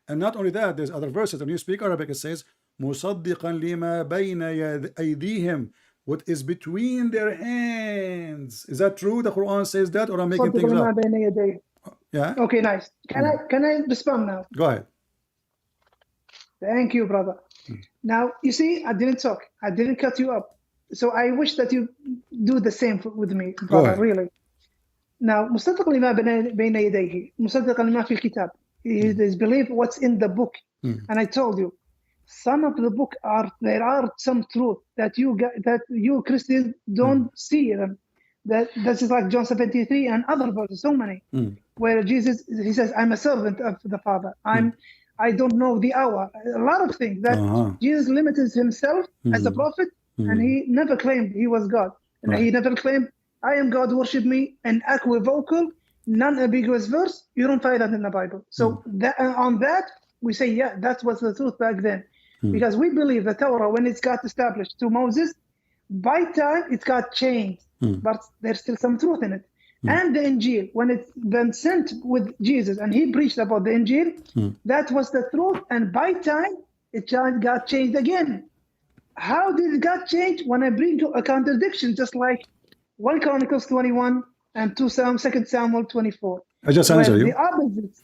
And not only that, there's other verses. When you speak Arabic, it says, مُصَدِّقًا لِمَا بَيْنَ أَيْدِيهِمْ, what is between their hands. Is that true? The Quran says that, or I'm making things up? Yeah. Okay, nice. Can I respond now? Go ahead. Thank you, brother. Now, you see, I didn't talk. I didn't cut you up. So I wish that you do the same with me, brother, really. Now, مصدق لما بين يديه, مصدق لما في الكتاب. He is believe what's in the book. And I told you, some of the book there are some truth that you Christians don't see them. That's like John 73 and other verses, so many, where Jesus, he says, I'm a servant of the Father. I don't know the hour. A lot of things that Jesus limited himself as a prophet, and he never claimed he was God. And he never claimed, I am God, worship me, an equivocal, non-ambiguous verse. You don't find that in the Bible. So on that, we say, yeah, that was the truth back then. Because we believe the Torah, when it got established to Moses, by time it got changed, but there's still some truth in it. And the Injil, when it's been sent with Jesus and he preached about the Injil, that was the truth. And by time it got changed again. How did it got changed? When I bring you a contradiction, just like 1 Chronicles 21 and 2 Samuel 24. I just answered you. The opposite.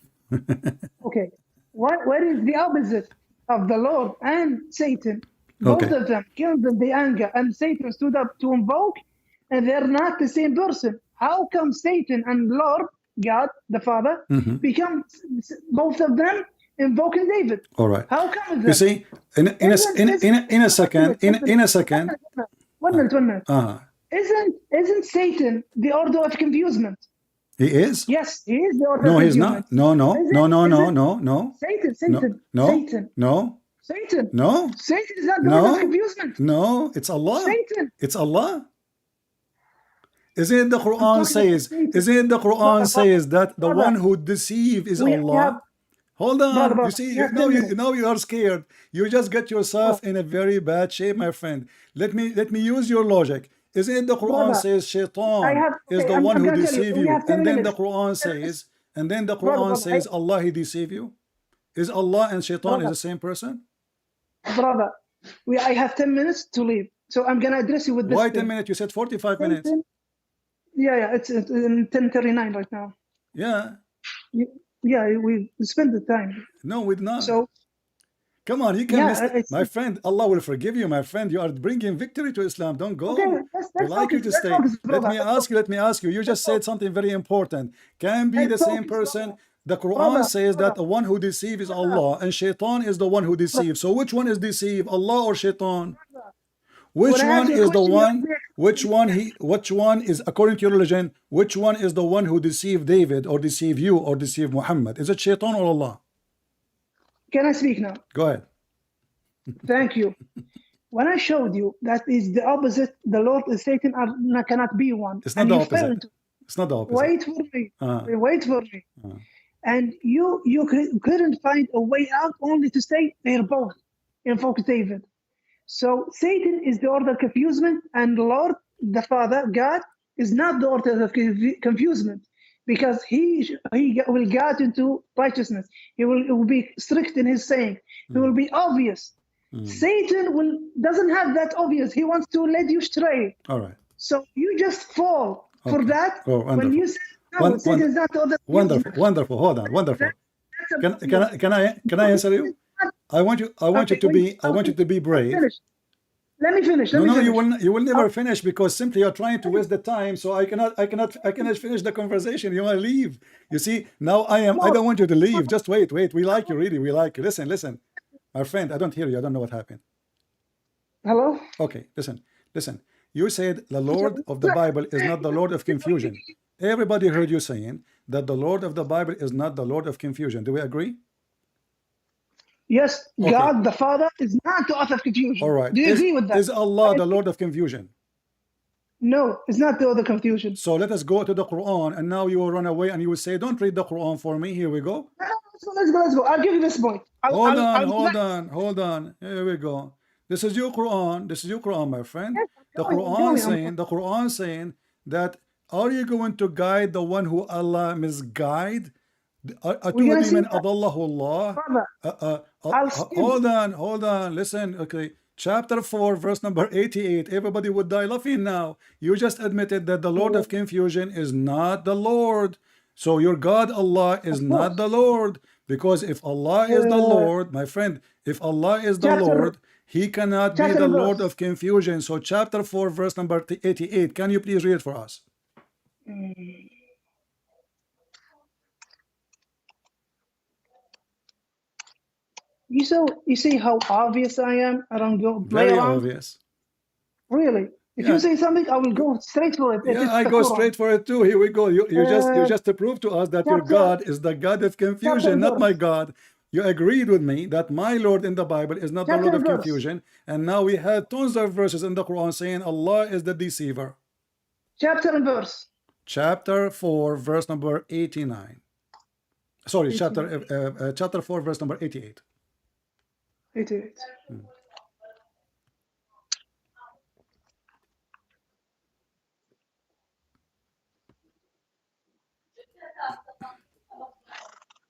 Okay. Where is the opposite of the Lord and Satan? Both of them killed in the anger, and Satan stood up to invoke, and they're not the same person. How come Satan and Lord, God, the Father, become both of them invoking David? All right. How come that? You see, in a second. 1 minute. Isn't Satan the order of confusement? He is? Yes, he is the order No, of he's confusement. not. No. Satan. No. Satan. No, Satan is not the word of no, confusement. no, it's Allah. Satan. It's Allah. Isn't it the I'm Quran talking about says? Satan. Isn't it the Quran says that the Brother, one who deceives is we have, Allah? Hold on. You brother, see, we have 10 minutes. now you are scared. You just get yourself in a very bad shape, my friend. Let me use your logic. Isn't it the Quran Brother, says I Shaitan have, is okay, the I'm one who going to tell you, deceive we you, have 10 and then the minutes. Quran says, Brother, Allah he deceive you? Is Allah and Shaitan is brother, the same person? brother, I have 10 minutes to leave. So I'm going to address you with this Why 10 thing. minutes? You said 45 minutes. Satan, yeah, it's in 10:39 right now. Yeah. Yeah, we spend the time. No, we did not. So, Come on, you can yeah, miss it. My friend, Allah will forgive you, my friend. You are bringing victory to Islam. Don't go. okay, We like you to stay. brother. Let me ask you. You just said something very important. Can be the Let's same focus, person. The Quran brother, says that brother, the one who deceives is brother, Allah, and Shaitan is the one who deceives. So which one is deceived, Allah or Shaitan? brother. Which When I ask one you a is the question, you one? ask me Which one is, according to your religion, which one is the one who deceived David or deceived you or deceived Muhammad? Is it Shaitan or Allah? Can I speak now? Go ahead. Thank you. When I showed you that is the opposite, the Lord and Satan cannot be one. It's not And the you fell opposite. into It's not the opposite. wait for me. Uh, Wait for me. uh. And you couldn't find a way out, only to say they're both invoke David. So Satan is the order of confusement, and Lord, the Father, God, is not the order of confusement, because he will guide into righteousness. He will be strict in his saying. He will be obvious. Satan doesn't have that obvious. He wants to lead you astray. All right. So you just fall for Okay. that. Oh, wonderful. When you say no, Satan is not the order of Wonderful. confusement. Wonderful. Hold on. Wonderful. Can I answer you? I want you to be brave. Let me finish. No, you will never finish, because simply you're trying to waste the time. So I cannot finish the conversation. You want to leave. You see, now I don't want you to leave. Just wait. We like you, really. We like you. Listen. My friend, I don't hear you. I don't know what happened. Hello? Okay, listen. You said the Lord of the Bible is not the Lord of confusion. Everybody heard you saying that the Lord of the Bible is not the Lord of confusion. Do we agree? Yes, Okay. God the Father is not the author of confusion. All right. Do you agree with that? Is Allah the Lord of confusion? No, it's not the author of confusion. So let us go to the Quran, and now you will run away and you will say, don't read the Quran for me. Here we go. Let's go. I'll give you this point. Hold on. Here we go. This is your Quran, my friend. Yes, The Quran saying that, are you going to guide the one who Allah misguide? We're gonna Hold on. Listen. Okay. Chapter 4, verse number 88. Everybody would die laughing now. You just admitted that the Lord of confusion is not the Lord. So your God Allah is not the Lord. Because if Allah is the Lord, my friend, if Allah is the Lord, He cannot be the Lord of confusion. So chapter 4, verse number 88. Can you please read it for us? You see how obvious I am? I don't go play Very around. obvious. Really? If you say something, I will go straight for it. Yeah, I go straight for it too. Here we go. You just to prove to us that your God is the God of confusion, not my God. You agreed with me that my Lord in the Bible is not the Lord of confusion, and now we have tons of verses in the Quran saying Allah is the deceiver. Chapter and verse. Chapter 4, verse number 89. Sorry, chapter 4, verse number 88. 88.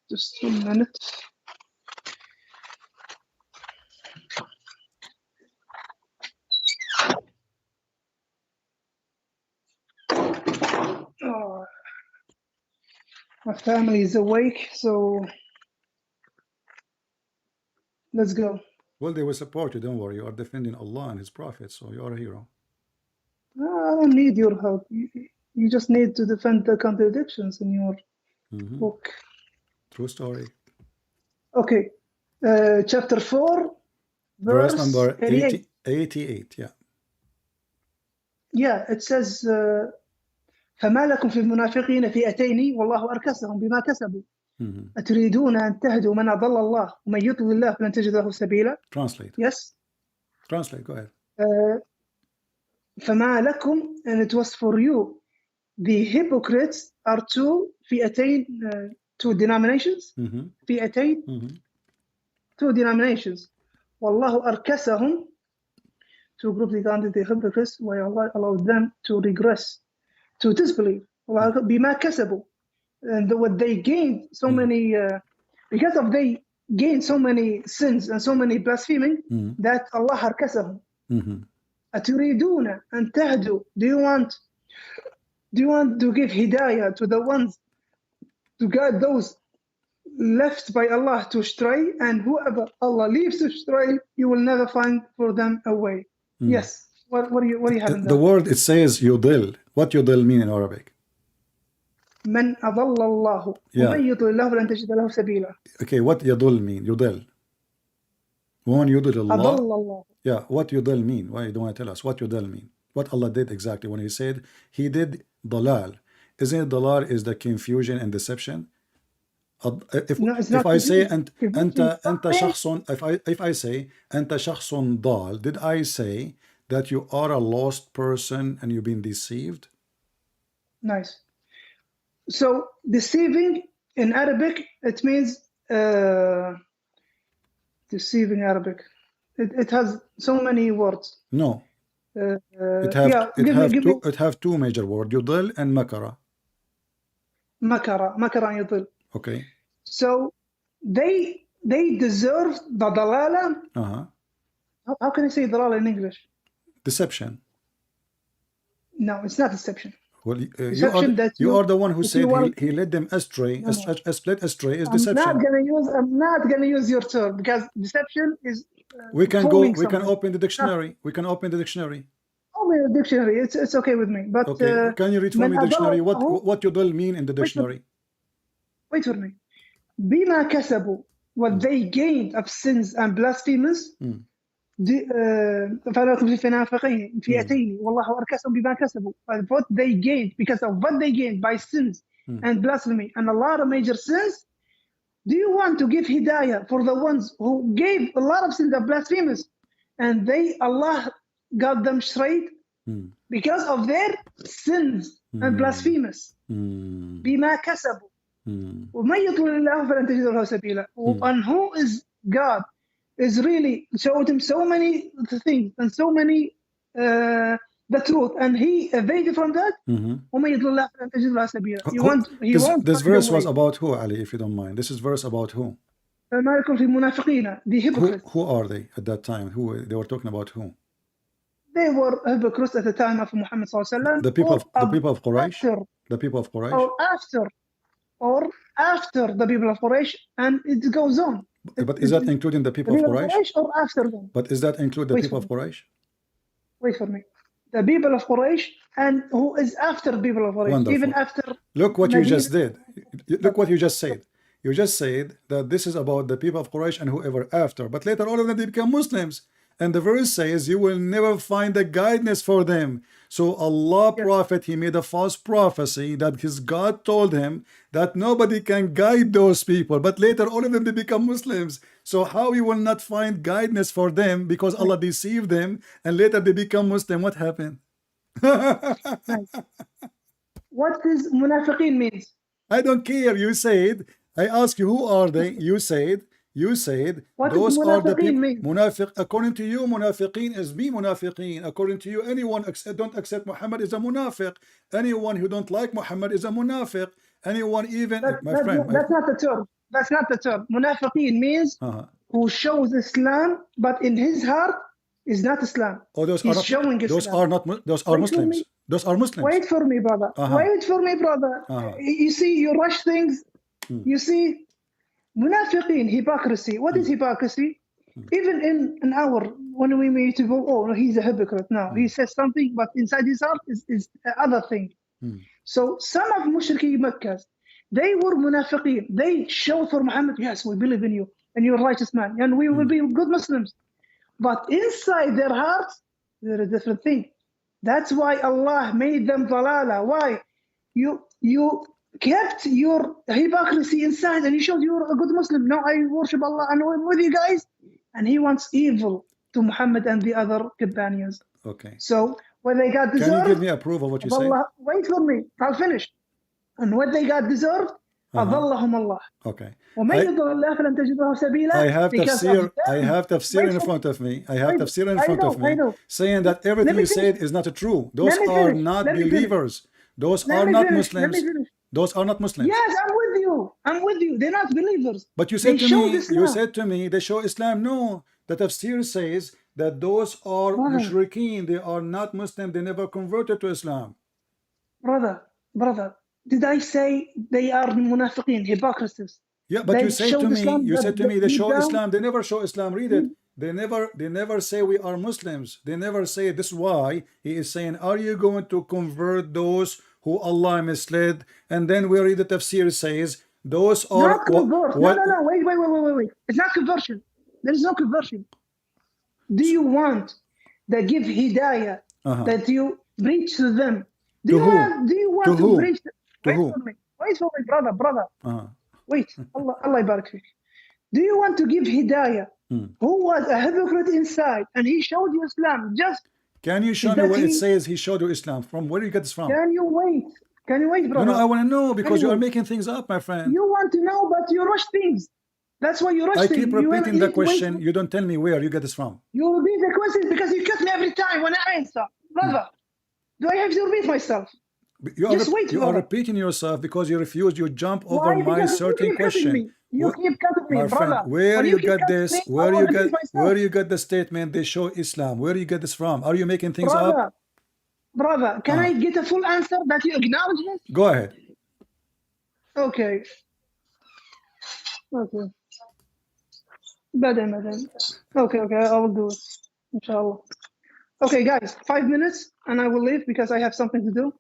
Just a minute. Oh, my family is awake, so let's go. Well, they will support you. Don't worry. You are defending Allah and His Prophet, so you are a hero. I don't need your help. You just need to defend the contradictions in your book. True story. Okay. Chapter 4, verse number 88. 88, yeah. Yeah, it says فما لكم في المنافقين فئتين والله أركسهم بما كسبوا أتريدون أن تهدوا من أضل الله ومن يضلل الله فلن تجد له سبيلا. Translate. Yes. Translate. Go ahead. فما لكم, and it was for you, the hypocrites are two فئتين, two denominations. فئتين, two denominations. والله أركسهم, two groups regarding the hypocrites, where Allah allowed them to regress, to disbelieve. بما كسبوا, and what they gained so many, because of they gained so many sins and so many blaspheming, that Allah أركسهم. أتريدون أن تهدوا, do you want to give hidayah to the ones, to guide those left by Allah to stray, and whoever Allah leaves to stray, you will never find for them a way. Yes. What do you have in that? The word, it says yudil. What yudil mean in Arabic? من أضل الله ومن يضلل الله فلن تجد له سبيلا. Okay, what yudil mean? Yudil. When yudil Allah. أضل الله. Yeah, what yudil mean? Why you don't want to tell us what yudil mean? What Allah did exactly when He said He did dalal? Isn't it dalal is the confusion and deception? If I say أنت شخص, if I say أنت شخص ضال, did I say that you are a lost person and you've been deceived? Nice. So deceiving in Arabic, it means deceiving Arabic. It has so many words. No. It have two major words, yudil and makara. Makara and yudil. Okay. So they deserve the dalala. How can I say dalala in English? Deception. No, it's not deception. Well, you are the one who said he led them astray. Split astray is deception. I'm not gonna use your term, because deception is. We can go. We can open the dictionary. We can open the dictionary. Open the dictionary. It's okay with me. But okay, can you read for me the dictionary? What yudil mean in the dictionary? Wait for me. بما كسبوا, what they gained of sins and blasphemies. فلكم في فئتين والله أركسهم بما كسبوا. What they gained, because of what they gained by sins and blasphemy and a lot of major sins. Do you want to give hidayah for the ones who gave a lot of sins and blasphemies, and Allah got them straight because of their sins and blasphemies? بما كسبوا. ومن يضلل الله فلن تجد له سبيلا. And who is God is really showed him so many things and so many the truth, and he evaded from that. ومن يضلل الله فلن تجد له سبيلا. This verse was about who, Ali, if you don't mind? This is verse about who? فما لكم في المنافقين, the hypocrites. Who are they at that time? Who they were talking about? Who? They were hypocrites at the time of Muhammad sallallahu alaihi wasallam. The people of Quraysh. The people of Quraysh. Or after the people of Quraysh, and it goes on. But is that including the people of Quraysh? Or after them? But is that include the people of Quraysh? Wait for me. The people of Quraysh, and who is after the people of Quraysh? Wonderful. Even after. Look what you just did. Look what you just said. You just said that this is about the people of Quraysh and whoever after. But later all of them they become Muslims. And the verse says you will never find a guidance for them. So Allah prophet, he made a false prophecy that his God told him that nobody can guide those people. But later all of them they become Muslims. So how you will not find guidance for them because Allah deceived them and later they become Muslim? What happened? What does munafiqeen means? I don't care. You said, I asked you who are they? You said those are the people. Munafiq, according to you, munafiqeen is me munafiqeen. According to you, anyone don't accept Muhammad is a munafiq. Anyone who don't like Muhammad is a munafiq. Anyone even that's not the term. That's not the term. Munafiqeen means who shows Islam, but in his heart is not Islam. Oh, those He's are showing Islam. Those are Muslims. Those are Muslims. Wait for me, brother. Wait for me, brother. You see, you rush things. You see. Munafiqeen, hypocrisy. What is hypocrisy? Even in our, when we meet people, oh, he's a hypocrite. No, he says something, but inside his heart is other thing. So some of Mushriki Makkah, they were munafiqeen. They showed for Muhammad, yes, we believe in you, and you're a righteous man, and we will be good Muslims. But inside their hearts, they're a different thing. That's why Allah made them dalala. Why? You kept your hypocrisy inside and he showed you're a good Muslim. No, I worship Allah and I'm with you guys. And he wants evil to Muhammad and the other companions. Okay. So when they got deserved, Can you give me a proof of what you said? Allah, wait for me, I'll finish. And what they got deserved, أضلهم الله. Okay. ومن يضل الله فلن تجد له سبيلا. I have tafsir in front of me. I have tafsir in front of me saying that everything you said is not true. Those are not believers. Those are not Muslims. Those are not Muslims. Yes, I'm with you. I'm with you. They're not believers. But you said to me, they show Islam. No, the tafsir says that those are mushrikeen. They are not Muslim. They never converted to Islam. Brother, did I say they are munafiqeen, hypocrites? Yeah, but you said to me, they show Islam. They never show Islam. Read it. They never say we are Muslims. They never say this is why he is saying, are you going to convert those who Allah misled? And then we read the tafsir says those are not convert. No, wait. It's not conversion. There is no conversion. Do you want that give hidayah that you preach to them? Do you want to preach? Wait for me, brother. Wait, Allah barak fik. Do you want to give hidayah? Who was a hypocrite inside and he showed you Islam? Just can you show me where it says he showed you Islam? From where do you get this from? Can you wait, brother? No, I want to know because you are making things up, my friend. You want to know, but you rush things. That's why you rush things. I keep repeating the question. You don't tell me where you get this from. You repeat the question because you cut me every time when I answer. Brother, do I have to repeat myself? You are repeating yourself because you refuse. You jump over my certain question. You keep cutting me, my brother. Friend, where you get this? Where you get the statement they show Islam? Where do you get this from? Are you making things up? Brother, can I get a full answer that you acknowledge this? Go ahead. Okay. Madam. Okay, I will do it. Inshallah. Okay, guys, 5 minutes and I will leave because I have something to do.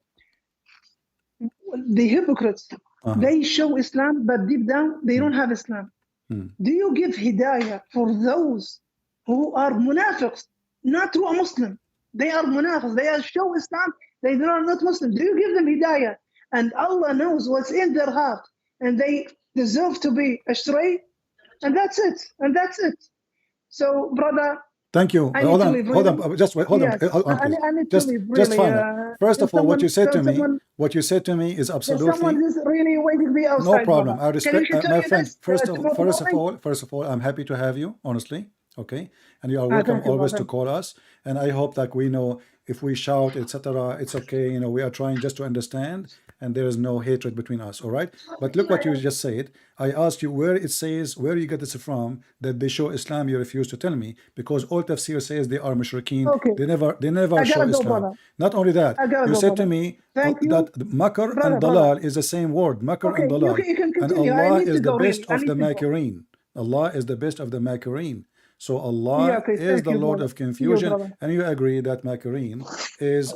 The hypocrites, they show Islam, but deep down, they don't have Islam. Do you give hidayah for those who are munafiqs, not true Muslim? They are munafiqs, they are show Islam, they are not Muslim. Do you give them hidayah? And Allah knows what's in their heart, and they deserve to be astray, and that's it. So, brother, thank you. Hold on. Just wait. Hold on. Just fine. First of all, what you said to me is absolutely. Someone is really waiting me outside. No problem. I respect my friend. First of all, I'm happy to have you. Honestly, okay. And you are welcome always to call us. And I hope that we know if we shout, etc., it's okay. You know, we are trying just to understand, and there is no hatred between us. All right. But look what you just said. I asked you where it says, where you get this from, that they show Islam. You refuse to tell me because all tafsir says they are mushrikeen. Okay. They never show Islam. Not only that, you said to me that makr and dalal is the same word. Makr and dalal. And Allah is the best of the makirin. Allah is the best of the makirin. So Allah is the Lord of confusion, and you agree that makirin is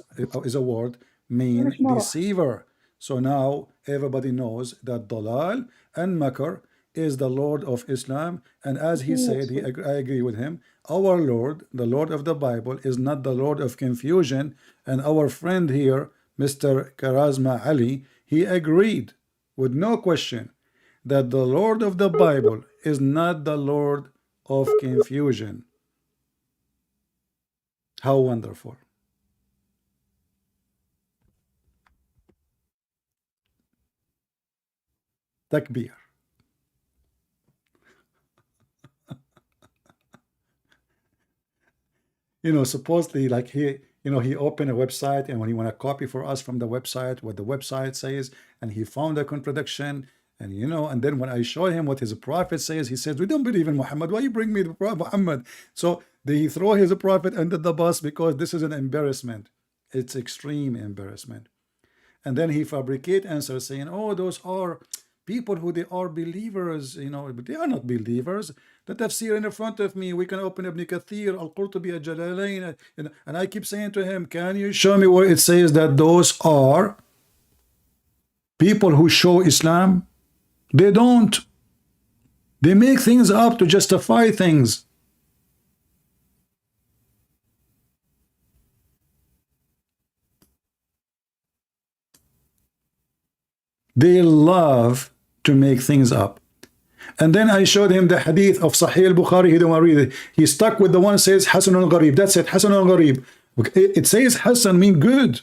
a word mean deceiver. So now everybody knows that dalal and makr is the Lord of Islam, and as he said, I agree with him, our Lord, the Lord of the Bible, is not the Lord of confusion. And our friend here, Mr. Karazma Ali, he agreed with no question that the Lord of the Bible is not the Lord of confusion. How wonderful. Takbir. You know, supposedly, like he opened a website, and when he want to copy for us from the website what the website says, and he found a contradiction, and and then when I showed him what his prophet says, he says, we don't believe in Muhammad. Why you bring me the prophet Muhammad? So they throw his prophet under the bus because this is an embarrassment. It's extreme embarrassment. And then he fabricate answers saying, oh, those are people who they are believers, but they are not believers. The tafsir in front of me, we can open Ibn Kathir, Al-Qurtubi, Al-Jalalain, and I keep saying to him, can you show me where it says that those are people who show Islam? They don't. They make things up to justify things. They love to make things up. And then I showed him the hadith of Sahih al-Bukhari. He didn't want to read it. He stuck with the one that says Hasan al-Gharib. That's it, Hasan al-Gharib. It says Hasan mean good.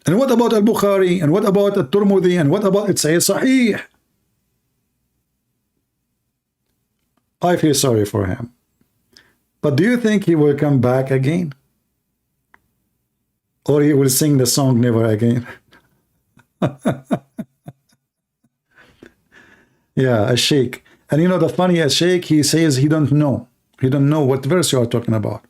And what about al-Bukhari? And what about al-Turmudi? And what about it says Sahih? I feel sorry for him. But do you think he will come back again? Or he will sing the song Never Again? Yeah, a Sheikh. And you know the funny, a Sheikh, he says he don't know. He don't know what verse you are talking about.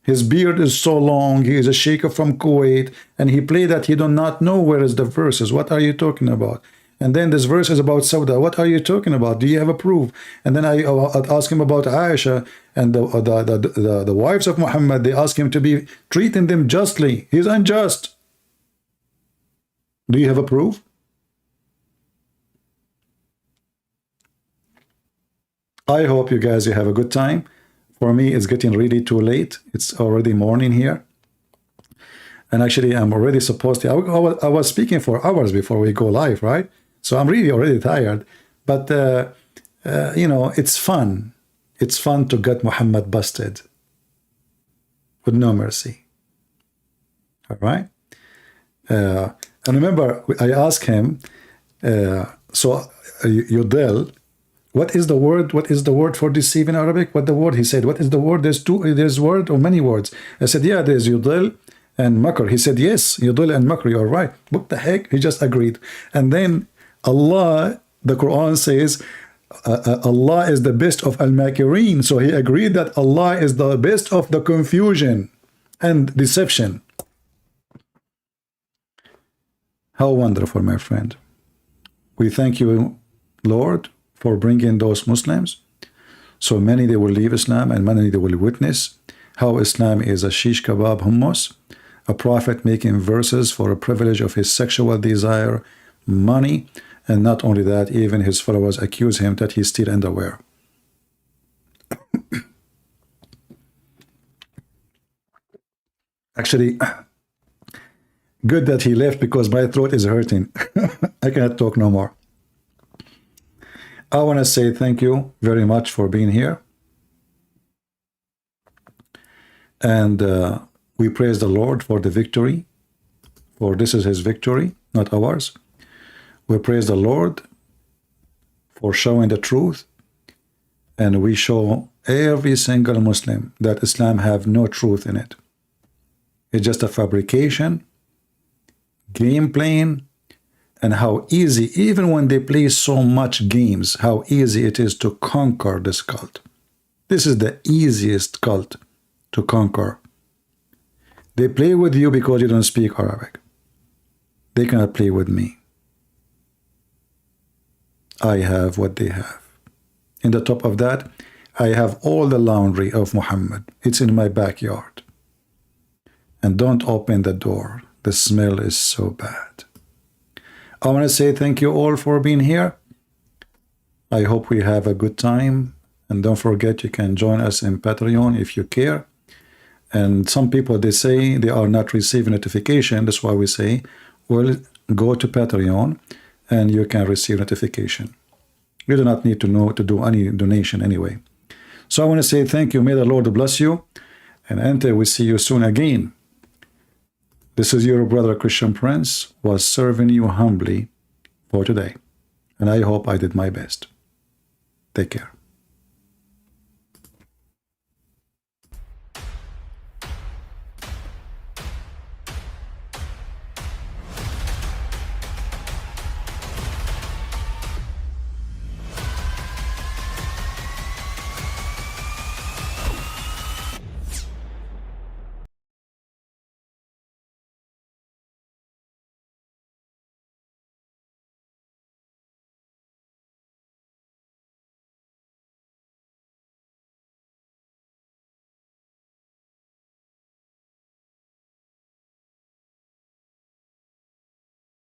His beard is so long. He is a Sheikh from Kuwait. And he played that he do not know where is the verses. What are you talking about? And then this verse is about Sauda. What are you talking about? Do you have a proof? And then I ask him about Aisha and the wives of Muhammad. They ask him to be treating them justly. He's unjust. Do you have a proof? I hope you guys, you have a good time. For me, it's getting really too late. It's already morning here. And actually, I'm already supposed to, I was speaking for hours before we go live, right? So I'm really already tired. But, you know, it's fun. It's fun to get Muhammad busted with no mercy. All right? And remember, I asked him, Yudel, what is the word? What is the word for deceive in Arabic? What the word? He said, what is the word? There's word or many words. I said, yeah, there's Yudel and Makr. He said, yes, Yudel and Makr, you're right. What the heck? He just agreed. And then Allah, the Quran says, Allah is the best of al-Makirin. So he agreed that Allah is the best of the confusion and deception. How wonderful, my friend. We thank you, Lord, for bringing those Muslims. So many they will leave Islam and many they will witness how Islam is a shish kebab hummus, a prophet making verses for a privilege of his sexual desire, money, and not only that, even his followers accuse him that he's still underwear. Actually, good that he left because my throat is hurting. I cannot talk no more. I want to say thank you very much for being here. And we praise the Lord for the victory, for this is his victory, not ours. We praise the Lord for showing the truth, and we show every single Muslim that Islam have no truth in it. It's just a fabrication, game playing, and how easy, even when they play so much games, how easy it is to conquer this cult. This is the easiest cult to conquer. They play with you because you don't speak Arabic. They cannot play with me. I have what they have. In the top of that, I have all the laundry of Muhammad. It's in my backyard. And don't open the door. The smell is so bad. I want to say thank you all for being here. I hope we have a good time. And don't forget, you can join us in Patreon if you care. And some people, they say they are not receiving notification. That's why we say, well, go to Patreon and you can receive notification. You do not need to know to do any donation anyway. So I want to say thank you. May the Lord bless you. And until we see you soon again. This is your brother Christian Prince, was serving you humbly for today. And I hope I did my best. Take care.